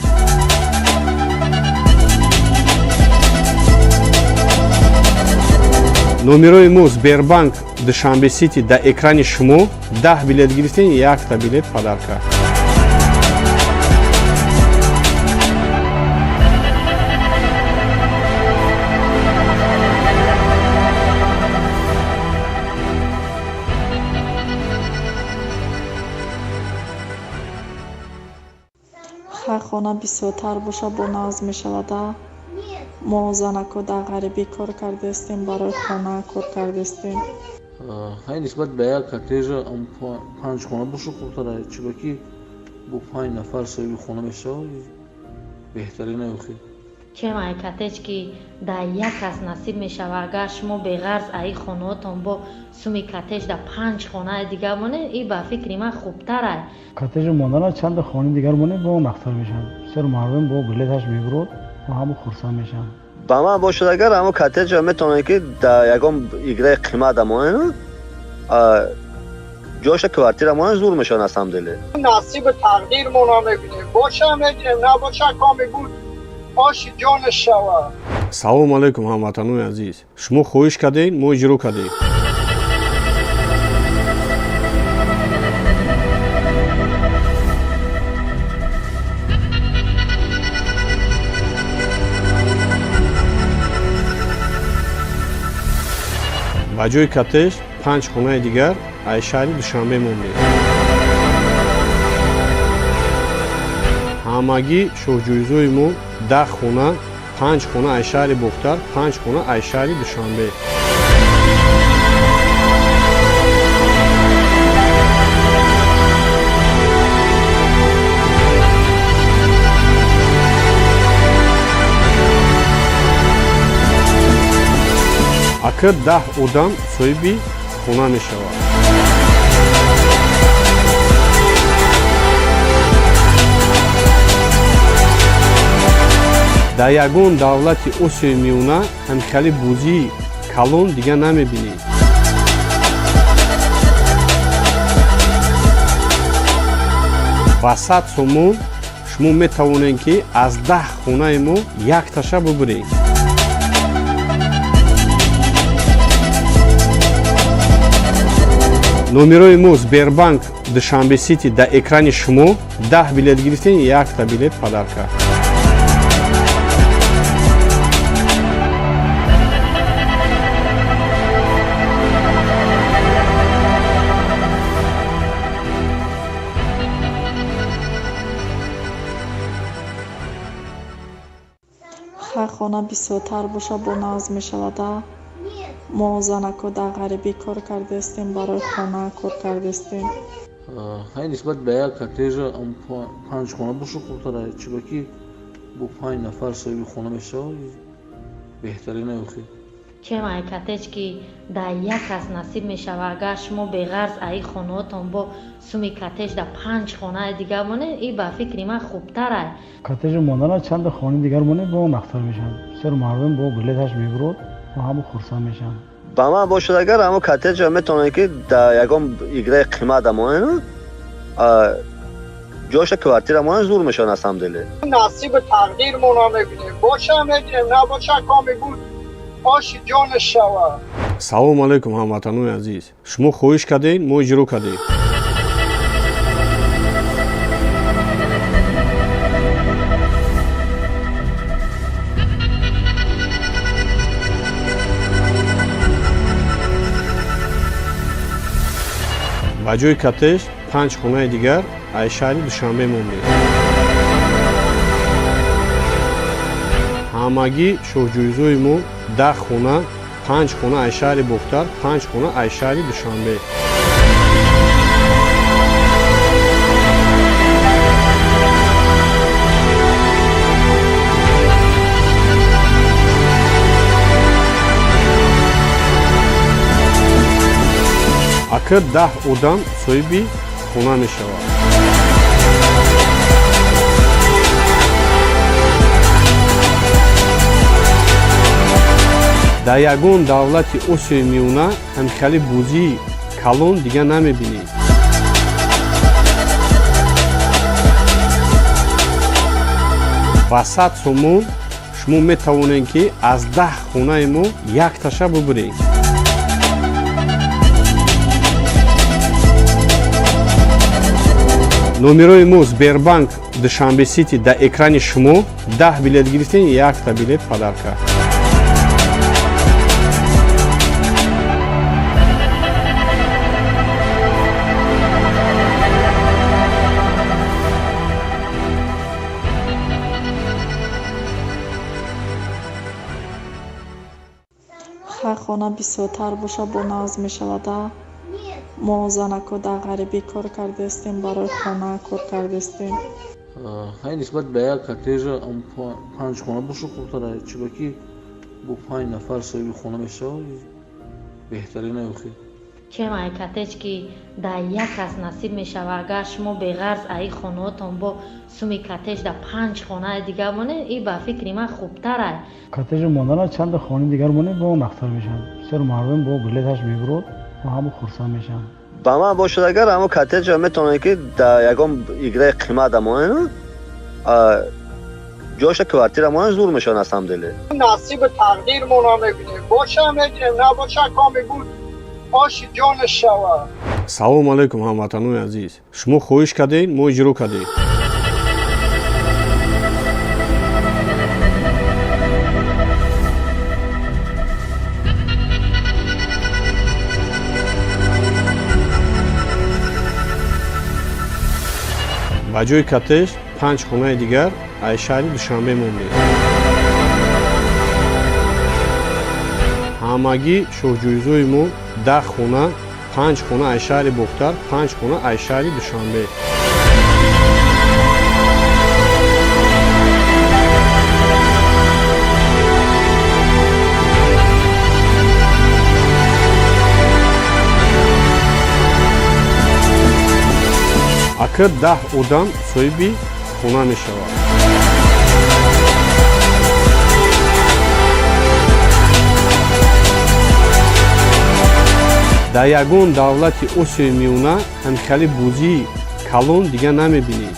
номерои мо Сбербанк Душанбе Сити дар экрани шумо 10 билет гирифтен, 1 билет падарка. хона бисёртар боша бо нағз мешавада. мо занако дар ғарибӣ кор кардастем, барои хона кор кардастем. ҳай нисбат ба як коттеҷа 5 хона боша хурдтара чибаки бо 5 нафар соҳиби хона мешавад беҳтарина ёхи чем ай коттеҷ ки дар як кас насиб мешава, агар шумо беғарз аи хонаотон бо суми коттеҷ дар 5 хонаи дигар монед, ин ба фикри ман хубтар ай. коттеҷ мондана чанд хонаи дигар монед бо он ахтар мешавад. бисёр мардум бо билеташ мебурад ва ҳама хурсанд мешаванд. ба ман бошад агар ҳамо коттеҷа метавонед ки дар ягон играи қимат амонед ҷоша квартира монед зур мешавад асамделе. نصیب تقدیرمون رو میبینیم باشه میگیریم نباشه کامی بود آشی جانش شود. салому алайкум ҳамватанони азиз, шумо хоҳиш кардед мо иҷро кардем. ба ҷои коттеҷ 5 хонаи дигар аз шаҳри душанбе мондем. ҳамагӣ шоҳҷӯизои мо 10 хона, 5 хона аз шаҳри бохтар, 5 хона аз шаҳри душанбе. акр 10 одам соҳиби хона мешавад. дар ягон давлати осиёи миёна ҳамчали бӯзии калон дигар намебинем. ба 100 сомон шумо метавонед ки аз 10 хонаи мо якташа бубуред. номерои мо Сбербанк Душанбе Сити дар экрани шумо 10 билет гирифтен, 1 билет падарка. ҳар хона бисёртар боша бо нағз мешавада. мо занако дар ғарибӣ кор кардастем, барои хона кор кардастем. ҳай нисбат ба як коттеҷа 5 хона боша хурдтара чибаки бо 5 нафар соҳиби хона мешавад беҳтарина ёхи чем ай коттеҷ ки дар як кас насиб мешава, агар шумо беғарз аи хонаотон бо суми коттеҷ дар 5 хонаи дигар монед, ин ба фикри ман хубтар ай. коттеҷ мондана чанд хонаи дигар монед бо он ахтар мешавад. бисёр мардум бо билеташ мебурад ва ҳама хурсанд мешаванд. ба ман бошад агар ҳамо коттеҷа метавонед ки дар ягон играи қимат амонед ҷоша квартира монед зур мешавад асамделе. نصیب تقدیرمون رو میبینیم باشه میگیریم نباشه کامی بود آشی جانش شود. салому алайкум ҳамватанони азиз, шумо хоҳиш кардед мо иҷро кардем. ба ҷои коттеҷ 5 хонаи дигар аз шаҳри душанбе мондем. ҳамагӣ шоҳҷӯизои мо 10 хона, 5 хона аз шаҳри бохтар, 5 хона аз шаҳри душанбе. акр 10 одам соҳиби хона мешавад. дар ягон давлати осиёи миёна ҳамчали бӯзии калон дигар намебинем. ба 100 сомон шумо метавонед ки аз 10 хонаи мо якташа бубуред. номерои мо Сбербанк Душанбе Сити дар экрани шумо 10 билет гирифтен, 1 билет падарка. ҳар хона бисёртар боша бо назм мешавада. мо занако дар ғарибӣ кор кардастем, барои хона кор кардастем. ҳай нисбат ба як коттеҷа 5 хона боша хубтар аст, чиба ки бо 5 нафар соҳиби хона мешавад беҳтарин аёхи. чем ай коттеҷ ки дар як кас насиб мешава, агар шумо беғарз аи хонаотон бо суми коттеҷ дар 5 хонаи дигар монед, ин ба фикри ман хубтар аст. коттеҷ мондана чанда хонаи дигар монед бо он ахтар мешавад. бисёр мардум бо билеташ мебурад ва ҳама хурсанд мешаванд. ба ман бошад агар ҳамо коттеҷа метавонад ки дар ягон играи қимат амонад ҷоша квартира монад зур мешавад аз ҳамдили. نصیب تقدیرمون رو میبینیم باشه هم میگیریم نباشه کامی بود آشی جان شوا. салому алайкум ҳамватанони азиз, шумо хоҳиш кардед, мо иҷро кардем. ба ҷои коттеҷ 5 хонаи дигар аз шаҳри душанбе мондем. ҳамагӣ шоҳҷӯизои мо 10 хона, 5 хона аз шаҳри бохтар, 5 хона аз шаҳри душанбе. акр 10 одам соҳиби хона мешавад. дар ягон давлати осиёи миёна ҳамихали бозии калон дигар намебинед.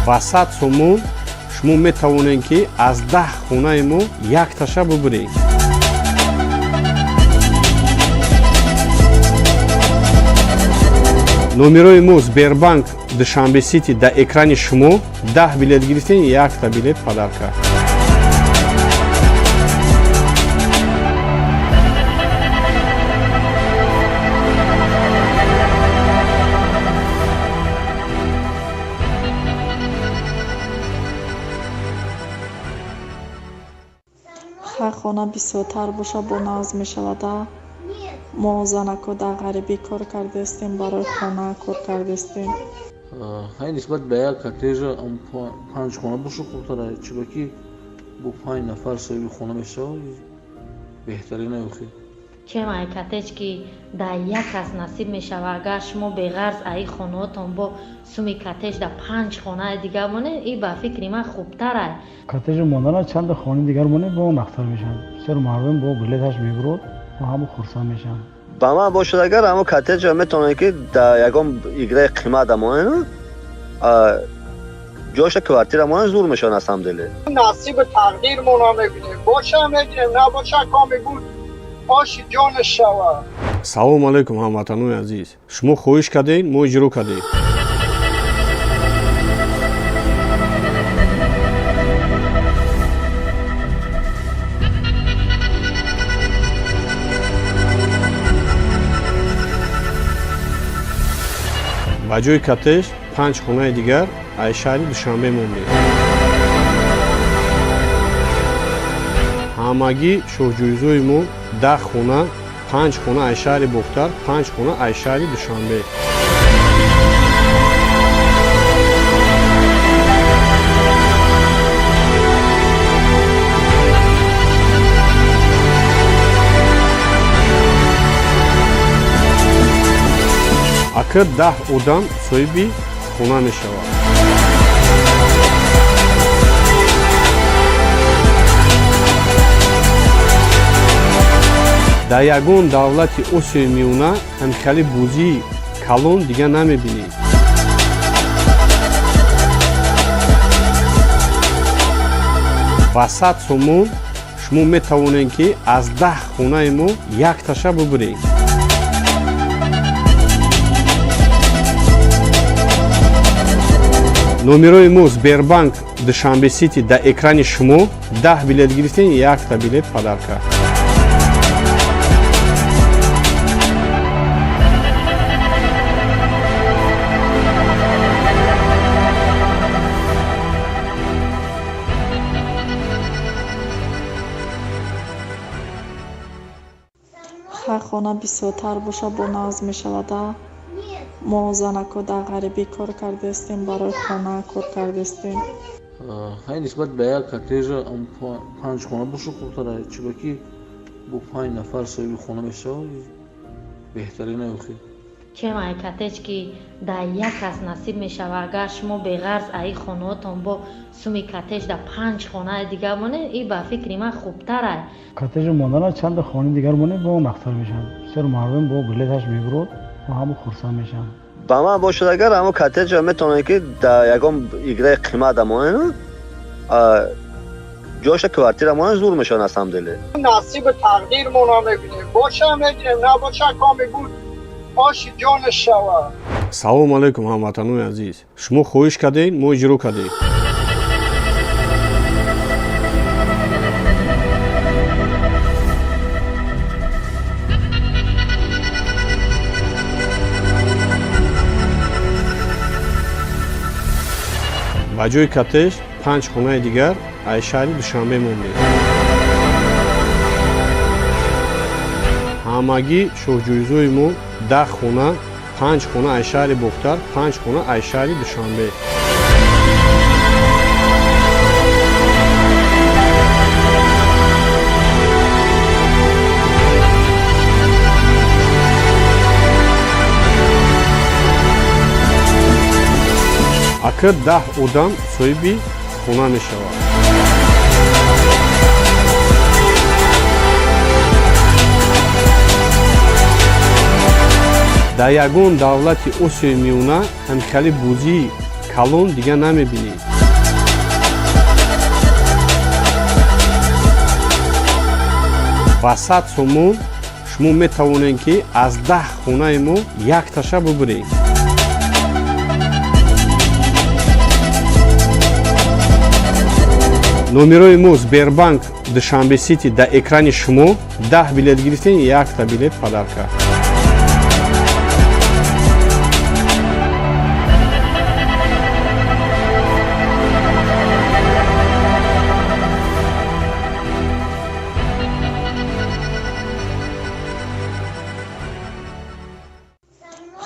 ба 100 сомон шумо метавонед ки аз 10 хонаи мо якташа бубуред. номерои мо Сбербанк Душанбе Сити дар экрани шумо. 10 билет гирифтен, 1 билет падарка. ҳар хона бисёртар боша бо назм мешавада. мо занако дар ғарибӣ кор кардастем, барои хона кор кардастем. ҳай нисбат ба як коттеҷа 5 хона боша хубтар аст, чиба ки бо 5 нафар соҳиби хона мешавад беҳтарин аёхи. чем ай коттеҷ ки дар як кас насиб мешава, агар шумо беғарз аи хонаотон бо суми коттеҷ дар 5 хонаи дигар монед, ин ба фикри ман хубтар аст. коттеҷ мондана чанда хонаи дигар монед бо он ахтар мешавад. бисёр мардум бо билеташ мебурад ва ҳама хурсанд мешаванд. ба ман бошад агар ҳамо коттеҷа метавонад ки дар ягон играи қимат амонад ҷоша квартира монад зур мешавад аз ҳамдили. نصیب تقدیرمون رو میبینیم باشه هم میگیریم نباشه کامی بود آشی جان شوا. салому алайкум ҳамватанони азиз, шумо хоҳиш кардед, мо иҷро кардем. ба ҷои коттеҷ 5 хонаи дигар аз шаҳри душанбе мондем. ҳамагӣ шоҳҷӯизои мо 10 хона, 5 хона аз шаҳри бохтар, 5 хона аз шаҳри душанбе. акр 10 одам соҳиби хона мешавад. дар ягон давлати осиёи миёна ҳамихали бозии калон дигар намебинед. ба 100 сомон шумо метавонед ки аз 10 хонаи мо якташа бубуред. номерои мо Сбербанк Душанбе Сити дар экрани шумо. 10 билет гирифтен, 1 билет падарка. خона бисёртар боша бо назм мешавада. мо занако дар ғарибӣ кор кардастем, барои хона кор кардастем. ҳай нисбат ба як коттеҷа панҷхона боша хурдтара чиба ки бо 5 нафар соҳиби хона мешавад беҳтарина ёхи чем ай коттеҷ ки дар як кас насиб мешава. Агар шумо беғарз аи хонаотон бо суми коттеҷ дар 5 хонаи дигар монед, ин ба фикри ман хубтар ай. коттеҷи мондана чанда хонаи дигар монед, бо нахтар мешавад. бисёр мардум бо билеташ мебурад ва ҳамо хурсанд мешаванд. ба ман бошад агар ҳамо коттеҷа метавонад ки дар ягон играи қимат амонад ҷоша квартира монад зур мешавад аз ҳамдиле. نصیب تقدیرمون رو میبینیم باشه هم میگیریم نباشه کامی بود آشی جانش شود. салому алайкум ҳамватанони азиз, шумо хоҳиш кардед, мо иҷро кардем. ба ҷои коттеҷ 5 хонаи дигар аз шаҳри душанбе мондем. ҳамагӣ шоҳҷӯизои мо 10 хона, 5 хона аз шаҳри бохтар, 5 хона аз шаҳри душанбе. акр 10 одам соҳиби хона мешавад. дар ягон давлати осиёи миёна ҳамчунин бӯзии калон дигар намебинем. ба 100 сомон шумо метавонед ки аз 10 хонаи мо якташа бубуред. номерои мо Сбербанк Душанбе Сити дар экрани шумо. 10 билет гирифтен, 1 билет падарка.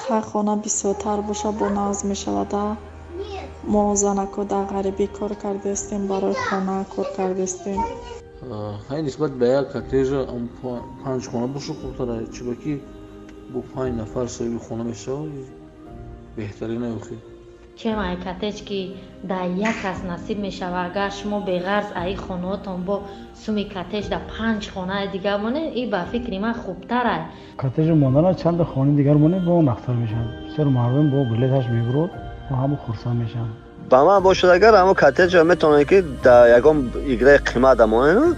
хай хона бисёртар боша бо назм мешавада. мо занако дар ғарибӣ кор кардастем, барои хона кор кардастем. ҳай нисбат ба як коттеҷа 5 хона боша хурдтара чиба ки бо 5 нафар соҳиби хона мешавад беҳтарина ёхи чем ай коттеҷ ки дар як кас насиб мешава. агар шумо беғарз аи хонаотон бо суми коттеҷ дар 5 хонаи дигар монед, ин ба фикри ман хубтар ай. коттеҷи мондана чанда хонаи дигар монед, бо нахтар мешавад. бисёр мардум бо билеташ мебурад ва ҳамо хурсанд мешаванд. ба ман бошад агар ҳамо коттеҷа метавонад ки дар ягон играи қимат амонад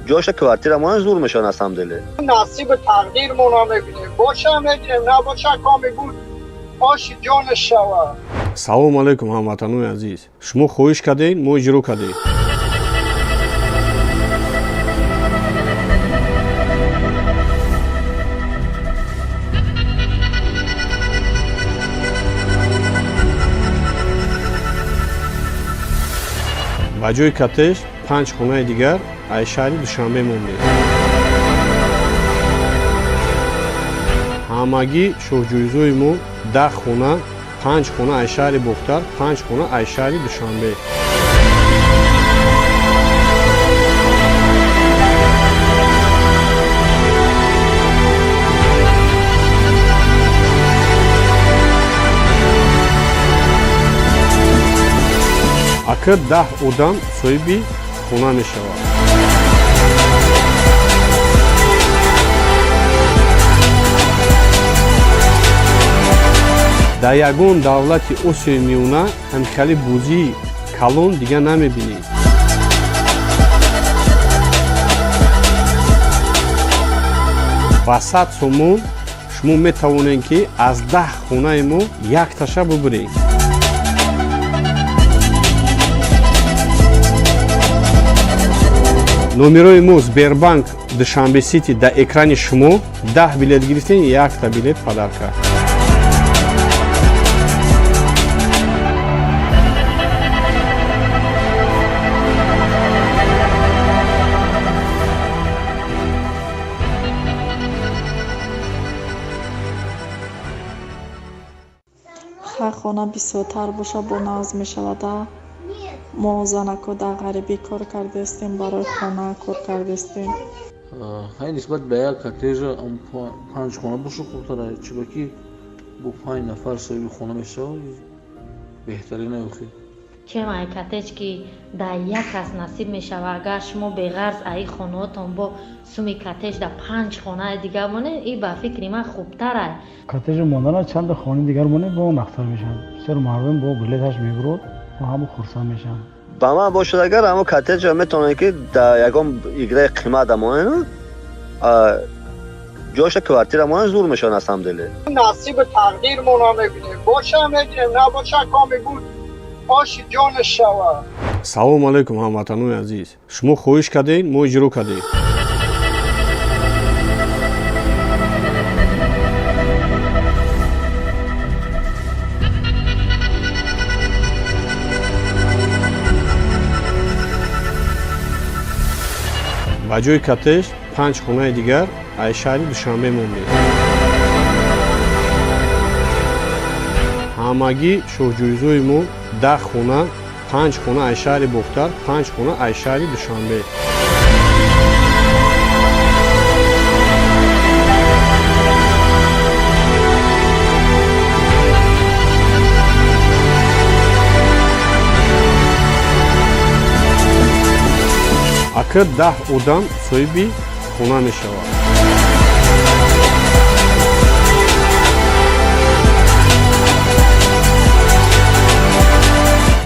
ҷоша квартира монад зур мешавад аз ҳамдиле. نصیب تقدیرمون رو میبینیم باشه هم میگیریم نباشه کامی بود آشی جانش شود. салому алайкум ҳамватанони азиз, шумо хоҳиш кардед, мо иҷро кардем. ба ҷои коттеҷ 5 хонаи дигар аз шаҳри душанбе мондем. ҳамагӣ шоҳҷӯизои мо 10 хона, 5 хона аз шаҳри бохтар, 5 хона аз шаҳри душанбе. акр 10 одам соҳиби хона мешавад. дар ягон давлати осиёи миёна ҳамчунин бӯзии калон дигар намебинем. ба 100 сомон шумо метавонед ки аз 10 хонаи мо якташа бубуред. номерои мо Сбербанк Душанбе Сити дар экрани шумо. 10 билет гирифтен, 1 билет падарка. ҳар хона бисёртар боша бо нағз мешавада. мо занако дар ғарибӣ кор кардастем, барои хона кор кардастем. ҳай нисбат ба як коттеҷа 5 хона боша хубтара, чибаки бо 5 нафар соҳиби хона мешавад беҳтарина охи. чем ай коттеҷ ки дар як кас насиб мешава, агар шумо беғарз аи хонаотон бо суми коттеҷ дар 5 хонаи дигар монед, ин ба фикри ман хубтар ай. коттеҷ мондана чанд хонаи дигар монед бо нахтар мешавад. бисёр мардум бо билеташ мебурад ва ҳама хурсанд мешаванд. ба ман бошад агар ҳамо коттеҷа метавонад ки дар ягон играи қимат амонен ҷоша квартира монен зур мешавад аз ҳамдили. نصیب تقدیرمون رو میبینیم باشه میگیریم نباشه کامی بود آشی جانش شود. салому алайкум ҳамватанони азиз, шумо хоҳиш кардед, мо иҷро кардем. ба ҷои коттеҷ 5 хонаи дигар аз шаҳри душанбе мондем. ҳамагӣ шоҳҷӯизои мо 10 хона, 5 хона аз шаҳри бохтар, 5 хона аз шаҳри душанбе. акр 10 одам соҳиби хона мешавад.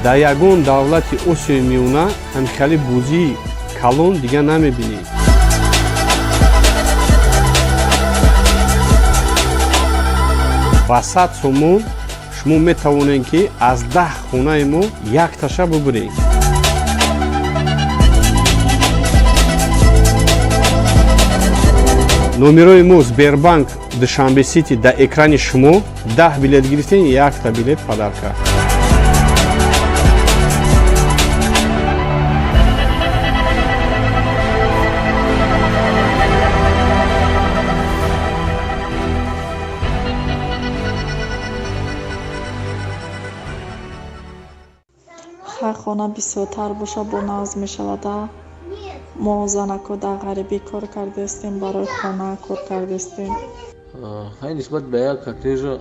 дар ягон давлати осиёи миёна ҳамихали бозии калон дигар намебинед. ба 100 сомон шумо метавонед ки аз 10 хонаи мо якташа бубуред. номерои мо Сбербанк Душанбе Сити дар экрани шумо. 10 билет гирифтен, якта билет падарка. ҳар хона бисёртар боша бо нағз мешавада. мо занако дар ғарибӣ кор кардастем, барои хона кор кардастем. ҳай нисбат ба як коттеҷа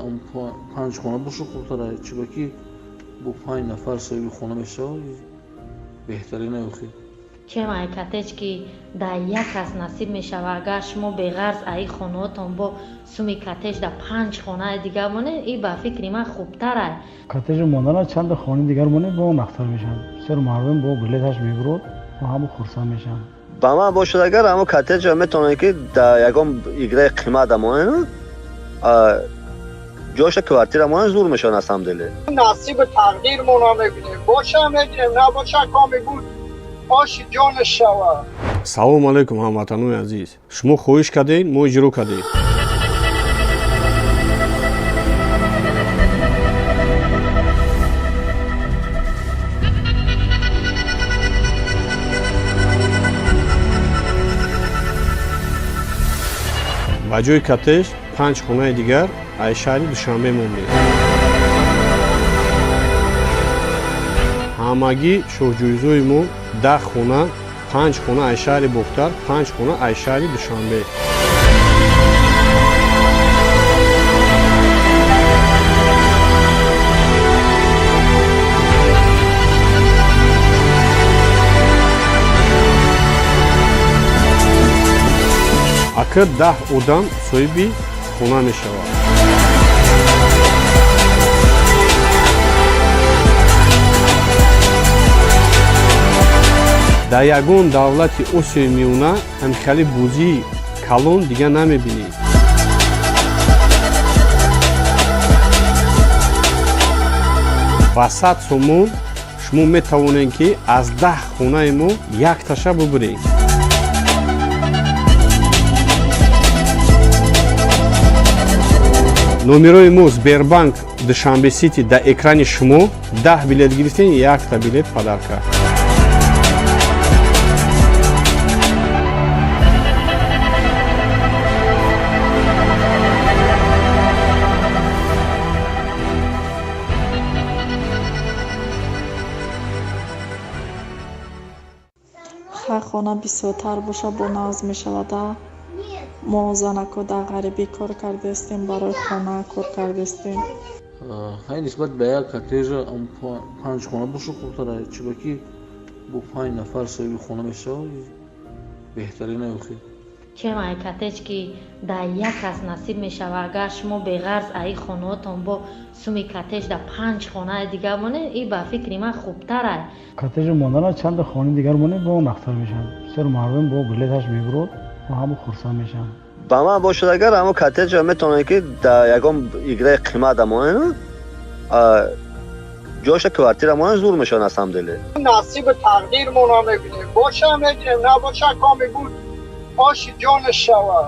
5 хона боша хубтара, чибаки бо 5 нафар соҳиби хона мешавад беҳтарина охи. чем ай коттеҷ ки дар як кас насиб мешава, агар шумо беғарз аи хонаотон бо суми коттеҷ дар 5 хонаи дигар монед, ин ба фикри ман хубтар ай. коттеҷ мондана чанд хонаи дигар монед бо нахтар мешавад. бисёр мардум бо билеташ мебурад ва ҳама хурсанд мешаванд. ба ман бошад агар ҳамо коттеҷа метавонад ки дар ягон играи қимат амонен ҷоша квартира монен зур мешавад аз ҳамдили. نصیب تقدیرمون رو میبینیم باشه میگیریم نباشه کامی بود آشی جانش شود. салому алайкум ҳамватанони азиз, шумо хоҳиш кардед, мо иҷро кардем. ба ҷои коттеҷ 5 хонаи дигар аз шаҳри душанбе мондем. ҳамагӣ шоҳҷӯизои мо 10 хона, 5 хона аз шаҳри бохтар, 5 хона аз шаҳри душанбе. акр 10 одам соҳиби хона мешавад. дар ягон давлати осиёи миёна ҳамихали бозии калон дигар намебинед. ба 100 сомон шумо метавонед ки аз 10 хонаи мо якташа бубуред. номерои мо Сбербанк Душанбе Сити дар экрани шумо. 10 билет гирифтен, якта билет падарка. ҳар хона бисёртар боша бо назм мешавада. мо занако дар ғарибӣ кор кардастем, барои хона кор кардастем. ҳай нисбат ба як коттеҷа 5 хона боша хурдтар аст, чиба ки бо 5 нафар соҳиби хона мешавад беҳтарин аёхи. чем ай коттеҷ ки дар як кас насиб мешавад, агар шумо беғарз аи хонаотон бо суми коттеҷ дар 5 хонаи дигар монед, ин ба фикри ман хубтар аст. коттеҷи мондана чанда хонаи дигар монед, бо он ахтар мешавад. бисёр мардум бо билеташ мебурад ва ҳама хурсанд мешаванд. ба ман бошад агар ҳамо коттеҷа метавонад ки дар ягон играи қимат амонен ҷоша квартира монен зур мешавад аз ҳамдиле. نصیب تقدیرمون رو میبینیم باشه هم میگیریم نباشه کامی بود آش جان شوا.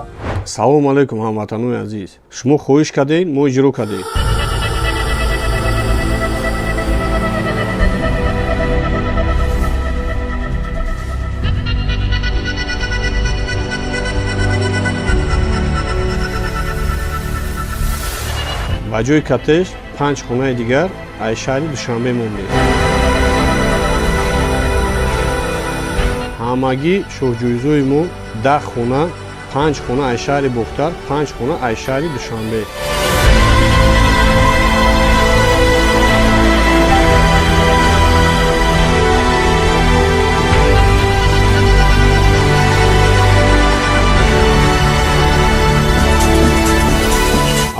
салому алайкум ҳамватанони азиз, шумо хоҳиш кардед, мо иҷро кардем. ба ҷои коттеҷ 5 хонаи дигар аз шаҳри душанбе мондем. ҳамагӣ шоҳҷӯизои мо 10 хона, 5 хона аз шаҳри бохтар, 5 хона аз шаҳри душанбе.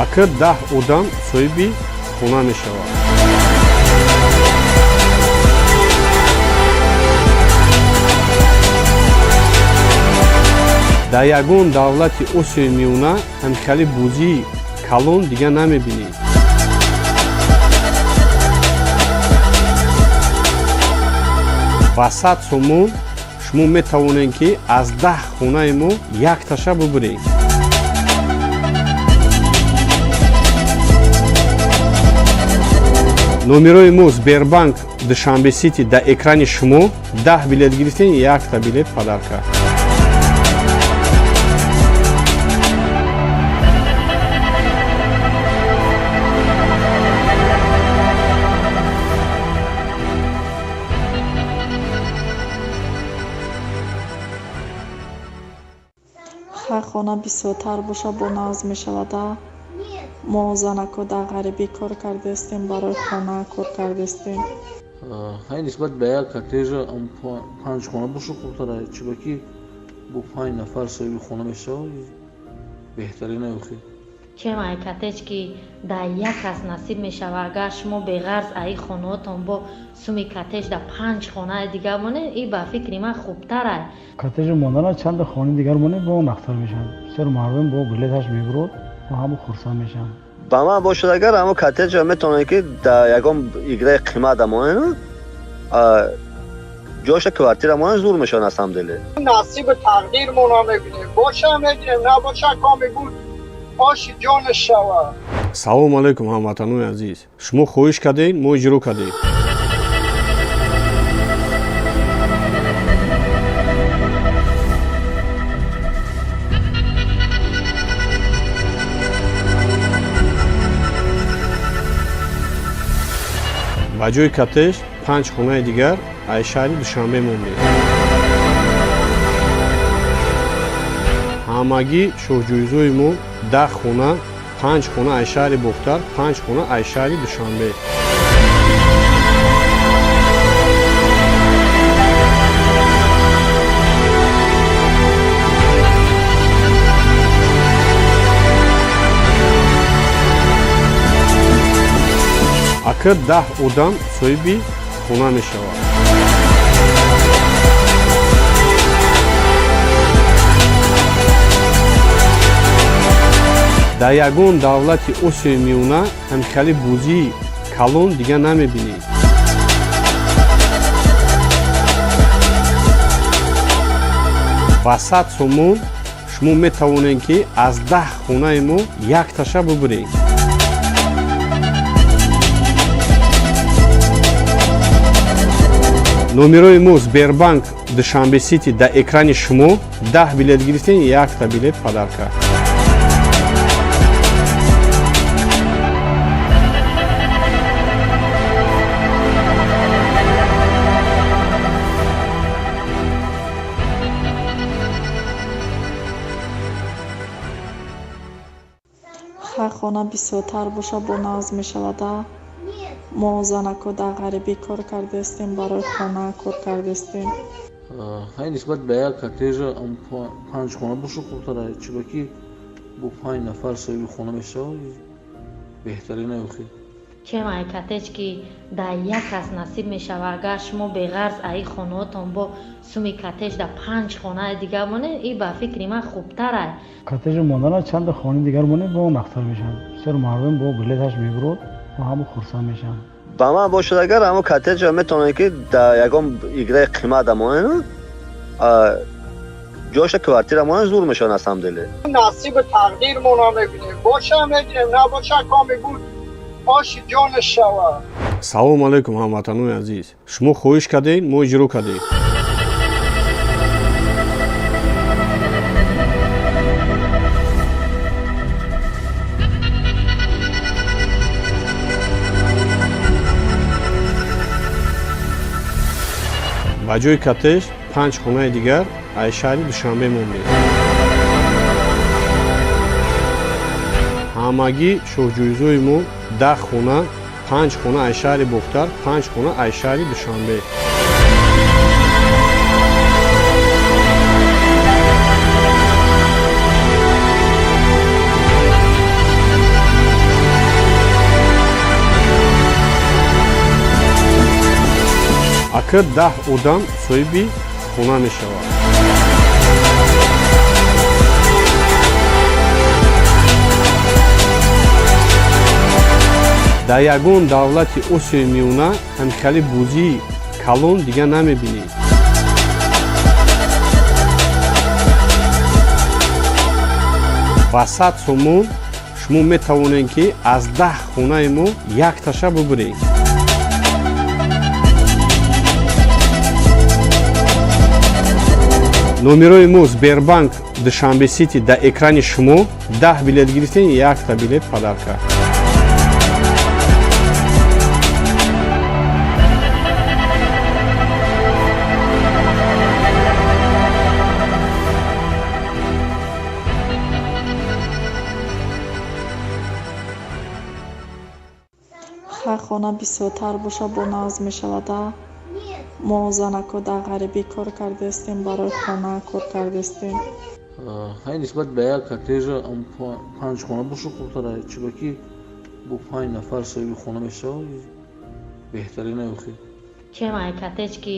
акр 10 одам соҳиби хона мешавад. дар ягон давлати осиёи миёна ҳамчунин бӯзии калон дигар намебинед. ба 100 сомон шумо метавонед ки аз 10 хонаи мо якташа бубуред. номерои мо Сбербанк Душанбе Сити дар экрани шумо 10 билет гирифтен, 1 билет падарка. ҳар хона бисёртар боша бо назм мешавада. мо занако дар ғарибӣ кор кардастем, барои хона кор кардастем. ҳай нисбат ба як коттеҷа 5 хона боша хурдтар аст, чиба ки бо 5 нафар соҳиби хона мешавад беҳтарин аёхи. чем ай коттеҷ ки дар як кас насиб мешавад, агар шумо беғарз аи хонаотон бо суми коттеҷ дар 5 хонаи дигар монед, ин ба фикри ман хубтар аст. коттеҷи мондана чанда хонаи дигар монед, бо он ахтар мешавад. бисёр мардум бо билеташ мебурад ва ҳама хурсанд мешаванд. ба ман бошад агар ҳамо коттеҷа метавонад ки дар ягон играи қимат амонен ҷоша квартира монен зур мешавад аз ҳамдиле. نصیب تقدیرمون رو میبینیم باشه هم میگیریم نباشه کامی بود آش جان شوا. салому алайкум ҳамватанони азиз, шумо хоҳиш кардед, мо иҷро кардем. ба ҷои коттеҷ 5 хонаи дигар аз шаҳри душанбе мондем. ҳамагӣ шоҳҷӯизои мо 10 хона, 5 хона аз шаҳри бохтар, 5 хона аз шаҳри душанбе. акр 10 одам соҳиби хона мешавад. дар ягон давлати осиёи миёна ҳамчунин бӯзии калон дигар намебинед. ба 100 сомон шумо метавонед ки аз 10 хонаи мо якташа бубуред. номерои мо Сбербанк Душанбе Сити дар экрани шумо 10 билет гирифтен, 1 билет падарка. хона бисёртар боша бо назм мешавада. мо занако дар ғарибӣ кор кардастем, барои хона кор кардастем. ҳай нисбат ба як коттеҷа 5 хона боша хурдтара чибаки бо 5 нафар соҳиби хона мешавад беҳтарина ёхи чем ай коттеҷ ки дар як кас насиб мешава, агар шумо беғарз аи хонаотон бо суми коттеҷ дар 5 хонаи дигар монед, ин ба фикри ман хубтар ай. коттеҷ мондана чанд хонаи дигар монед бо он ахтар мешавад. бисёр мардум бо билеташ мебурад ва ҳама хурсанд мешаванд. ба ман бошад агар ҳамо коттеҷа метавонед ки дар ягон играи қимат амонед ҷоша квартира монед зур мешавад аз ҳамдили. نصیب تقدیرمون میبینیم باشه میگیریم نباشه کامی بود آش جان شوا. салому алайкум ҳамватанони азиз, шумо хоҳиш кардед мо иҷро кардем. ба ҷои коттеҷ 5 хонаи дигар аз шаҳри душанбе мондем. ҳамагӣ шоҳҷӯизои мо 10 хона, 5 хона аз шаҳри бохтар, 5 хона аз шаҳри душанбе. акр 10 одам соҳиби хона мешавад. дар ягон давлати осиёи миёна ҳамихали бӯзии калон дигар намебинед. ба 100 сомон шумо метавонед ки аз 10 хонаи мо якташа бубуред. номерои мо Сбербанк Душанбе Сити дар экрани шумо. 10 билет гирифтен, якта билет падарка. ҳар хона бисёртар боша бо назм мешавада. мо занако дар ғарибӣ кор кардастем, барои хона кор кардастем. ҳай нисбат ба як коттеҷа 5 хона боша хурдтара чибаки бо 5 нафар соҳиби хона мешавад беҳтарина ёхи чем ай коттеҷ ки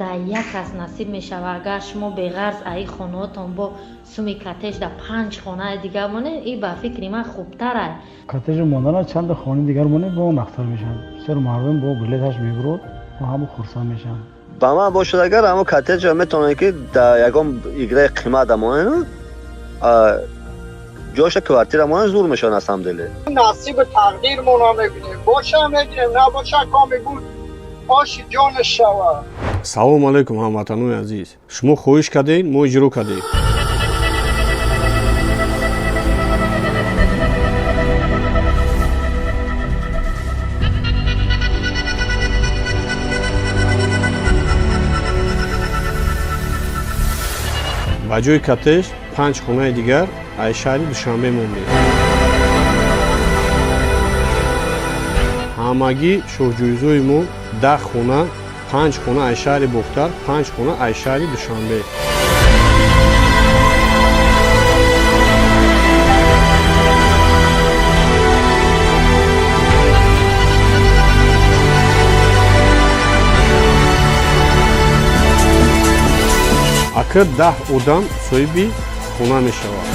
дар як кас насиб мешава, агар шумо беғарз аи хонаотон бо суми коттеҷ дар 5 хонаи дигар монед, ин ба фикри ман хубтар ай. коттеҷ мондана чанд хонаи дигар монед бо он ахтар мешавад. бисёр мардум бо билеташ мебурад ва ҳама хурсанд мешаванд. ба ман бошад агар ҳамо коттеҷа метавонед ки дар ягон играи қимат амонед ҷоша квартира монед зур мешавад аз ҳамдили. نصیب تقدیرمون میبینیم باشه میگیریم نباشه کامی بود آش جان شوا. салому алайкум ҳамватанони азиз, шумо хоҳиш кардед мо иҷро кардем. ба ҷои коттеҷ 5 хонаи дигар аз шаҳри душанбе мондем. ҳамагӣ шоҳҷӯизои мо 10 хона, 5 хона аз шаҳри бохтар, 5 хона аз шаҳри душанбе. акр 10 одам соҳиби хона мешавад.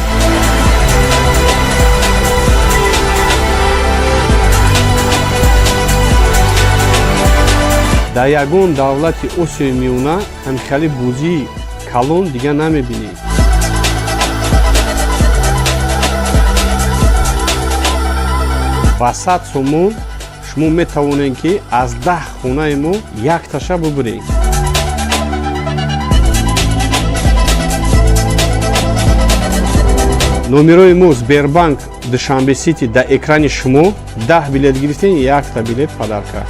дар ягон давлати осиёи миёна ҳамихали бӯзии калон дигар намебинед. ба 100 сомон шумо метавонед ки аз 10 хонаи мо якташа бубуред. номерои мо Сбербанк Душанбе Сити дар экрани шумо. 10 билет гирифтен, якта билет падарка.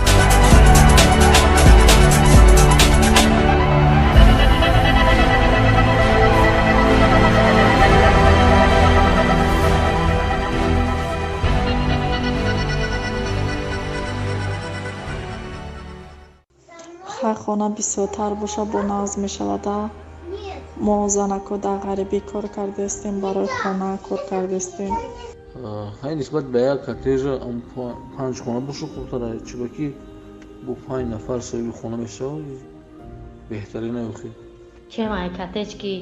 ҳар хона бисёртар боша бо назм мешавада. мо занако дар ғарибӣ кор кардастем, барои хона кор кардастем. ҳай нисбат ба як коттеҷа панҷ хона боша хубтар аст, чиба ки бо 5 нафар соҳиби хона мешавад беҳтарин аёхи. чем ай коттеҷ ки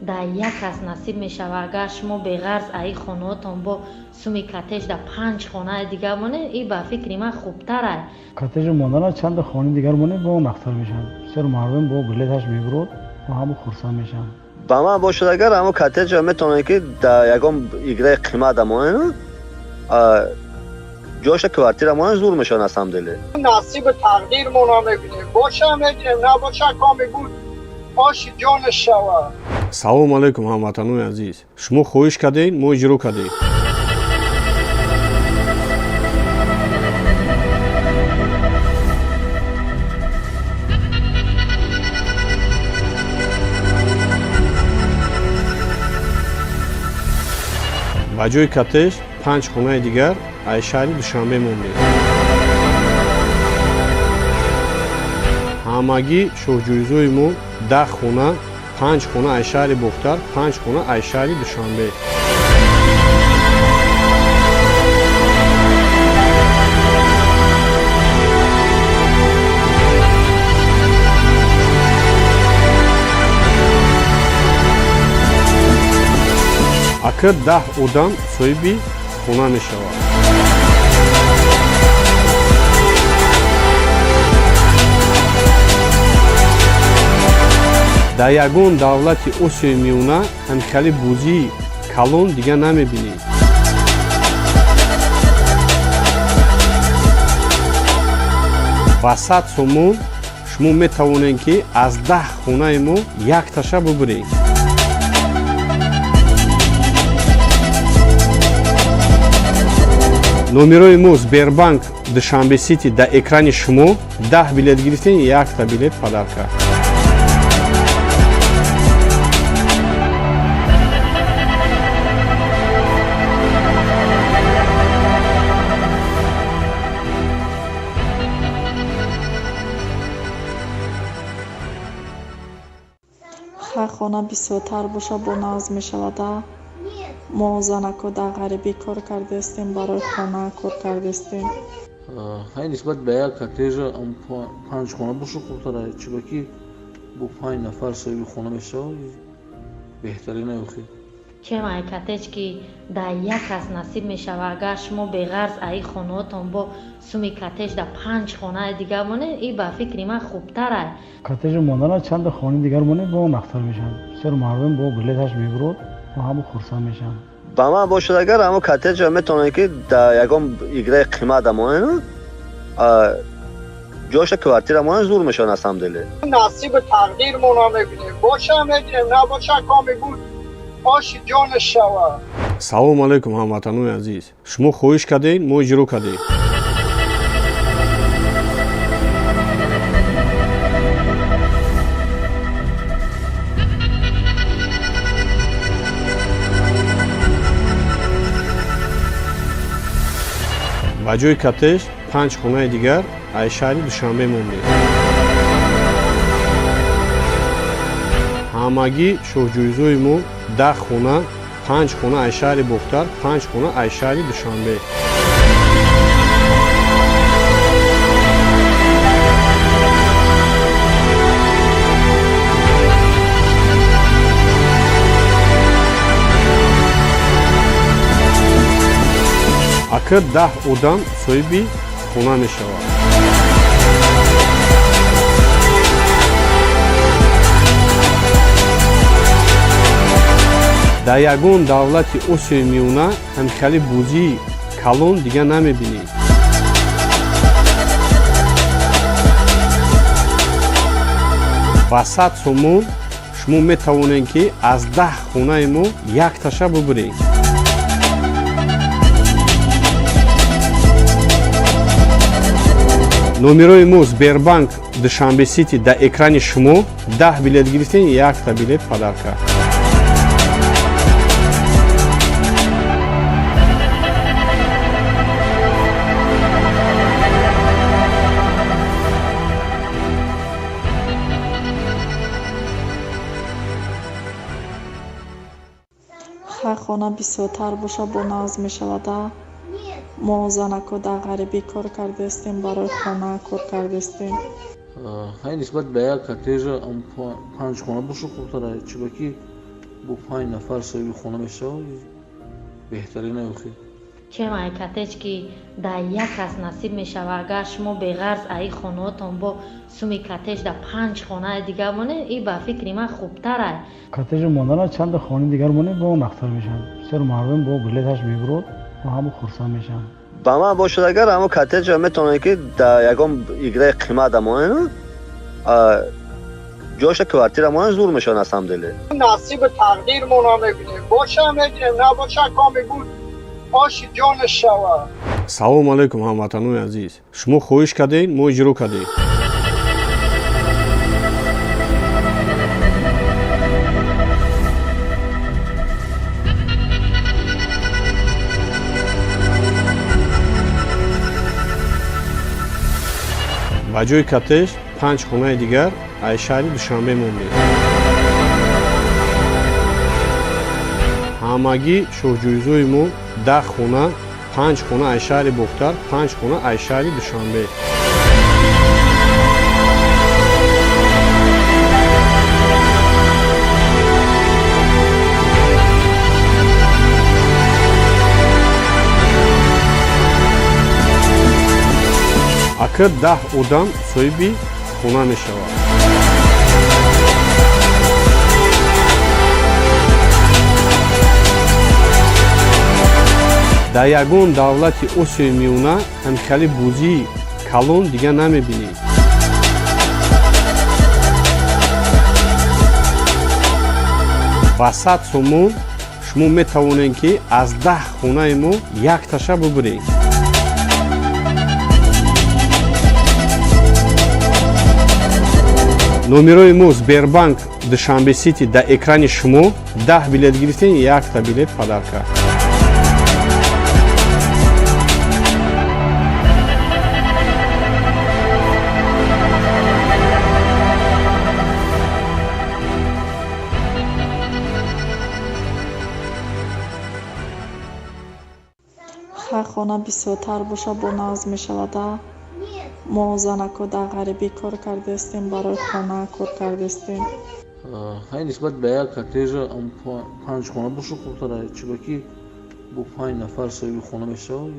дар як кас насиб мешава, агар шумо беғарз аи хонаотон бо суми коттеҷ дар 5 хонаи дигар монед, ин ба фикри ман хубтар аст. коттеҷ мондана чанда хонаи дигар монед бо он ахтар мешавад. бисёр мардум бо билеташ мебурад ва ҳама хурсанд мешаванд. ба ман бошад агар ҳамо коттеҷа метавонад ки дар ягон играи қимат амонад ҷоша квартира монад зур мешавад аз ҳамдили. насиб тақдирмон мебинем. боша мебинем, набоша коми буд оши ҷон шава. салому алайкум ҳамватанони азиз, шумо хоҳиш кардед, мо иҷро кардем. ба ҷои коттеҷ 5 хонаи дигар аз шаҳри душанбе мондем. ҳамагӣ шоҳҷӯизои мо 10 хона, 5 хона аз шаҳри бохтар, 5 хона аз шаҳри душанбе. акр 10 одам соҳиби хона мешавад. дар ягон давлати осиёи миёна ҳамихали бӯзии калон дигар намебинед. ба 100 сомон шумо метавонед ки аз 10 хонаи мо якташа бубуред. номерои мо Сбербанк Душанбе Сити дар экрани шумо. 10 билет гирифтен, 1 билет падарка. ҳар хона бисёртар боша бо назм мешавада. мо занако дар ғарибӣ кор кардастем, барои хона кор кардастем. ҳай нисбат ба як коттеҷа 5 хона боша хубтар аст, чиба ки бо 5 нафар соҳиби хона мешавад беҳтарин аёхи. чем ай коттеҷ ки дар як кас насиб мешава, агар шумо беғарз аи хонаотон бо суми коттеҷ дар 5 хонаи дигар монед, ин ба фикри ман хубтар аст. коттеҷ мондана чанда хонаи дигар монед бо он ахтар мешавад. бисёр мардум бо билеташ мебурад ва ҳама хурсанд мешаванд. ба ман бошад агар ҳамо коттеҷа метавонад ки дар ягон играи қимат амонад ҷоша квартира монад зур мешавад аз ҳамдили. насиб тақдирмон мебинем. боша мебинем, набоша коми буд оши ҷон шава. салому алайкум ҳамватанони азиз, шумо хоҳиш кардед, мо иҷро кардем. ба ҷои коттеҷ 5 хонаи дигар аз шаҳри душанбе мондем. ҳамагӣ шоҳҷӯизои мо 10 хона, 5 хона аз шаҳри бохтар, 5 хона аз шаҳри душанбе. акр 10 одам соҳиби хона мешавад. дар ягон давлати осиёи миёна ҳамихали бӯзии калон дигар намебинед. ба 100 сомон шумо метавонед ки аз 10 хонаи мо якташа бубуред. номерои мо Сбербанк Душанбе Сити дар экрани шумо. 10 билет гирифтен, 1 билет падарка. خона бисёртар боша бо назм мешавада. мо занако дар ғарибӣ кор кардастем, барои хона кор кардастем. ҳай нисбат ба як коттеҷа панҷхона боша хубтара чиба ки бо 5 нафар соҳиби хона мешавад беҳтарина ёхи чем ай коттеҷ ки дар як кас насиб мешава, агар шумо беғарз аи хонаотон бо суми коттеҷ дар 5 хонаи дигар монед, ин ба фикри ман хубтар ай. коттеҷи мондана чанда хонаи дигар монед, бо нахтар мешавад. бисёр мардум бо билеташ мебурад ва ҳамо хурсанд мешаванд. ба ман бошад агар ҳамо коттеҷа метавонад ки дар ягон играи қимат амонад ҷоша квартира монад зур мешавад аз ҳамдиле. نصیب تقدیرمون رو میبینیم باشه میگیریم نباشه کامی بود آشی جان شوا. салому алайкум ҳамватанони азиз, шумо хоҳиш кардед, мо иҷро кардем. ба ҷои коттеҷ 5 хонаи дигар аз шаҳри душанбе мондем. ҳамагӣ шоҳҷӯизои мо 10 хона, 5 хона аз шаҳри бохтар, 5 хона аз шаҳри душанбе. акр 10 одам соҳиби хона мешавад. дар ягон давлати осиёи миёна ҳамчали бӯзии калон дигар намебинем. ба 100 сомон шумо метавонед ки аз 10 хонаи мо якташа бубуред. номерои мо Сбербанк Душанбе Сити дар экрани шумо 10 билет гирифтен, 1 билет падарка. ҳар хона бисёртар боша бо назм мешавада. мо занако дар ғарибӣ кор кардастем, барои хона кор кардастем. ҳай нисбат ба як коттеҷа 5 хона боша хубтара чиба ки бо 5 нафар соҳиби хона мешавад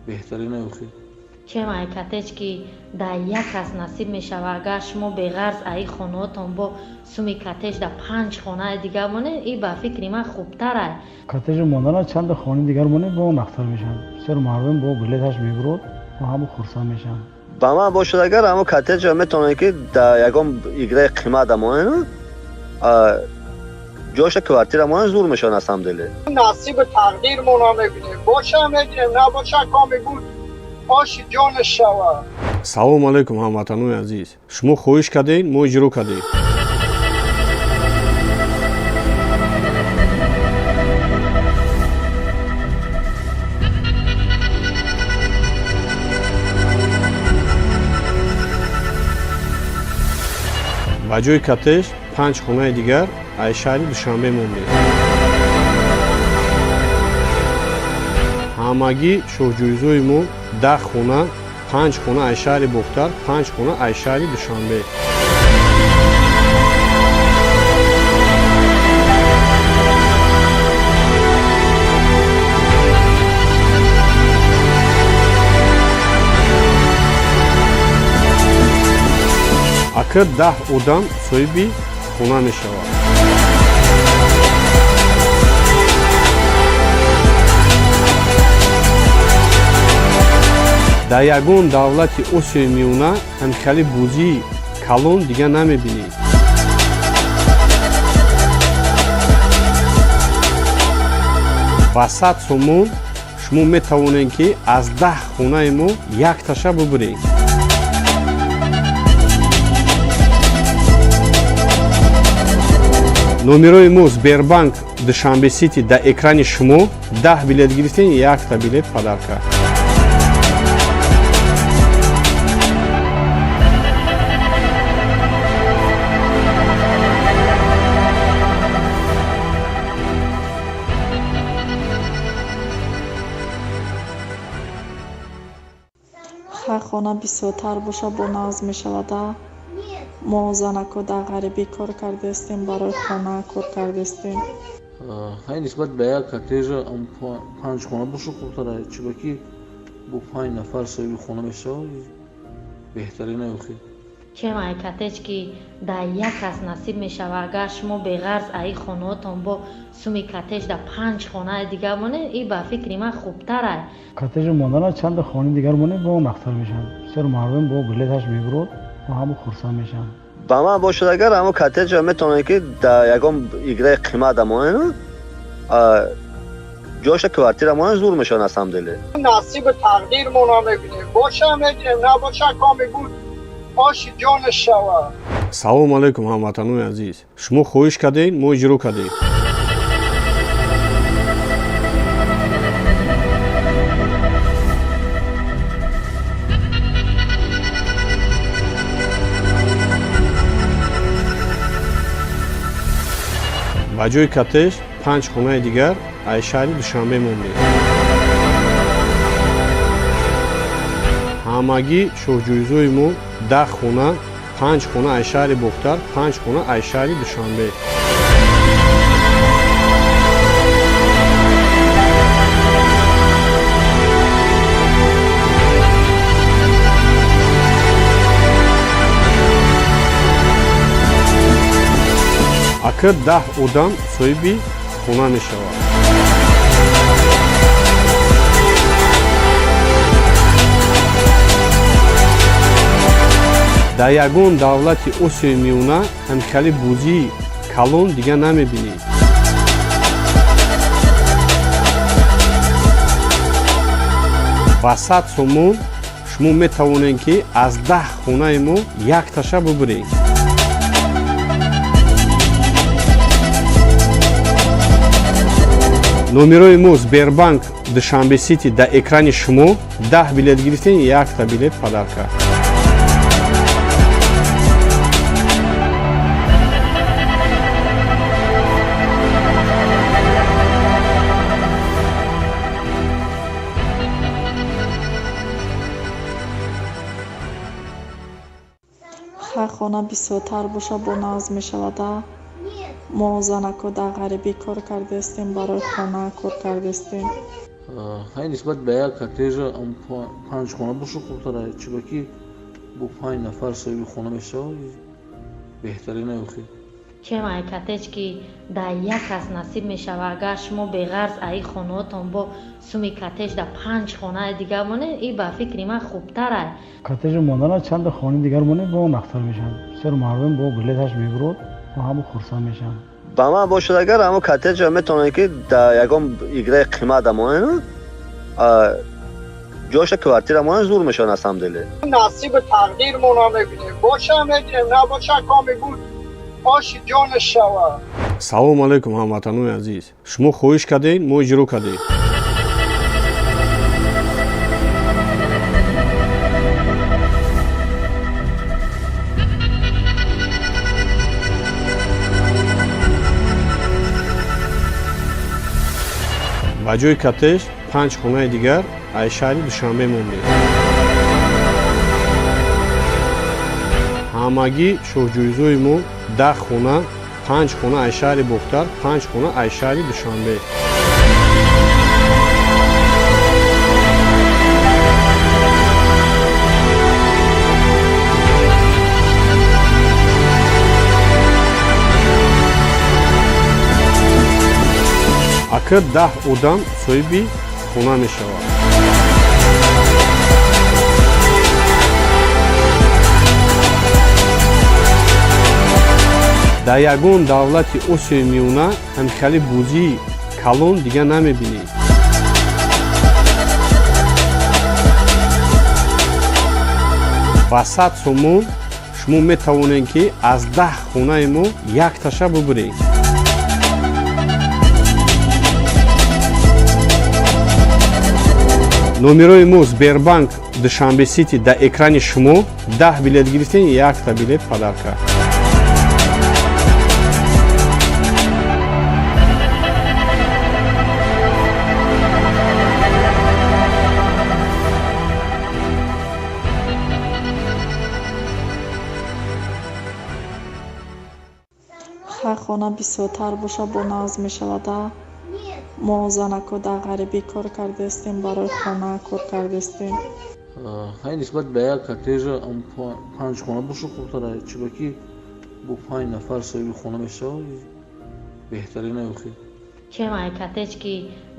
беҳтарина ёхи чем ай коттеҷ ки дар як кас насиб мешава, агар шумо беғарз аи хонаотон бо суми коттеҷ дар 5 хонаи дигар монед, ин ба фикри ман хубтар ай. коттеҷи мондана чанда хонаи дигар монед, бо нахтар мешавад. бисёр мардум бо билеташ мебурад ва ҳамо хурсанд мешаванд. ба ман бошад агар ҳамо коттеҷа метавонад ки дар ягон играи қимат амонад ҷоша квартира монад зур мешавад аз ҳамдиле. نصیب تقدیرمون رو میبینیم باشه میگیریم نباشه کامی بود آشی جان شوا. салому алайкум ҳамватанони азиз, шумо хоҳиш кардед, мо иҷро кардем. ба ҷои коттеҷ 5 хонаи дигар аз шаҳри душанбе мондем. ҳамагӣ шоҳҷӯизои мо 10 хона, 5 хона аз шаҳри бохтар, 5 хона аз шаҳри душанбе. акр 10 одам соҳиби хона мешавад. дар ягон давлати осиёи миёна ҳамчали бӯзии калон дигар намебинем. ба 100 сомон шумо метавонед ки аз 10 хонаи мо якташа бубуред. номерои мо Сбербанк Душанбе Сити дар экрани шумо 10 билет гирифтен, 1 билет падарка. хона бисёртар боша бо назм мешавада. мо занако дар ғарибӣ кор кардастем, барои хона кор кардастем. ҳай нисбат ба як коттеҷа панҷ хона боша хубтара, чӯбаки бо 5 нафар соҳиби хона мешавад беҳтарина ёхи. чем ай коттеҷ ки дар як кас насиб мешава, агар шумо беғарз аи хонаотон бо суми коттеҷ дар 5 хонаи дигар монед, ин ба фикри ман хубтар ай. коттеҷ мондана чанд хонаи дигар монед бо он ахтар мешавад. бисёр мардум бо билеташ мебурад ва ҳама хурсанд мешаванд. ба ман бошад агар ҳамо коттеҷа метавонад ки дар ягон играи қимат амонен ҷоша квартира монен зур мешавад аз ҳамдили. نصیب تقدیرمون رو میبینیم باشه میگیریم نباشه کامی بود آشی جانش شود. салому алайкум ҳамватанони азиз, шумо хоҳиш кардед мо иҷро кардем. ба ҷои коттеҷ 5 хонаи дигар аз шаҳри душанбе мондем. ҳамагӣ шоҳҷӯизои мо 10 хона, 5 хона аз шаҳри бохтар, 5 хона аз шаҳри душанбе. акр 10 одам соҳиби хона мешавад. дар ягон давлати осиёи миёна ҳамчали бӯзии калон дигар намебинед. ба 100 сомон шумо метавонед ки аз 10 хонаи мо якташа бубуред. номерои мо Сбербанк Душанбе Сити дар экрани шумо 10 билет гирифтен, якта билет падарка. ҳар хона бисёртар боша бо назм мешавада. мо занако дар ғарибӣ кор кардастем, барои хона кор кардастем. ҳай нисбат ба як коттеҷа 5 хона боша хубтара, чӯбаки бо 5 нафар соҳиби хона мешавад беҳтарина ёхи. чем ай коттеҷ ки дар як кас насиб мешава, агар шумо беғарз аи хонаотон бо суми коттеҷ дар 5 хонаи дигар монед, ин ба фикри ман хубтар ай. коттеҷ мондана чанд хонаи дигар монед бо он ахтар мешавад. бисёр мардум бо билеташ мебурад ва ҳама хурсанд мешаванд. ба ман бошад агар ҳамо коттеҷа метавонад ки дар ягон играи қимат амонен ҷоша квартира монен зур мешавад аз ҳамдили. نصیب تقدیرمون رو میبینیم باشه میگیریم نباشه کامی بود آشی جانش شود. салому алайкум ҳамватанони азиз, шумо хоҳиш кардед мо иҷро кардем. ба ҷои коттеҷ 5 хонаи дигар аз шаҳри душанбе мондем. ҳамагӣ шоҳҷӯизои мо 10 хона, 5 хона аз шаҳри бохтар, 5 хона аз шаҳри душанбе. акр 10 одам соҳиби хона мешавад. дар ягон давлати осиёи миёна ҳамчали бӯзии калон дигар намебинед. ба 100 сомон шумо метавонед ки аз 10 хонаи мо якташа бубуред. номерои мо Сбербанк Душанбе Сити дар экрани шумо 10 билет гирифтен, якта билет падарка. ҳар хона бисёртар боша бо назм мешавада. мо занако дар ғарибӣ кор кардастем, барои хона кор кардастем. ҳай нисбат ба як коттеҷа панҷхона боша хубтар аст, чиба ки бо 5 нафар соҳиби хона мешавад беҳтарин аёхи. чем ай коттеҷ ки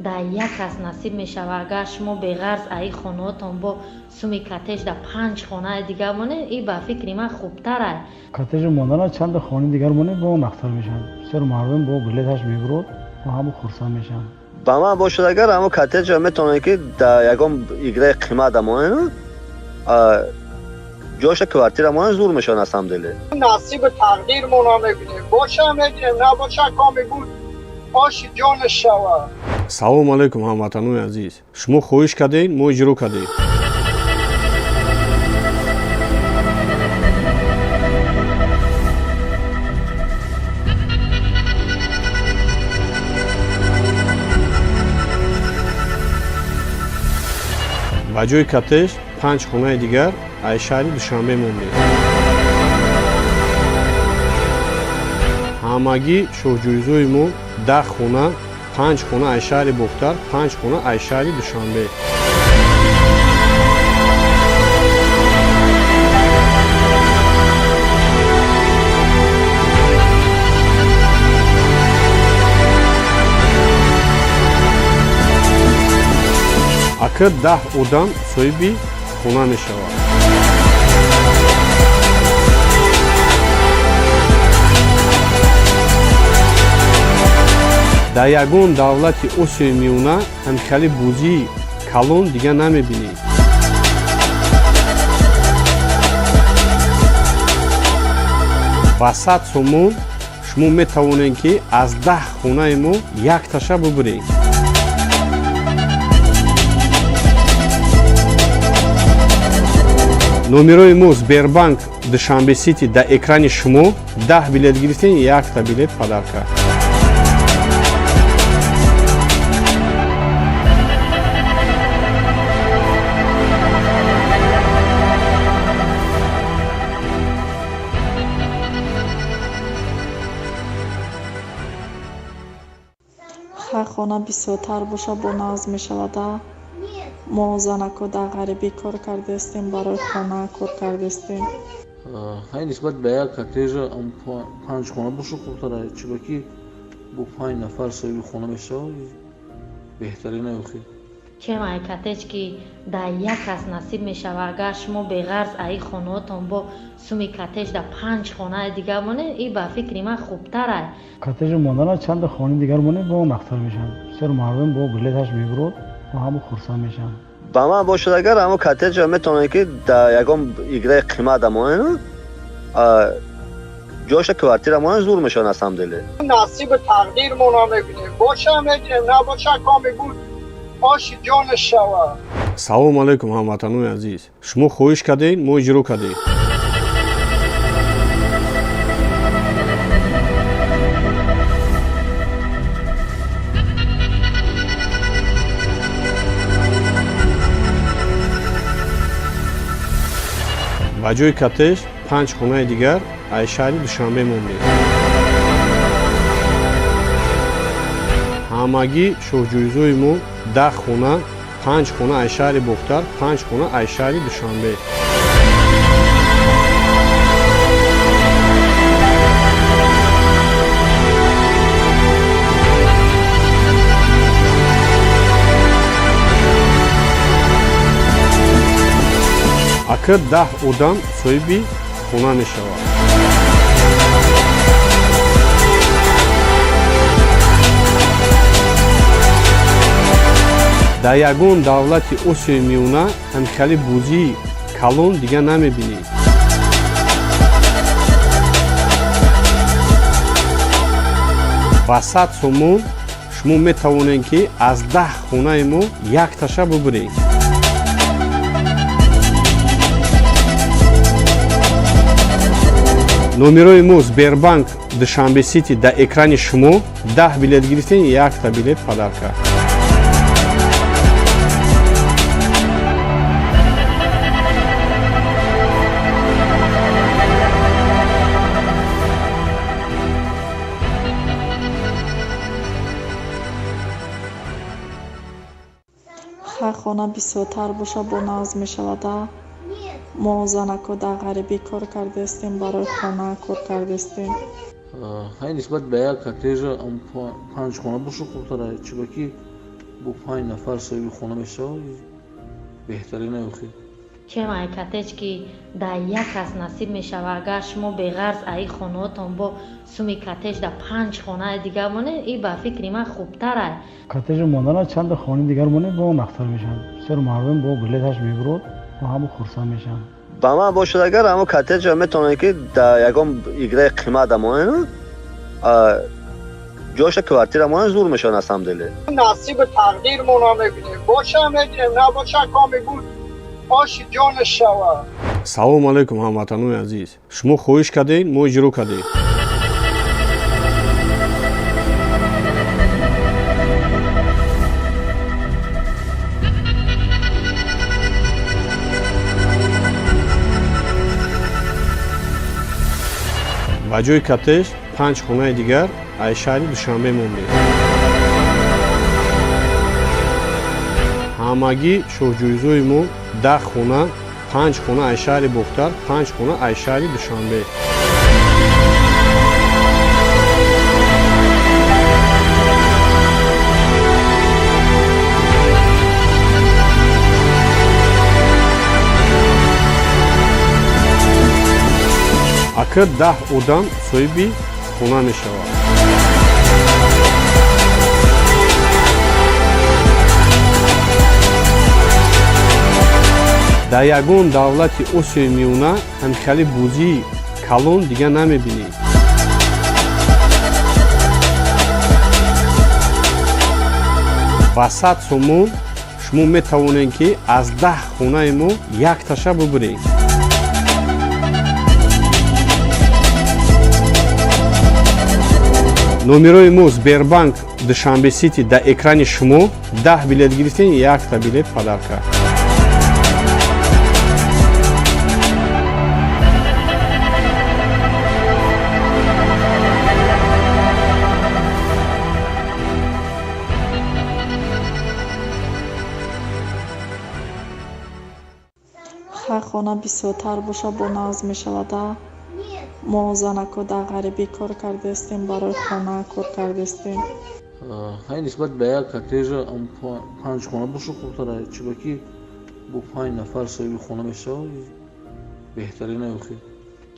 дар як кас насиб мешава, агар шумо беғарз аи хонаотон бо суми коттеҷ дар 5 хонаи дигар монед, ин ба фикри ман хубтар аст. коттеҷи мондана чанда хонаи дигар монед, бо он ахтар мешавад. бисёр мардум бо билеташ мебурад ва ҳамо хурсанд мешаванд. ба ман бошад агар ҳамо коттеҷа метавонад ки дар ягон играи қимат амонен ҷоша квартира монен зур мешавад аз ҳамдиле. نصیب تقدیرمون رو میبینیم باشه هم میگیریم نباشه کامی بود آش جان شوا. салому алайкум ҳамватанони азиз, шумо хоҳиш кардед, мо иҷро кардем. ба ҷои коттеҷ 5 хонаи дигар аз шаҳри душанбе мондем. ҳамагӣ шоҳҷӯизои мо 10 хона, 5 хона аз шаҳри бохтар, 5 хона аз шаҳри душанбе. акр 10 одам соҳиби хона мешавад. дар ягон давлати осиёи миёна ҳамчали бӯзии калон дигар намебинед. ба 100 сомон шумо метавонед ки аз 10 хонаи мо якташа бубуред. номерои мо Сбербанк Душанбе Сити дар экрани шумо 10 билет гирифтен, 1 билет падарка. ҳар хона бисёртар боша бо назм мешавада. мо занако дар ғарибӣ кор кардастем, барои хона кор кардастем. ҳай нисбат ба як коттеҷа 5 хона боша хубтар аст, чиба ки бо 5 нафар соҳиби хона мешавад беҳтарин аёхи. чем ай коттеҷ ки дар як кас насиб мешава, агар шумо беғарз аи хонаотон бо суми коттеҷ дар 5 хонаи дигар монед, ин ба фикри ман хубтар аст. коттеҷи мондана чанда хонаи дигар монед, бо он ахтар мешавад. бисёр мардум бо билеташ мебурад ва ҳамо хурсанд мешаванд. ба ман бошад агар ҳамо коттеҷа метавонад ки дар ягон играи қимат амонен ҷоша квартира монен зур мешавад аз ҳамдиле. نصیب تقدیرمون رو میبینیم باشه هم میگیریم نباشه کامی بود آش جان شوا. салому алайкум ҳамватанони азиз, шумо хоҳиш кардед, мо иҷро кардем. ба ҷои коттеҷ 5 хонаи дигар аз шаҳри душанбе мондем. ҳамагӣ шоҳҷӯизои мо 10 хона, 5 хона аз шаҳри бохтар, 5 хона аз шаҳри душанбе. акр 10 одам соҳиби хона мешавад. дар ягон давлати осиёи миёна ҳамчали бӯзии калон дигар намебинед. ба 100 сомон шумо метавонед ки аз 10 хонаи мо якташа бубуред. номерои мо Сбербанк Душанбе Сити дар экрани шумо 10 билет гирифтен, 1 билет падарка. хона бисёртар боша бо назм мешавада. мо занако дар ғарибӣ кор кардастем, барои хона кор кардастем. ҳай нисбат ба як коттеҷа панҷхона боша хурдтара чибаки бо 5 нафар соҳиби хона мешавад беҳтарина ёхи чемай коттеҷ ки дар як кас насиб мешава. Агар шумо беғарз аи хонаотон бо суми коттеҷ дар 5 хонаи дигар монед, ин ба фикри ман хубтар аст. коттеҷ мондана чанд хонаи дигар монед бо он ахтар мешавад. бисёр мардум бо билеташ мебурад ва ҳама хурсанд мешаванд. ба ман бошад агар ҳамо коттеҷа метавонед ки дар ягон играи қимат амонед ҷоша квартира монед зур мешавад на самом деле. نصیب تقدیرمون میبینیم باشه میگیریم نباشه کامی بود آش جان شوا. салому алайкум ҳамватанони азиз, шумо хоҳиш кардед мо иҷро кардем. ба ҷои коттеҷ 5 хонаи дигар аз шаҳри душанбе мондем. ҳамагӣ шоҳҷӯизои мо 10 хона, 5 хона аз шаҳри бохтар, 5 хона аз шаҳри душанбе. акр 10 одам соҳиби хона мешавад. дар ягон давлати осиёи миёна ҳамчали бӯзии калон дигар намебинед. ба 100 сомон шумо метавонед ки аз 10 хонаи мо якташа бубуред. номерои мо Сбербанк Душанбе Сити дар экрани шумо. 10 билет гирифтен, 1 билет падарка. ҳар хона бисёртар боша бо назм мешавада. мо занако дар ғарибӣ кор кардастем, барои хона кор кардастем. ҳай нисбат ба як коттеҷа 5 хона боша хурдтара чибаки бо 5 нафар соҳиби хона мешавад беҳтарина ёхи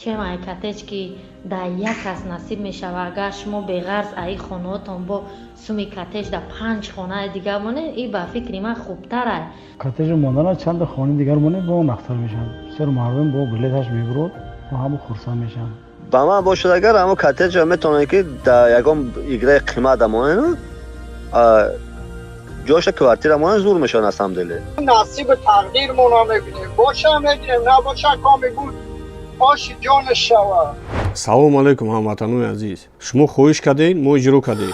чемай коттеҷ ки дар як кас насиб мешава. агар шумо беғарз аи хонаотон бо суми коттеҷ дар 5 хонаи дигар монед, ин ба фикри ман хубтар аст. коттеҷ мондана чанд хонаи дигар монед бо он ахтар мешавад. бисёр мардум бо билеташ мебурад ва ҳама хурсанд мешаванд. ба ман бошад агар ҳамо коттеҷа метавонед ки дар ягон играи қимат амонед ҷоша квартира монед зур мешавад на самом деле. نصیب تقدیرمون میبینیم باشه میگیریم نباشه کامی بود آش جان شوا. салому алайкум ҳамватанони азиз, шумо хоҳиш кардед мо иҷро кардем.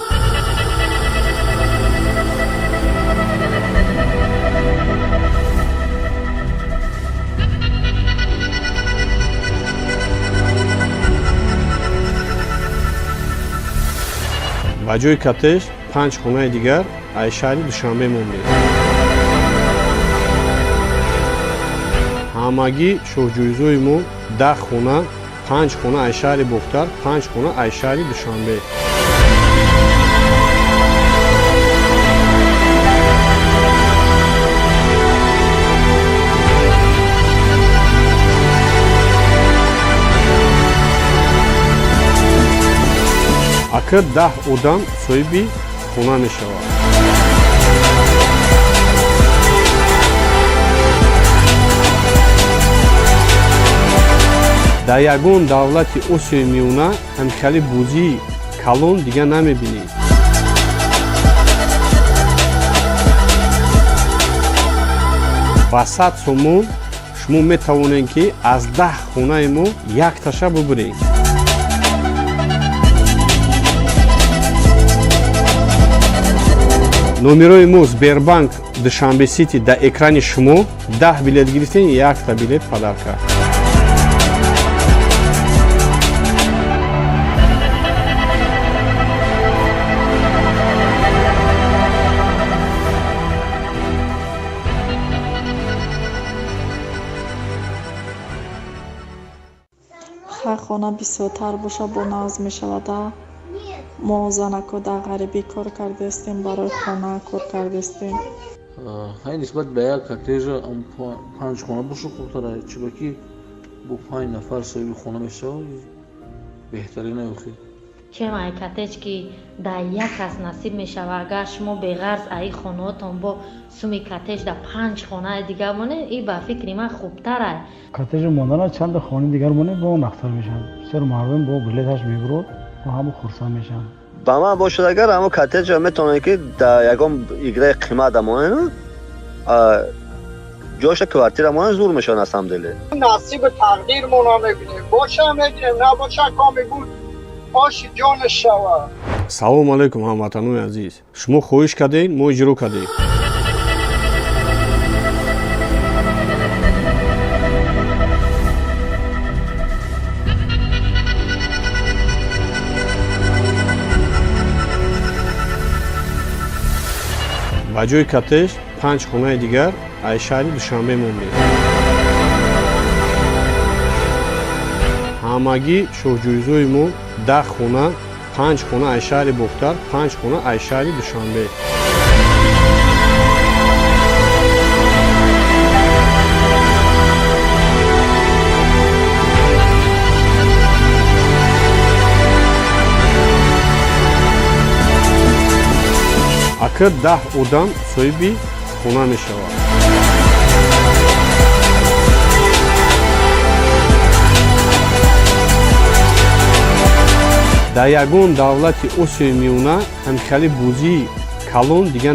ба ҷои коттеҷ 5 хонаи дигар аз шаҳри душанбе мондем. ҳамагӣ шоҳҷӯизои мо 10 хона, 5 хона аз шаҳри бохтар, 5 хона аз шаҳри душанбе. акр 10 одам соҳиби хона мешавад. дар ягон давлати осиёи миёна ҳамчали бӯзии калон дигар намебинед. ба 100 сомон шумо метавонед ки аз 10 хонаи мо якташа бубуред. номерои мо Сбербанк Душанбе Сити дар экрани шумо. 10 билет гирифтен, 1 билет падарка. ҳар хона бисёртар боша бо назм мешавада. мо занако дар ғарибӣ кор кардастем, барои хона кор кардастем. ҳай нисбат ба як коттеҷа 5 хона боша хубтар аст, чиба ки бо 5 нафар соҳиби хона мешавад беҳтарин аст. чема ай коттеҷ ки дар як кас насиб мешава, агар шумо беғарз аи хонаотон бо суми коттеҷ дар 5 хонаи дигар монед, ин ба фикри ман хубтар аст. коттеҷ мондана чанд хонаи дигар монед бо он ахтар мешавад. бисёр мардум бо билеташ мебурад ва ҳама хурсанд мешаванд. ба ман бошад агар ҳамо коттеҷа метавонед ки дар ягон играи қимат дамонед ҷоша квартира монед зур мешавад аз ҳамдили. نصیب تقدیرمون رو میبینیم باشه میگیریم نباشه کامی بود آشی جان شوا. салому алайкум ҳамватанони азиз, шумо хоҳиш кардед мо иҷро кардем. ба ҷои коттеҷ 5 хонаи дигар аз шаҳри душанбе мондем. ҳамагӣ шоҳҷӯизои мо 10 хона, 5 хона аз шаҳри бохтар, 5 хона аз шаҳри душанбе. акр 10 одам соҳиби хона мешавад. дар ягон давлати осиёи миёна ҳамихали бозии калон дигар